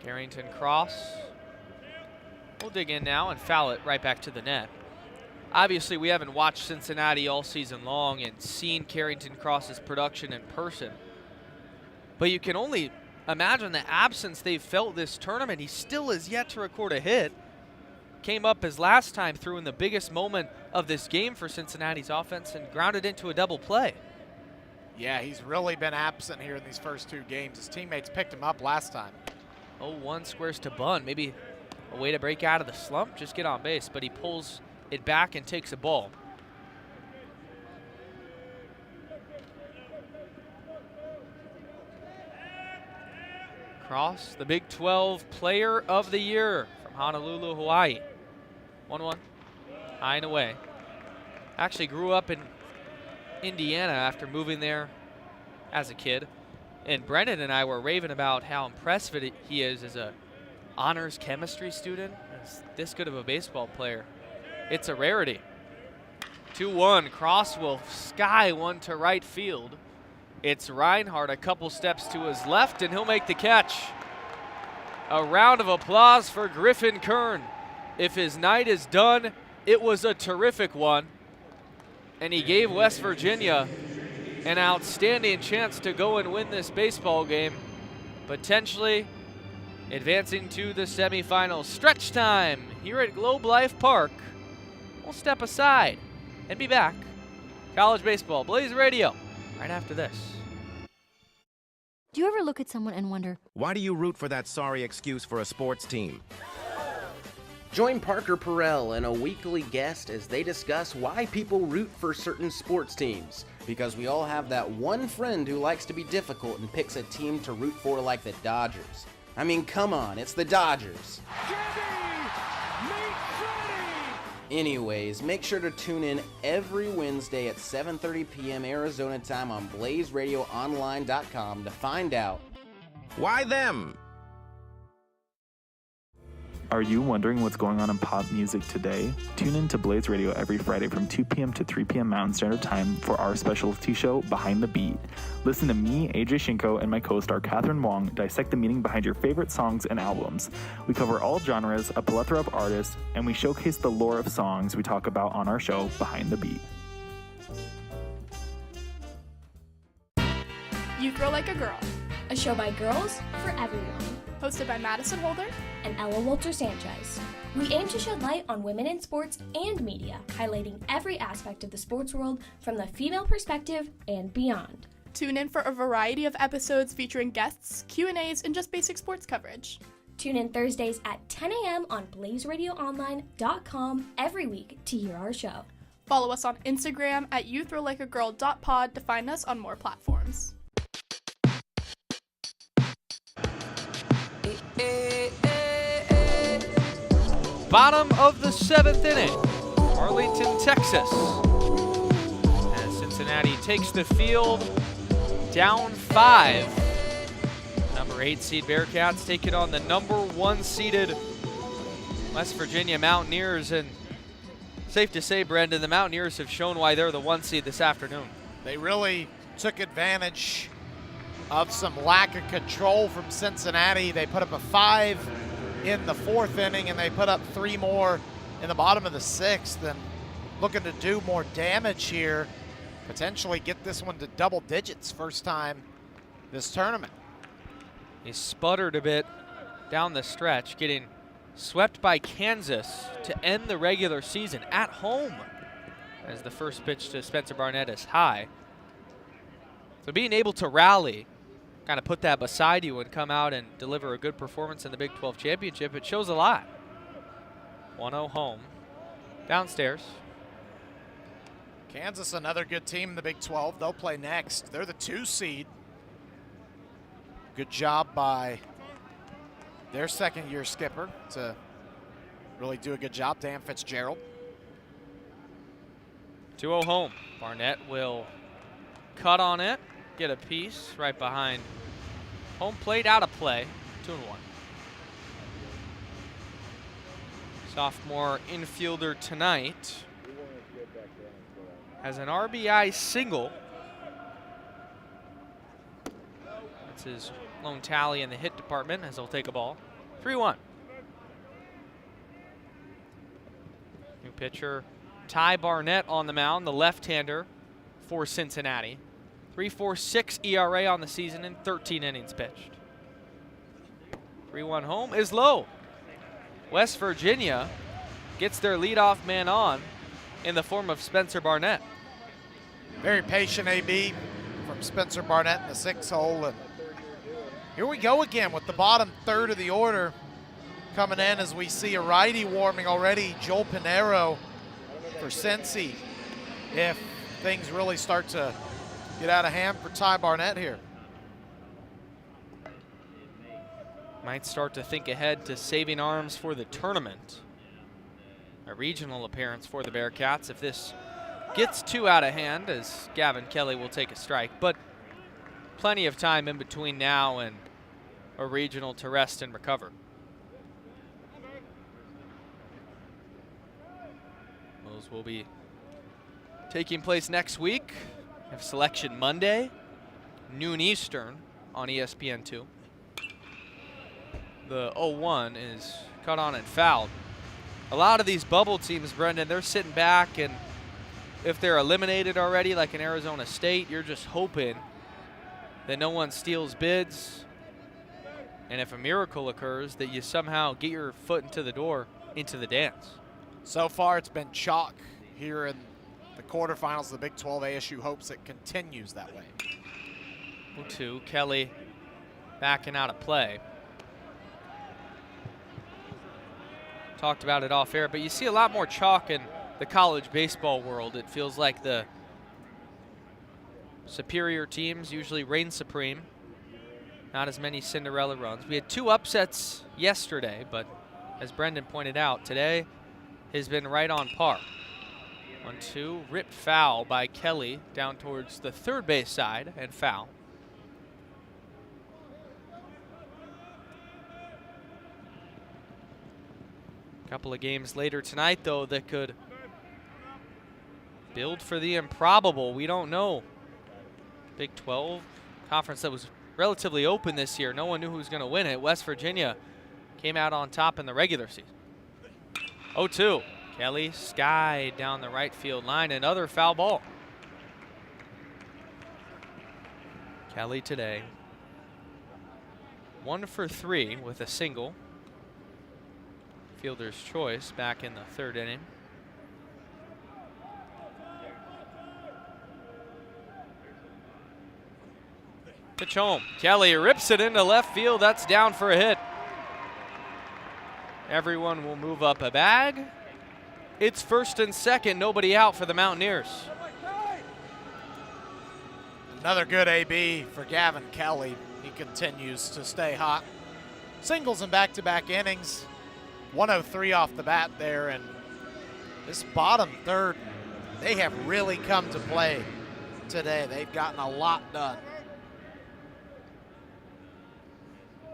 Carrington cross. We'll dig in now and foul it right back to the net. Obviously, we haven't watched Cincinnati all season long and seen Carrington Cross's production in person. But you can only imagine the absence they've felt this tournament. He still has yet to record a hit. Came up his last time through in the biggest moment of this game for Cincinnati's offense and grounded into a double play. Yeah, he's really been absent here in these first 2 games. His teammates picked him up last time. 0-1 squares to bunt. Maybe a way to break out of the slump, just get on base. But he pulls it back and takes a ball. Cross, the Big 12 Player of the Year from Honolulu, Hawaii. 1-1, high and away. Actually grew up in Indiana after moving there as a kid. And Brendan and I were raving about how impressive he is as a honors chemistry student. As this good of a baseball player. It's a rarity. 2-1, cross will sky one to right field. It's Reinhardt a couple steps to his left, and he'll make the catch. A round of applause for Griffin Kern. If his night is done, it was a terrific one. And he gave West Virginia an outstanding chance to go and win this baseball game, potentially advancing to the semifinals. Stretch time here at Globe Life Park. We'll step aside and be back. College baseball, Blaze Radio, right after this. Do you ever look at someone and wonder, Why do you root for that sorry excuse for a sports team? Join Parker Perrell and a weekly guest as they discuss why people root for certain sports teams. Because we all have that one friend who likes to be difficult and picks a team to root for like the Dodgers. I mean, come on, it's the Dodgers. Anyways, make sure to tune in every Wednesday at 7:30 p.m. Arizona time on BlazeRadioOnline.com to find out. Why them? Are you wondering what's going on in pop music today? Tune in to Blaze Radio every Friday from 2 p.m. to 3 p.m. Mountain Standard Time for our specialty show, Behind the Beat. Listen to me, AJ Shinko, and my co-star Catherine Wong dissect the meaning behind your favorite songs and albums. We cover all genres, a plethora of artists, and we showcase the lore of songs we talk about on our show, Behind the Beat. You Throw Like a Girl. A show by girls for everyone. Hosted by Madison Holder and Ella Walter-Sanchez. We aim to shed light on women in sports and media, highlighting every aspect of the sports world from the female perspective and beyond. Tune in for a variety of episodes featuring guests, Q&As, and just basic sports coverage. Tune in Thursdays at 10 a.m. on BlazeRadioOnline.com every week to hear our show. Follow us on Instagram at youthrowlikeagirl.pod to find us on more platforms. Bottom of the 7th inning, Arlington, Texas. As Cincinnati takes the field, down 5. Number 8 seed Bearcats take it on the number 1 seeded West Virginia Mountaineers. And safe to say, Brendan, the Mountaineers have shown why they're the 1 seed this afternoon. They really took advantage of some lack of control from Cincinnati. They put up a 5 in the 4th inning, and they put up 3 more in the bottom of the 6th, and looking to do more damage here, potentially get this one to double digits first time this tournament. He sputtered a bit down the stretch, getting swept by Kansas to end the regular season at home, as the first pitch to Spencer Barnett is high. So being able to rally, kind of put that beside you and come out and deliver a good performance in the Big 12 championship, it shows a lot. 1-0 home. Downstairs. Kansas, another good team in the Big 12. They'll play next. They're the 2 seed. Good job by their second-year skipper to really do a good job, Dan Fitzgerald. 2-0 home. Barnett will cut on it, get a piece right behind home plate, out of play. 2-1. Sophomore infielder tonight has an RBI single. That's his lone tally in the hit department, as he'll take a ball. 3-1. New pitcher Ty Barnett on the mound, the left-hander for Cincinnati. 3.46 ERA on the season in 13 innings pitched. 3-1 home is low. West Virginia gets their leadoff man on in the form of Spencer Barnett. Very patient AB from Spencer Barnett in the 6th hole. And here we go again with the bottom third of the order coming in as we see a righty warming already. Joel Pinero for Cincy, if things really start to get out of hand for Ty Barnett here. Might start to think ahead to saving arms for the tournament. A regional appearance for the Bearcats if this gets too out of hand, as Gavin Kelly will take a strike. But plenty of time in between now and a regional to rest and recover. Those will be taking place next week. We have Selection Monday, noon Eastern on ESPN2. The 0-1 is cut on and fouled. A lot of these bubble teams, Brendan, they're sitting back, and if they're eliminated already, like in Arizona State, you're just hoping that no one steals bids, and if a miracle occurs, that you somehow get your foot into the door, into the dance. So far, it's been chalk here in the quarterfinals of the Big 12. ASU hopes it continues that way. 0-2, Kelly backing out of play. Talked about it off air, but you see a lot more chalk in the college baseball world. It feels like the superior teams usually reign supreme. Not as many Cinderella runs. We had 2 upsets yesterday, but as Brendan pointed out, today has been right on par. 1-2, ripped foul by Kelly down towards the third base side, and foul. Couple of games later tonight, though, that could build for the improbable. We don't know. Big 12 conference that was relatively open this year. No one knew who was going to win it. West Virginia came out on top in the regular season. 0-2. Kelly skied down the right field line. Another foul ball. Kelly today 1 for 3 with a single. Fielder's choice back in the 3rd inning. Pitch home. Kelly rips it into left field. That's down for a hit. Everyone will move up a bag. It's 1st and 2nd. Nobody out for the Mountaineers. Another good AB for Gavin Kelly. He continues to stay hot. Singles in back-to-back innings. 103 off the bat there, and this bottom third, they have really come to play today. They've gotten a lot done.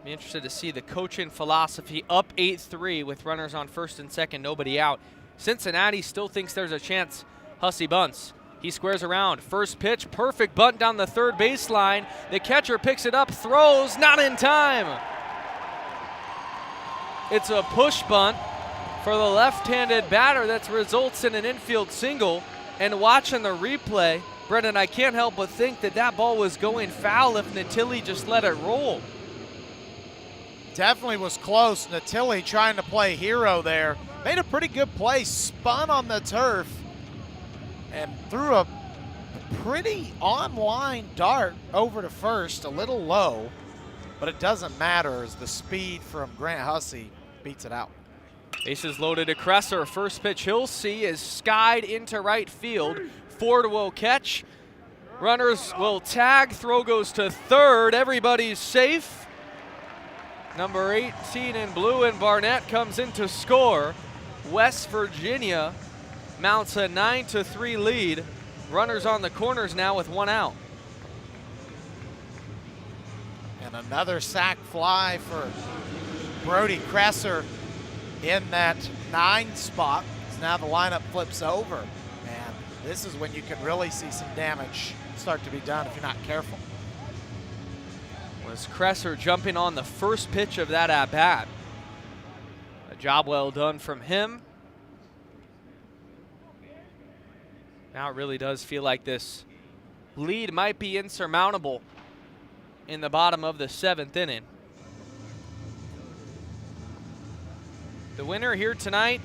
Be interested to see the coaching philosophy. Up 8-3 with runners on 1st and 2nd, nobody out. Cincinnati still thinks there's a chance Hussey bunts. He squares around. First pitch, perfect bunt down the third baseline. The catcher picks it up, throws, not in time. It's a push bunt for the left-handed batter that results in an infield single. And watching the replay, Brendan, I can't help but think that that ball was going foul if Natilli just let it roll. Definitely was close. Natilli trying to play hero there. Made a pretty good play, spun on the turf, and threw a pretty on-line dart over to first, a little low, but it doesn't matter as the speed from Grant Hussey beats it out. Bases loaded to Kresser. First pitch he'll see is skied into right field. Ford will catch. Runners will tag. Throw goes to third. Everybody's safe. Number 18 in blue and Barnett comes in to score. West Virginia mounts a 9-3 lead. Runners on the corners now with one out. And another sac fly for Brody Kresser in that 9 spot. So now the lineup flips over. And this is when you can really see some damage start to be done if you're not careful. Was Kresser jumping on the first pitch of that at-bat. A job well done from him. Now it really does feel like this lead might be insurmountable in the bottom of the 7th inning. The winner here tonight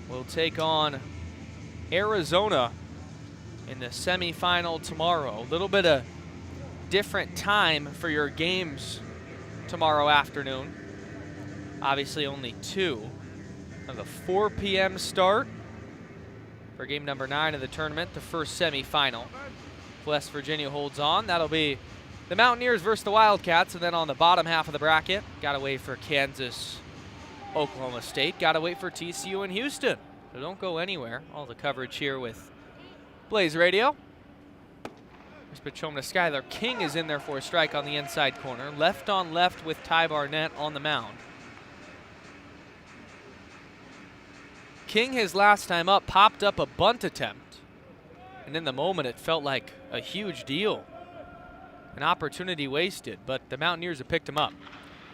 will take on Arizona in the semifinal tomorrow. A little bit of different time for your games tomorrow afternoon. Obviously only 2 of the 4 p.m. start for game number 9 of the tournament, the first semifinal. If West Virginia holds on, that'll be the Mountaineers versus the Wildcats, and then on the bottom half of the bracket, gotta wait for Kansas, Oklahoma State, gotta wait for TCU and Houston. So don't go anywhere. All the coverage here with Blaze Radio. This pitch home to Skylar King is in there for a strike on the inside corner. Left on left with Ty Barnett on the mound. King, his last time up, popped up a bunt attempt. And in the moment, it felt like a huge deal. An opportunity wasted, but the Mountaineers have picked him up.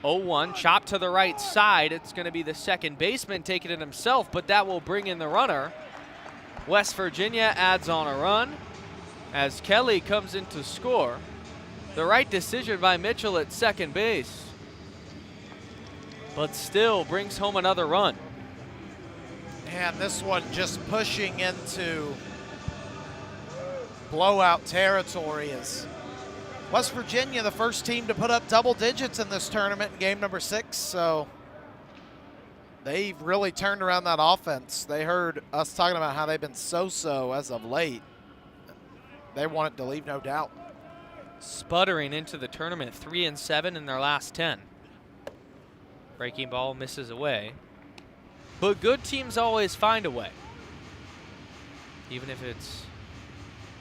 0-1, chop to the right side. It's going to be the second baseman taking it himself, but that will bring in the runner. West Virginia adds on a run as Kelly comes in to score. The right decision by Mitchell at second base, but still brings home another run. And this one just pushing into blowout territory is West Virginia, the first team to put up double digits in this tournament in game number 6. So they've really turned around that offense. They heard us talking about how they've been so-so as of late. They want it to leave no doubt. Sputtering into the tournament, 3-7 in their last 10. Breaking ball misses away. But good teams always find a way. Even if it's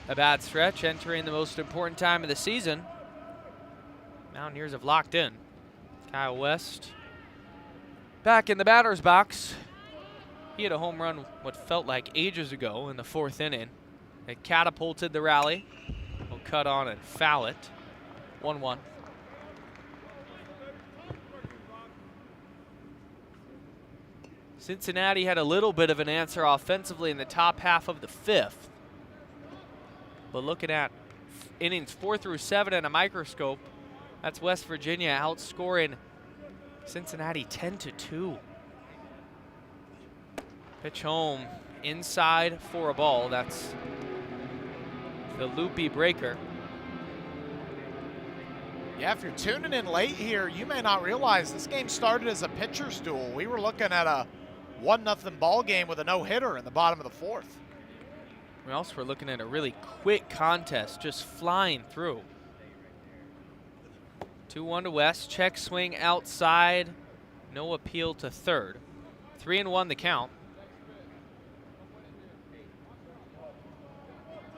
a bad stretch entering the most important time of the season. Mountaineers have locked in. Kyle West back in the batter's box. He had a home run what felt like ages ago in the 4th inning. It catapulted the rally. We'll cut on and foul it. 1-1. Cincinnati had a little bit of an answer offensively in the top half of the 5th. But looking at innings 4 through 7 in a microscope, that's West Virginia outscoring Cincinnati 10-2. Pitch home inside for a ball. That's the loopy breaker. Yeah, if you're tuning in late here, you may not realize this game started as a pitcher's duel. We were looking at a 1-0 ball game with a no-hitter in the bottom of the 4th. We also were looking at a really quick contest, just flying through. 2-1 to West. Check swing outside. No appeal to third. 3-1 the count.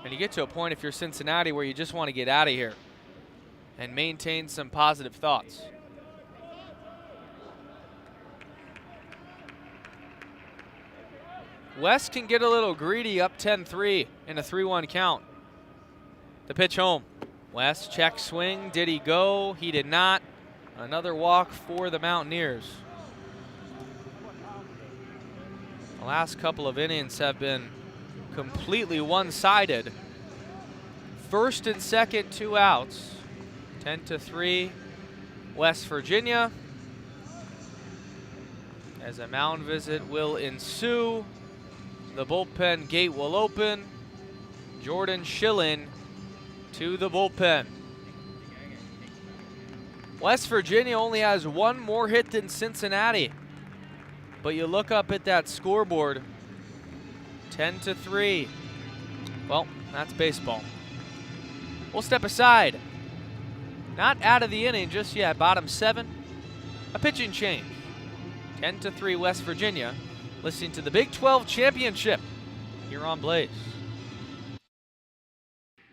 And you get to a point if you're Cincinnati where you just want to get out of here and maintain some positive thoughts. West can get a little greedy, up 10-3 in a 3-1 count. The pitch home. West check swing. Did he go? He did not. Another walk for the Mountaineers. The last couple of innings have been completely one-sided. First and second, 2 outs. 10-3, West Virginia. As a mound visit will ensue, the bullpen gate will open. Jordan Schillen to the bullpen. West Virginia only has 1 more hit than Cincinnati. But you look up at that scoreboard, 10-3. Well, that's baseball. We'll step aside. Not out of the inning just yet. Bottom 7, a pitching change. 10-3 West Virginia. Listening to the Big 12 Championship here on Blaze.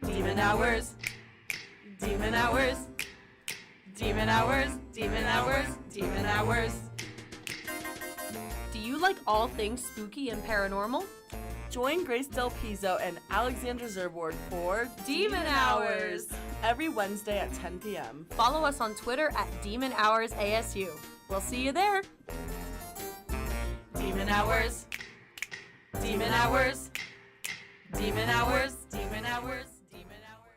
Demon hours, demon hours, demon hours, demon hours, demon hours. Do you like all things spooky and paranormal? Join Grace Del Pizzo and Alexandra Zerboard for Demon Hours every Wednesday at 10 p.m. Follow us on Twitter at Demon Hours ASU. We'll see you there. Demon Hours, Demon Hours, Demon Hours, Demon Hours, Demon Hours.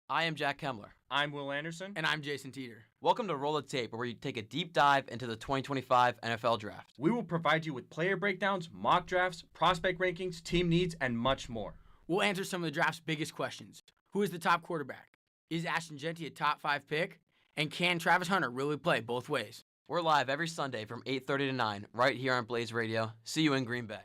I am Jack Kemmler. I'm Will Anderson. And I'm Jason Teeter. Welcome to Roll the Tape, where we take a deep dive into the 2025 NFL Draft. We will provide you with player breakdowns, mock drafts, prospect rankings, team needs, and much more. We'll answer some of the draft's biggest questions. Who is the top quarterback? Is Ashton Jeanty a top 5 pick? And can Travis Hunter really play both ways? We're live every Sunday from 8:30 to 9, right here on Blaze Radio. See you in Green Bay.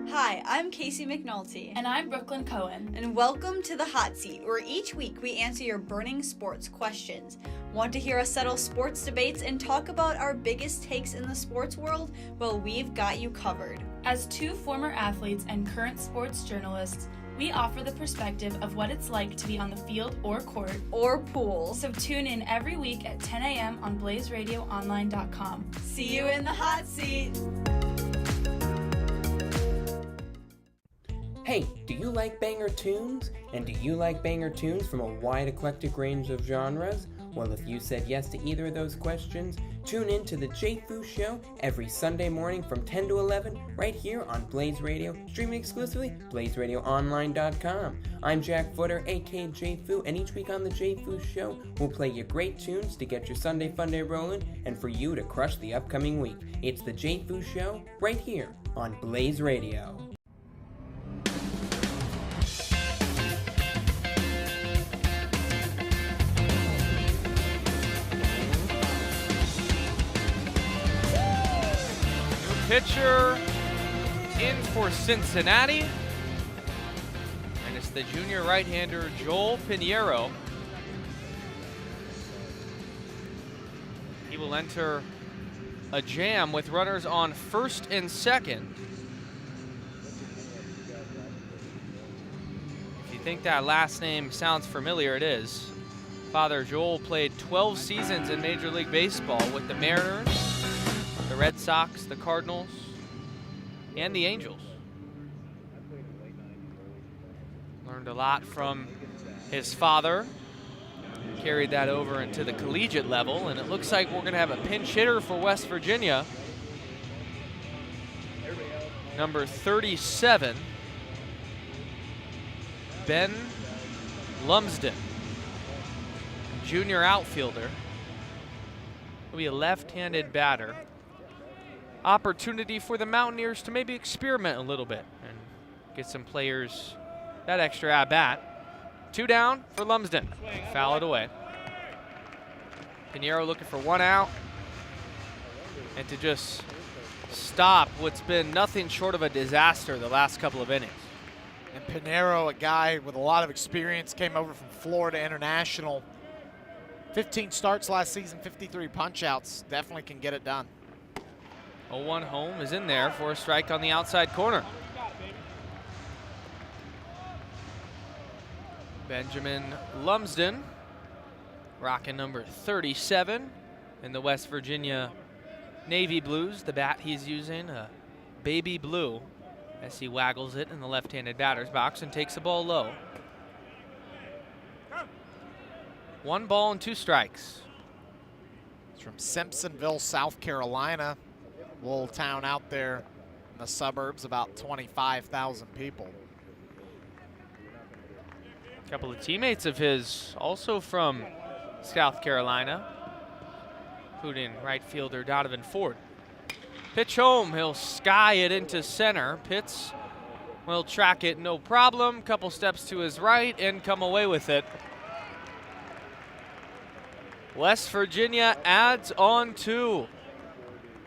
Hi, I'm Casey McNulty. And I'm Brooklyn Cohen. And welcome to The Hot Seat, where each week we answer your burning sports questions. Want to hear us settle sports debates and talk about our biggest takes in the sports world? Well, we've got you covered. As 2 former athletes and current sports journalists, we offer the perspective of what it's like to be on the field or court or pool. So tune in every week at 10 a.m. on blazeradioonline.com. See you in the hot seat. Hey, do you like banger tunes? And do you like banger tunes from a wide eclectic range of genres? Well, if you said yes to either of those questions, tune in to The Jay Fu Show every Sunday morning from 10 to 11 right here on Blaze Radio, streaming exclusively blazeradioonline.com. I'm Jack Footer, aka Jay Fu, and each week on The Jay Fu Show, we'll play you great tunes to get your Sunday fun day rolling and for you to crush the upcoming week. It's The Jay Fu Show right here on Blaze Radio. Pitcher in for Cincinnati, and it's the junior right-hander Joel Pinheiro. He will enter a jam with runners on first and second. If you think that last name sounds familiar, it is. Father Joel played 12 seasons in Major League Baseball with the Mariners, the Red Sox, the Cardinals, and the Angels. Learned a lot from his father. Carried that over into the collegiate level, and it looks like we're going to have a pinch hitter for West Virginia. Number 37, Ben Lumsden, junior outfielder. Will be a left-handed batter. Opportunity for the Mountaineers to maybe experiment a little bit and get some players that extra at-bat. 2 down for Lumsden. Foul it away. Pinheiro looking for 1 out. And to just stop what's been nothing short of a disaster the last couple of innings. And Pinheiro, a guy with a lot of experience, came over from Florida International. 15 starts last season, 53 punch-outs. Definitely can get it done. 0-1 home is in there for a strike on the outside corner. Benjamin Lumsden, rocking number 37. in the West Virginia navy blues. The bat he's using, a baby blue, as he waggles it in the left-handed batter's box and takes the ball low. 1 ball and 2 strikes. It's from Simpsonville, South Carolina. Little town out there in the suburbs, about 25,000 people. A couple of teammates of his also from South Carolina, including right fielder Donovan Ford. Pitch home, he'll sky it into center. Pitts will track it, no problem. Couple steps to his right and come away with it. West Virginia adds on 2.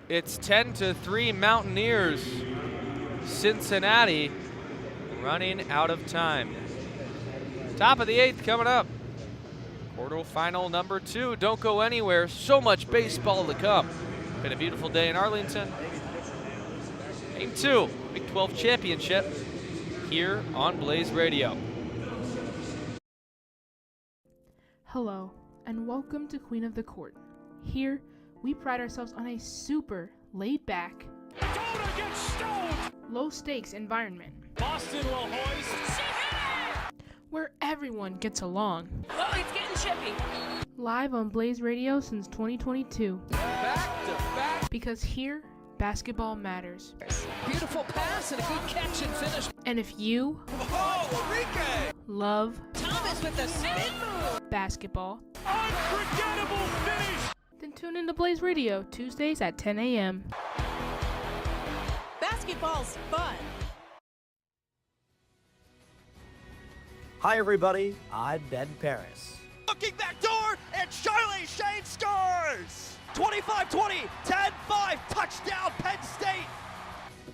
It's 10-3 Mountaineers. Cincinnati running out of time. Top of the 8th coming up. Quarterfinal number 2. Don't go anywhere. So much baseball to come. Been a beautiful day in Arlington. Game 2, Big 12 Championship here on Blaze Radio. Hello, and welcome to Queen of the Court. Here, we pride ourselves on a super laid-back, low-stakes environment. Boston will hoist. Where everyone gets along. Oh, it's getting chippy. Live on Blaze Radio since 2022. Back to back. Because here, basketball matters. Beautiful pass and a good catch and finish. And if you love Thomas with the spin move. Basketball, Unforgettable finish. Then tune in to Blaze Radio Tuesdays at 10 a.m. Basketball's fun. Hi everybody, I'm Ben Paris. Looking back door, and Charlie Shane scores! 25-20, 10-5, touchdown Penn State!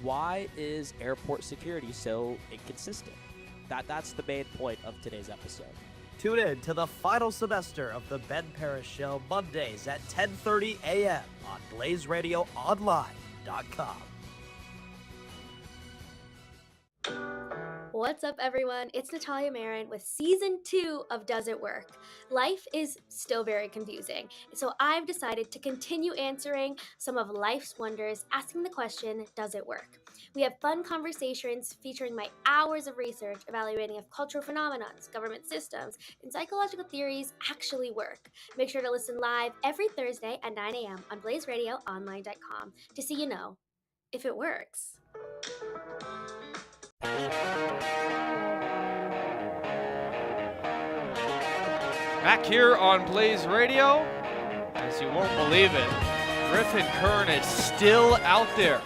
Why is airport security so inconsistent? That's the main point of today's episode. Tune in to the final semester of the Ben Paris Show Mondays at 10:30 a.m. on BlazeRadioOnline.com. What's up, everyone? It's Natalia Marin with Season 2 of Does It Work? Life is still very confusing, so I've decided to continue answering some of life's wonders, asking the question, does it work? We have fun conversations featuring my hours of research evaluating if cultural phenomena, government systems, and psychological theories actually work. Make sure to listen live every Thursday at 9 a.m. on BlazeRadioOnline.com to see if it works. Back here on Blaze Radio, as you won't believe it, Griffin Kern is still out there.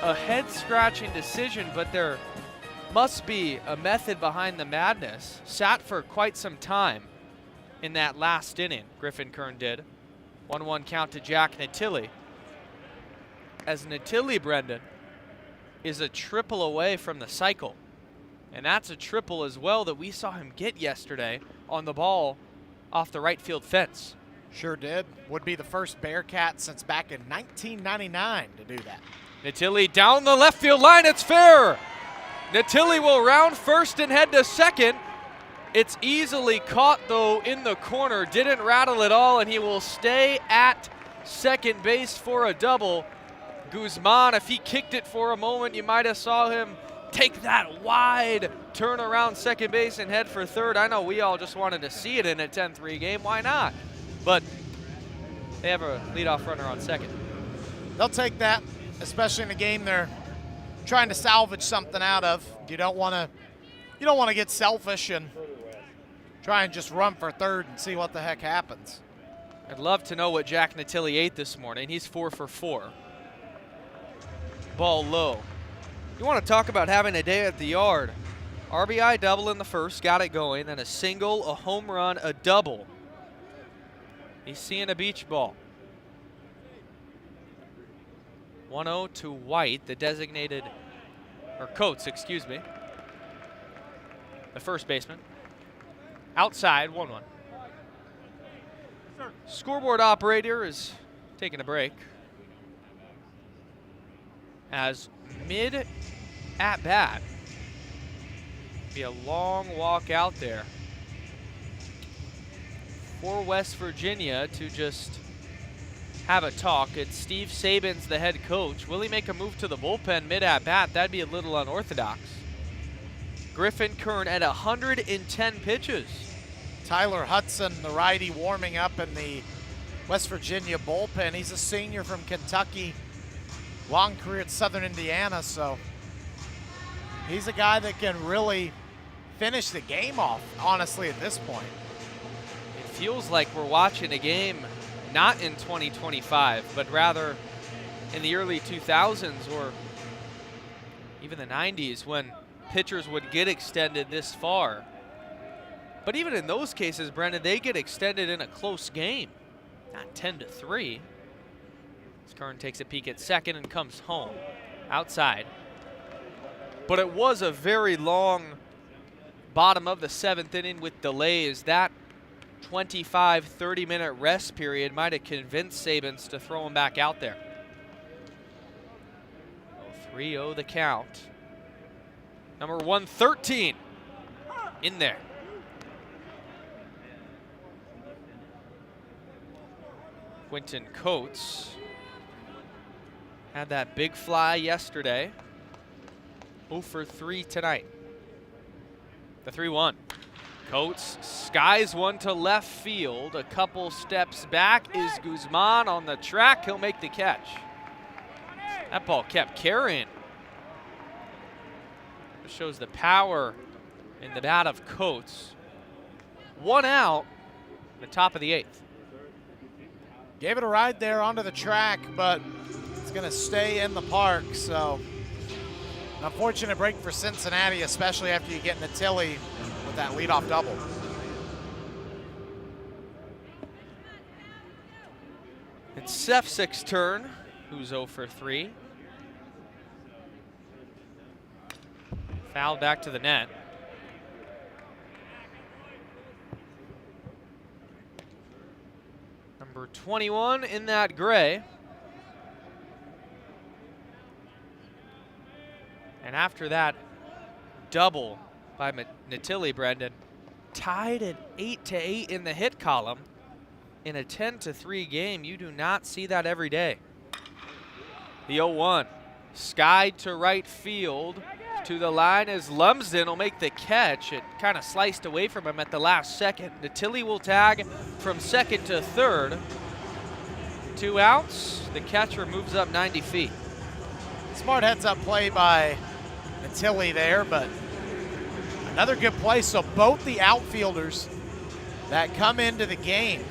A head-scratching decision, but there must be a method behind the madness. Sat for quite some time in that last inning, Griffin Kern did. 1-1 count to Jack Natilli. As Natilli, Brendan, is a triple away from the cycle. And that's a triple as well that we saw him get yesterday on the ball off the right field fence. Sure did. Would be the first Bearcat since back in 1999 to do that. Natilli down the left field line. It's fair. Natilli will round first and head to second. It's easily caught, though, in the corner. Didn't rattle at all, and he will stay at second base for a double. Guzman, if he kicked it for a moment, you might have saw him take that wide turn around second base and head for third. I know we all just wanted to see it in a 10-3 game. Why not? But they have a leadoff runner on second. They'll take that, especially in a game they're trying to salvage something out of. You don't want to get selfish and try and just run for third and see what the heck happens. I'd love to know what Jack Natilli ate this morning. He's 4 for 4. Ball low. You want to talk about having a day at the yard. RBI double in the first, got it going, then a single, a home run, a double. He's seeing a beach ball. 1-0 to White, the designated, or Coates, excuse me. The first baseman. Outside, 1-1. Scoreboard operator is taking a break. As mid at bat, be a long walk out there. for West Virginia to just have a talk. It's Steve Saban's the head coach. Will he make a move to the bullpen mid-at-bat? That'd be a little unorthodox. Griffin Kern at 110 pitches. Tyler Hudson, the righty, warming up in the West Virginia bullpen. He's a senior from Kentucky. Long career at Southern Indiana, so he's a guy that can really finish the game off, honestly, at this point. It feels like we're watching a game not in 2025, but rather in the early 2000s or even the 90s when pitchers would get extended this far. But even in those cases, Brendan, they get extended in a close game, not 10-3. Kern takes a peek at second and comes home outside. But it was a very long bottom of the 7th inning with delays. That 25-30-minute rest period might have convinced Sabans to throw him back out there. 3-0 the count. Number 113 in there. Quentin Coates had that big fly yesterday. 0 for 3 tonight. The 3-1. Coates skies one to left field. A couple steps back is Guzman on the track. He'll make the catch. That ball kept carrying. It shows the power in the bat of Coates. 1 out, the top of the 8th. Gave it a ride there onto the track, but it's going to stay in the park. So, an unfortunate break for Cincinnati, especially after you get into Tilly with that leadoff double. It's Sefcik's turn, who's 0 for 3. Foul back to the net. Number 21 in that gray. And after that double by Natili, Brendan, tied at 8-8 in the hit column in a 10-3 game. You do not see that every day. The 0-1, skied to right field. To the line as Lumsden will make the catch. It kind of sliced away from him at the last second. Natili will tag from second to third. 2 outs. The catcher moves up 90 feet. Smart heads-up play by Natili there, but another good play. So both the outfielders that come into the game,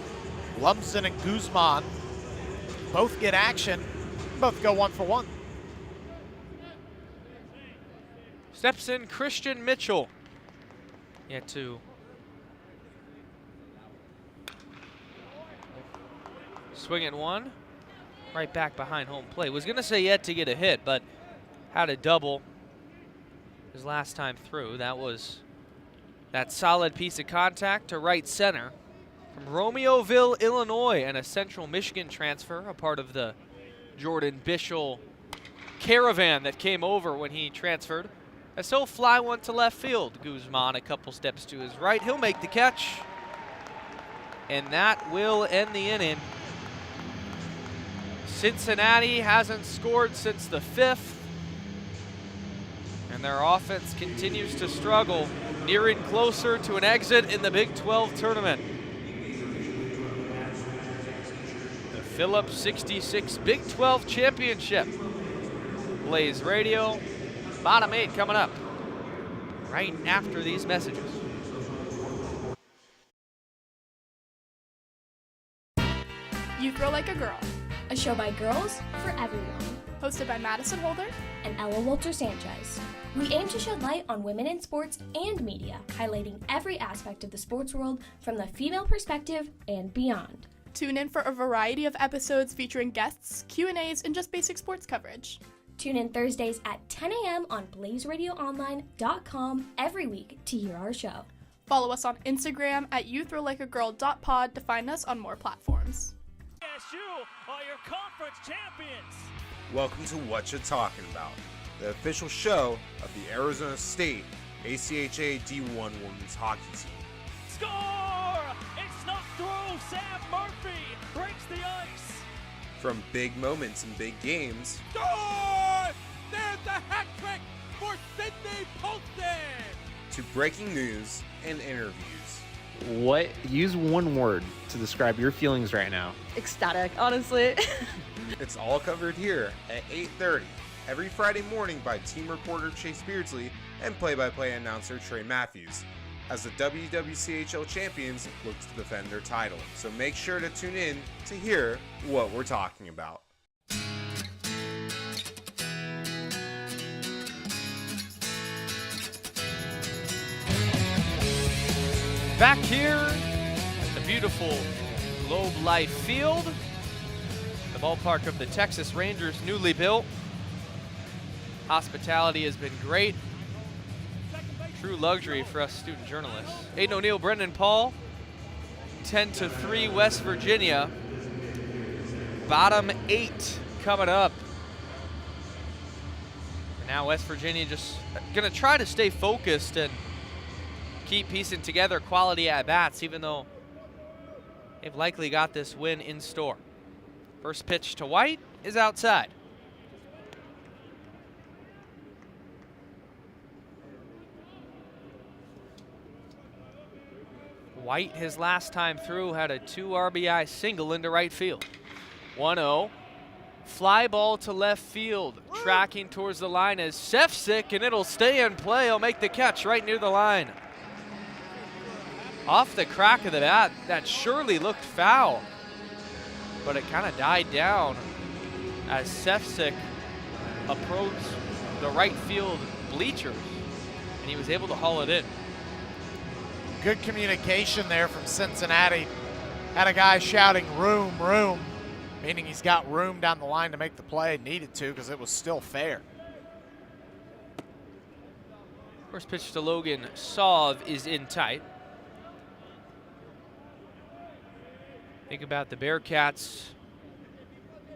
Lumsden and Guzman, both get action. Both go 1 for 1. Steps in Christian Mitchell. Yet to swing at 1. Right back behind home plate. Was going to say yet to get a hit, but had a double his last time through. That was that solid piece of contact to right center from Romeoville, Illinois, and a Central Michigan transfer, a part of the Jordan Bischel caravan that came over when he transferred. As he'll fly one to left field. Guzman a couple steps to his right. He'll make the catch. And that will end the inning. Cincinnati hasn't scored since the 5th. And their offense continues to struggle, nearing closer to an exit in the Big 12 tournament. The Phillips 66 Big 12 Championship. Blaze Radio. Bottom 8 coming up right after these messages. You Throw Like a Girl. A show by girls for everyone. Hosted by Madison Holder and Ella Walter-Sanchez. We aim to shed light on women in sports and media, highlighting every aspect of the sports world from the female perspective and beyond. Tune in for a variety of episodes featuring guests, Q&As, and just basic sports coverage. Tune in Thursdays at 10 a.m. on blazeradioonline.com every week to hear our show. Follow us on Instagram at youthrowlikeagirl.pod to find us on more platforms. ASU are your conference champions. Welcome to What You're Talking About, the official show of the Arizona State ACHA D1 Women's Hockey Team. Score! It's not through! From big moments and big games Score! There's the hat trick for Sydney Polston! to breaking news and interviews. Use one word to describe your feelings right now. Ecstatic, honestly. It's all covered here at 8:30 every Friday morning by team reporter Chase Beardsley and play-by-play announcer Trey Matthews as the WWCHL champions look to defend their title. So make sure to tune in to hear what we're talking about. Back here at the beautiful Globe Life Field, the ballpark of the Texas Rangers, newly built. Hospitality has been great. True luxury for us student journalists. Aiden O'Neill, Brendan Paul, 10-3 West Virginia. Bottom 8 coming up. And now West Virginia just gonna try to stay focused and keep piecing together quality at-bats, even though they've likely got this win in store. First pitch to White is outside. White, his last time through, had a 2 RBI single into right field. 1-0. Fly ball to left field. Tracking towards the line is Sefcik, and it'll stay in play. He'll make the catch right near the line. Off the crack of the bat, that surely looked foul, but it kind of died down as Sefcik approached the right field bleachers, and he was able to haul it in. Good communication there from Cincinnati. Had a guy shouting room, room, meaning he's got room down the line to make the play. Needed to because it was still fair. First pitch to Logan Sauve is in tight. Think about the Bearcats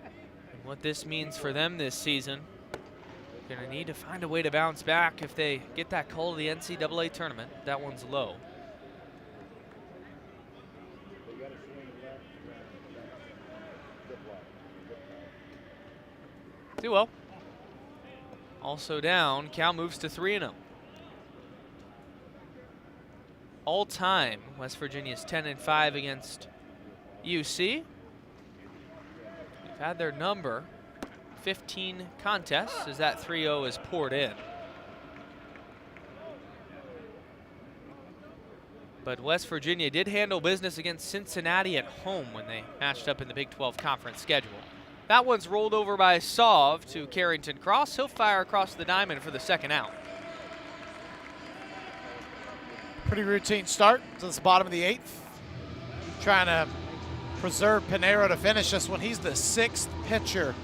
and what this means for them this season. They're going to need to find a way to bounce back if they get that call to the NCAA tournament. That one's low. Do well. Also down, Cal moves to 3-0. All time, West Virginia's 10-5 against UC. They've had their number, 15 contests, as that 3-0 is poured in. But West Virginia did handle business against Cincinnati at home when they matched up in the Big 12 conference schedule. That one's rolled over by Sauve to Carrington Cross. He'll fire across the diamond for the second out. Pretty routine start to this bottom of the 8th. Trying to preserve Pinero to finish this one. He's the 6th pitcher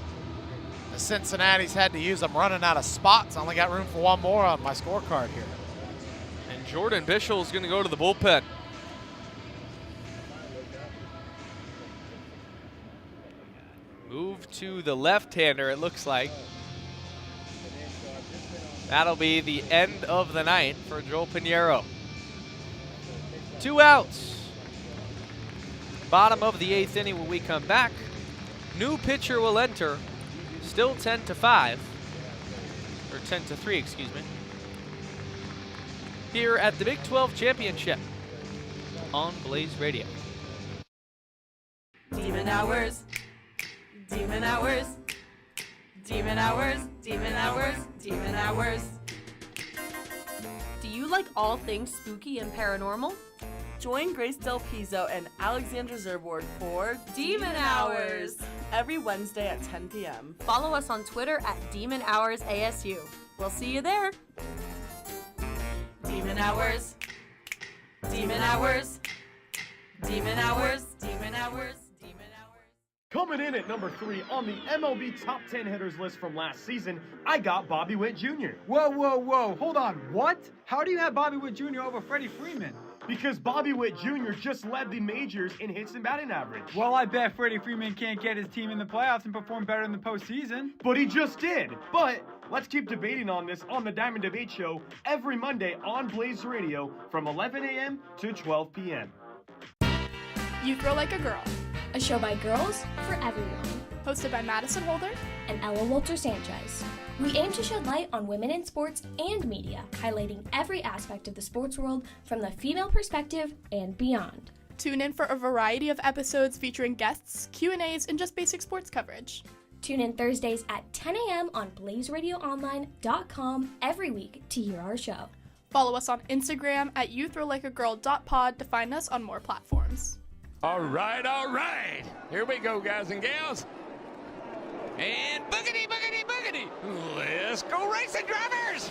the Cincinnati's had to use. I'm running out of spots. I only got room for one more on my scorecard here. And Jordan Bischel's going to go to the bullpen. Move to the left-hander, it looks like. That'll be the end of the night for Joel Pinheiro. 2 outs. Bottom of the 8th inning when we come back. New pitcher will enter. Still 10-5. Or 10-3, excuse me. Here at the Big 12 Championship on Blaze Radio. Demon Hours. Demon Hours. Demon Hours. Demon Hours. Demon Hours. Do you like all things spooky and paranormal? Join Grace Del Pizzo and Alexandra Zerboard for Demon Hours every Wednesday at 10 p.m. Follow us on Twitter at Demon Hours ASU. We'll see you there. Demon Hours. Demon Hours. Demon Hours. Demon Hours. Coming in at number 3 on the MLB Top 10 hitters list from last season, I got Bobby Witt Jr. Whoa, whoa, whoa. Hold on. What? How do you have Bobby Witt Jr. over Freddie Freeman? Because Bobby Witt Jr. just led the majors in hits and batting average. Well, I bet Freddie Freeman can't get his team in the playoffs and perform better in the postseason. But he just did. But let's keep debating on this on the Diamond Debate Show every Monday on Blaze Radio from 11 a.m. to 12 p.m. You Throw Like a Girl. A show by girls for everyone. hosted by Madison Holder and Ella Walter-Sanchez. We aim to shed light on women in sports and media, highlighting every aspect of the sports world from the female perspective and beyond. Tune in for a variety of episodes featuring guests, Q&As, and just basic sports coverage. Tune in Thursdays at 10 a.m. on BlazeRadioOnline.com every week to hear our show. Follow us on Instagram at youthrowlikeagirl.pod to find us on more platforms. All right. Here we go, guys and gals. And boogity, boogity, boogity. Let's go racing, drivers!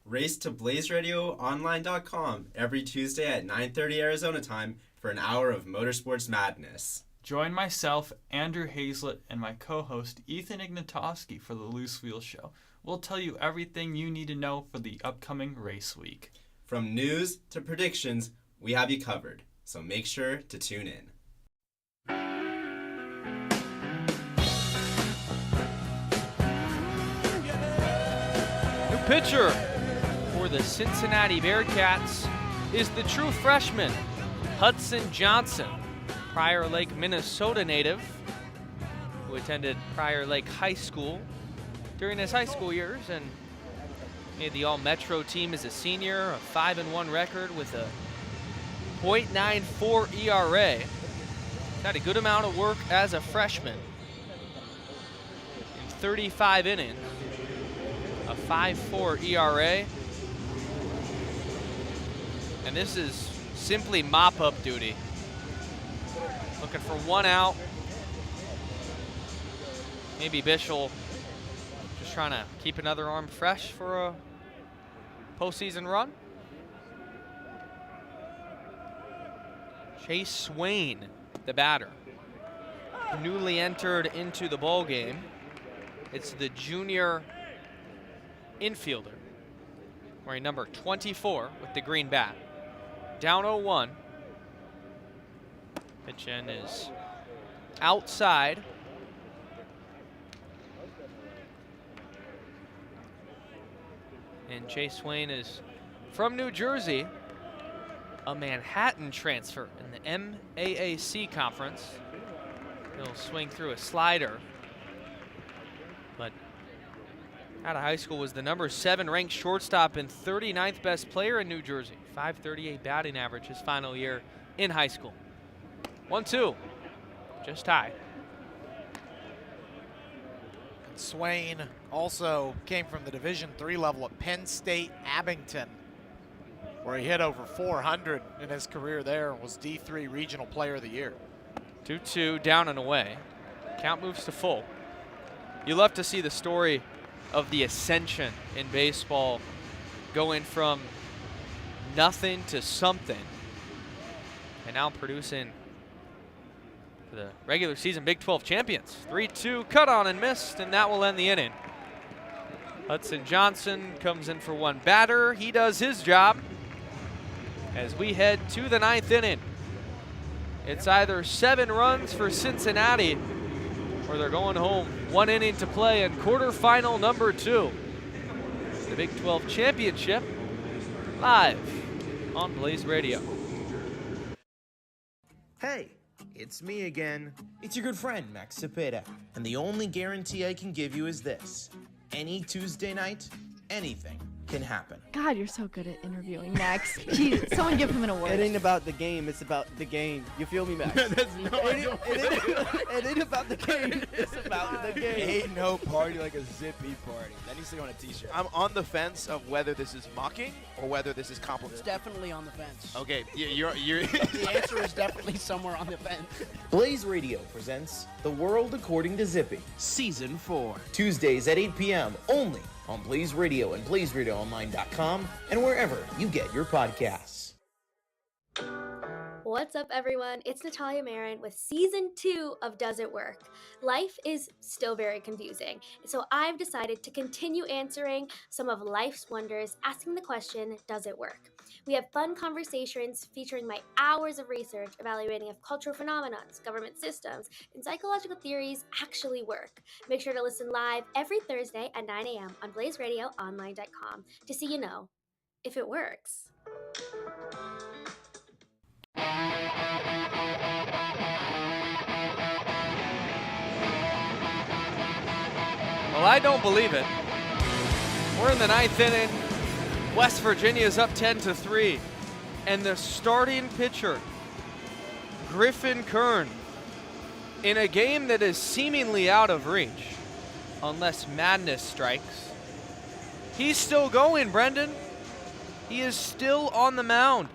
Race to BlazeRadioOnline.com every Tuesday at 9:30 Arizona time for an hour of motorsports madness. Join myself, Andrew Hazlett, and my co-host Ethan Ignatowski for the Loose Wheel Show. We'll tell you everything you need to know for the upcoming race week. From news to predictions, we have you covered, so make sure to tune in. New pitcher for the Cincinnati Bearcats is the true freshman, Hudson Johnson, Prior Lake, Minnesota native, who attended Prior Lake High School during his high school years and made the All-Metro team as a senior, a 5-1 record with a .94 ERA. Had a good amount of work as a freshman. In 35 innings, a 5.4 ERA. And this is simply mop-up duty. Looking for one out. Maybe Bischel just trying to keep another arm fresh for a postseason run. Chase Swain, the batter, newly entered into the ball game. It's the junior infielder, wearing number 24 with the green bat. Down 0-1. Pitch in is outside. And Chase Swain is from New Jersey, a Manhattan transfer in the MAAC conference. He'll swing through a slider, but out of high school was the number 7 ranked shortstop and 39th best player in New Jersey. .538 batting average his final year in high school. 1-2, just tied. Swain also came from the Division III level at Penn State Abington, where he hit over 400 in his career there and was D3 Regional Player of the Year. 2-2, down and away. Count moves to full. You love to see the story of the ascension in baseball, going from nothing to something, and now producing for the regular season Big 12 champions. 3-2, cut on and missed, and that will end the inning. Hudson Johnson comes in for one batter. He does his job as we head to the 9th inning. It's either 7 runs for Cincinnati or they're going home. 1 inning to play in quarterfinal number 2. The Big 12 championship live on Blaze Radio. Hey, it's me again. It's your good friend, Max Cepeda. And the only guarantee I can give you is this. Any Tuesday night, anything can happen. God, you're so good at interviewing, Max. Jeez, someone give him an award. It ain't about the game, it's about the game. You feel me, Max? It ain't about the game, it's about the game. Ain't no party like a zippy party. That needs to go on a t-shirt. I'm on the fence of whether this is mocking or whether this is compliment. It's definitely on the fence. Okay, you're The answer is definitely somewhere on the fence. Blaze Radio presents The World According to Zippy, Season 4. Tuesdays at 8 p.m. only on Blaze Radio and BlazeRadioOnline.com and wherever you get your podcasts. What's up, everyone? It's Natalia Marin with Season 2 of Does It Work? Life is still very confusing, so I've decided to continue answering some of life's wonders, asking the question, does it work? We have fun conversations featuring my hours of research evaluating if cultural phenomena, government systems, and psychological theories actually work. Make sure to listen live every Thursday at 9 a.m. on BlazeRadioOnline.com to see if it works. Well, I don't believe it. We're in the 9th inning. West Virginia's up 10-3. And the starting pitcher, Griffin Kern, in a game that is seemingly out of reach, unless madness strikes, he's still going, Brendan. He is still on the mound.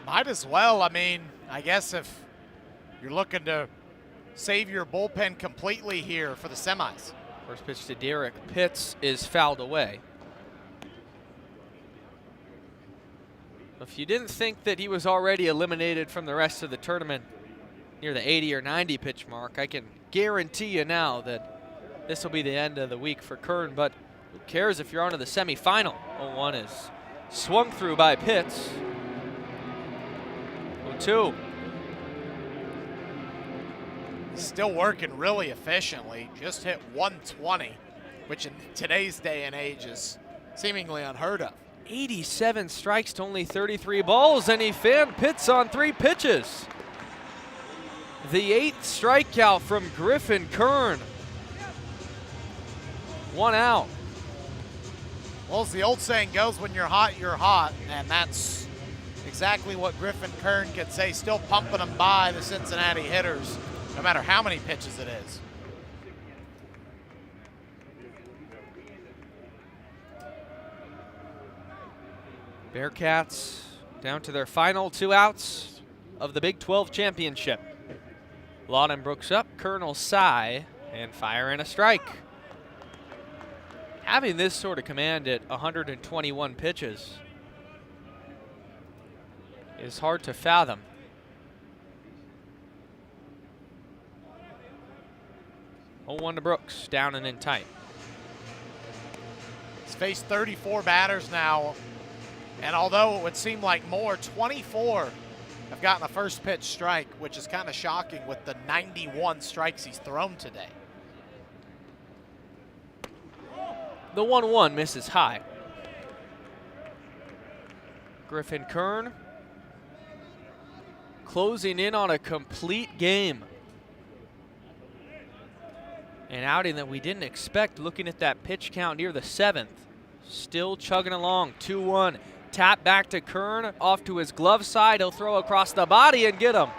Might as well. I mean, I guess if you're looking to save your bullpen completely here for the semis. First pitch to Derek Pitts is fouled away. If you didn't think that he was already eliminated from the rest of the tournament near the 80 or 90 pitch mark, I can guarantee you now that this will be the end of the week for Kern, but who cares if you're on to the semifinal? 0-1 is swung through by Pitts. 0-2. Still working really efficiently. Just hit 120, which in today's day and age is seemingly unheard of. 87 strikes to only 33 balls, and he fanned Pitts on 3 pitches. The 8th strikeout from Griffin Kern. 1 out. Well, as the old saying goes, when you're hot, and that's exactly what Griffin Kern could say, still pumping them by the Cincinnati hitters, no matter how many pitches it is. Bearcats down to their final 2 outs of the Big 12 championship. Lawton Brooks up, Colonel Cy, and firing a strike. Having this sort of command at 121 pitches is hard to fathom. Oh, 0-1 to Brooks, down and in tight. He's faced 34 batters now, and although it would seem like more, 24 have gotten a first pitch strike, which is kind of shocking with the 91 strikes he's thrown today. The 1-1 misses high. Griffin Kern closing in on a complete game. An outing that we didn't expect looking at that pitch count near the 7th. Still chugging along, 2-1. Tap back to Kern, off to his glove side. He'll throw across the body and get him.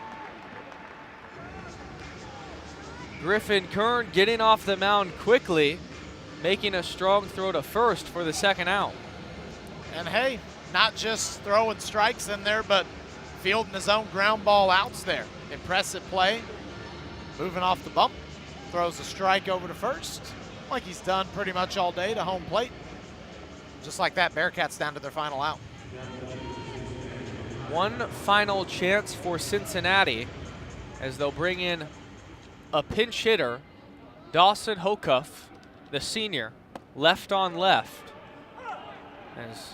Griffin Kern getting off the mound quickly, making a strong throw to first for the 2nd out. And hey, not just throwing strikes in there, but fielding his own ground ball outs there. Impressive play. Moving off the bump, throws a strike over to first, like he's done pretty much all day to home plate. Just like that, Bearcats down to their final out. One final chance for Cincinnati as they'll bring in a pinch hitter, Dawson Hocuff, the senior, left on left, as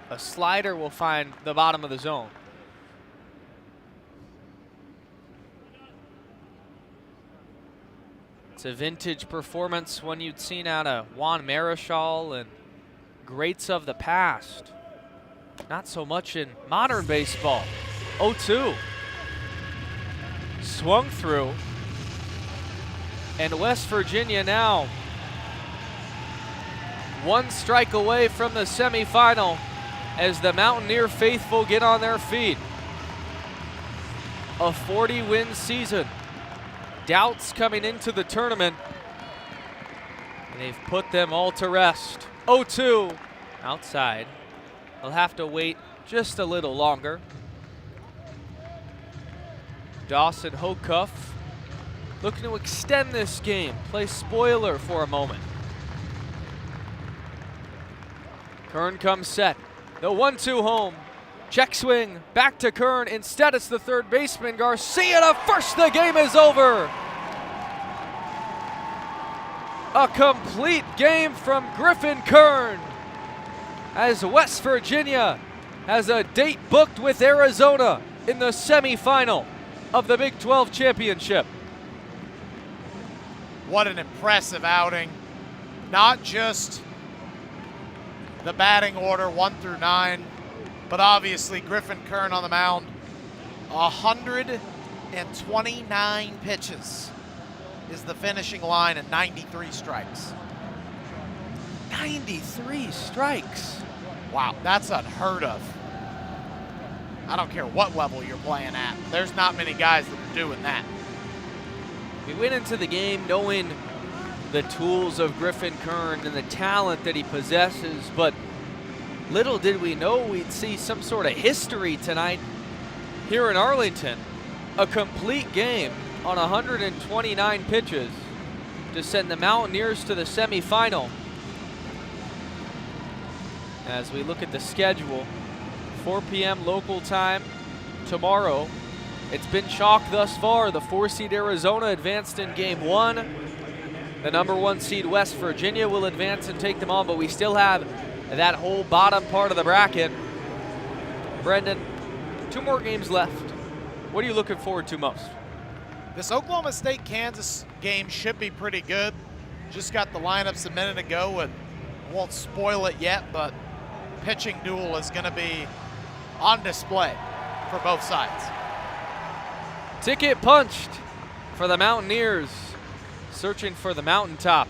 a slider will find the bottom of the zone. It's a vintage performance, one you'd seen out of Juan Marichal and greats of the past. Not so much in modern baseball. 0-2. Swung through. And West Virginia now 1 strike away from the semifinal as the Mountaineer faithful get on their feet. A 40-win season. Doubts coming into the tournament. And they've put them all to rest. 0-2 outside. They'll have to wait just a little longer. Dawson Hocuff looking to extend this game, play spoiler for a moment. Kern comes set. The 1-2 home. Check swing, back to Kern. Instead, it's the third baseman, Garcia to first. The game is over. A complete game from Griffin Kern as West Virginia has a date booked with Arizona in the semifinal of the Big 12 championship. What an impressive outing. Not just the batting order 1 through 9, but obviously Griffin Kern on the mound. 129 pitches is the finishing line and 93 strikes. 93 strikes. Wow, that's unheard of. I don't care what level you're playing at. There's not many guys that are doing that. We went into the game knowing the tools of Griffin Kern and the talent that he possesses, but little did we know we'd see some sort of history tonight here in Arlington. A complete game on 129 pitches to send the Mountaineers to the semifinal. As we look at the schedule, 4 p.m. local time tomorrow. It's been chalk thus far. The 4-seed Arizona advanced in game 1. The number 1 seed West Virginia will advance and take them on, but we still have that whole bottom part of the bracket. Brendan, 2 more games left. What are you looking forward to most? This Oklahoma State-Kansas game should be pretty good. Just got the lineups a minute ago and won't spoil it yet, but pitching duel is going to be on display for both sides. Ticket punched for the Mountaineers, searching for the mountaintop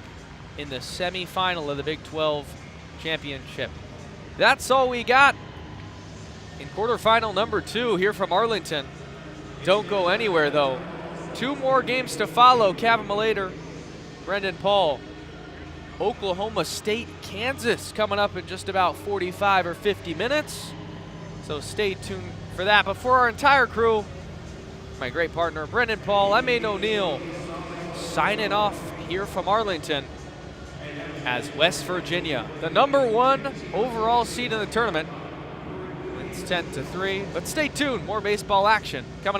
in the semifinal of the Big 12 championship. That's all we got in quarterfinal number 2 here from Arlington. Don't go anywhere, though. 2 more games to follow. Kevin Malater, Brendan Paul. Oklahoma State, Kansas coming up in just about 45 or 50 minutes. So stay tuned for that. But for our entire crew, my great partner, Brendan Paul, I'm Aiden O'Neill, signing off here from Arlington as West Virginia, the number 1 overall seed in the tournament. It's 10-3, but stay tuned. More baseball action coming up.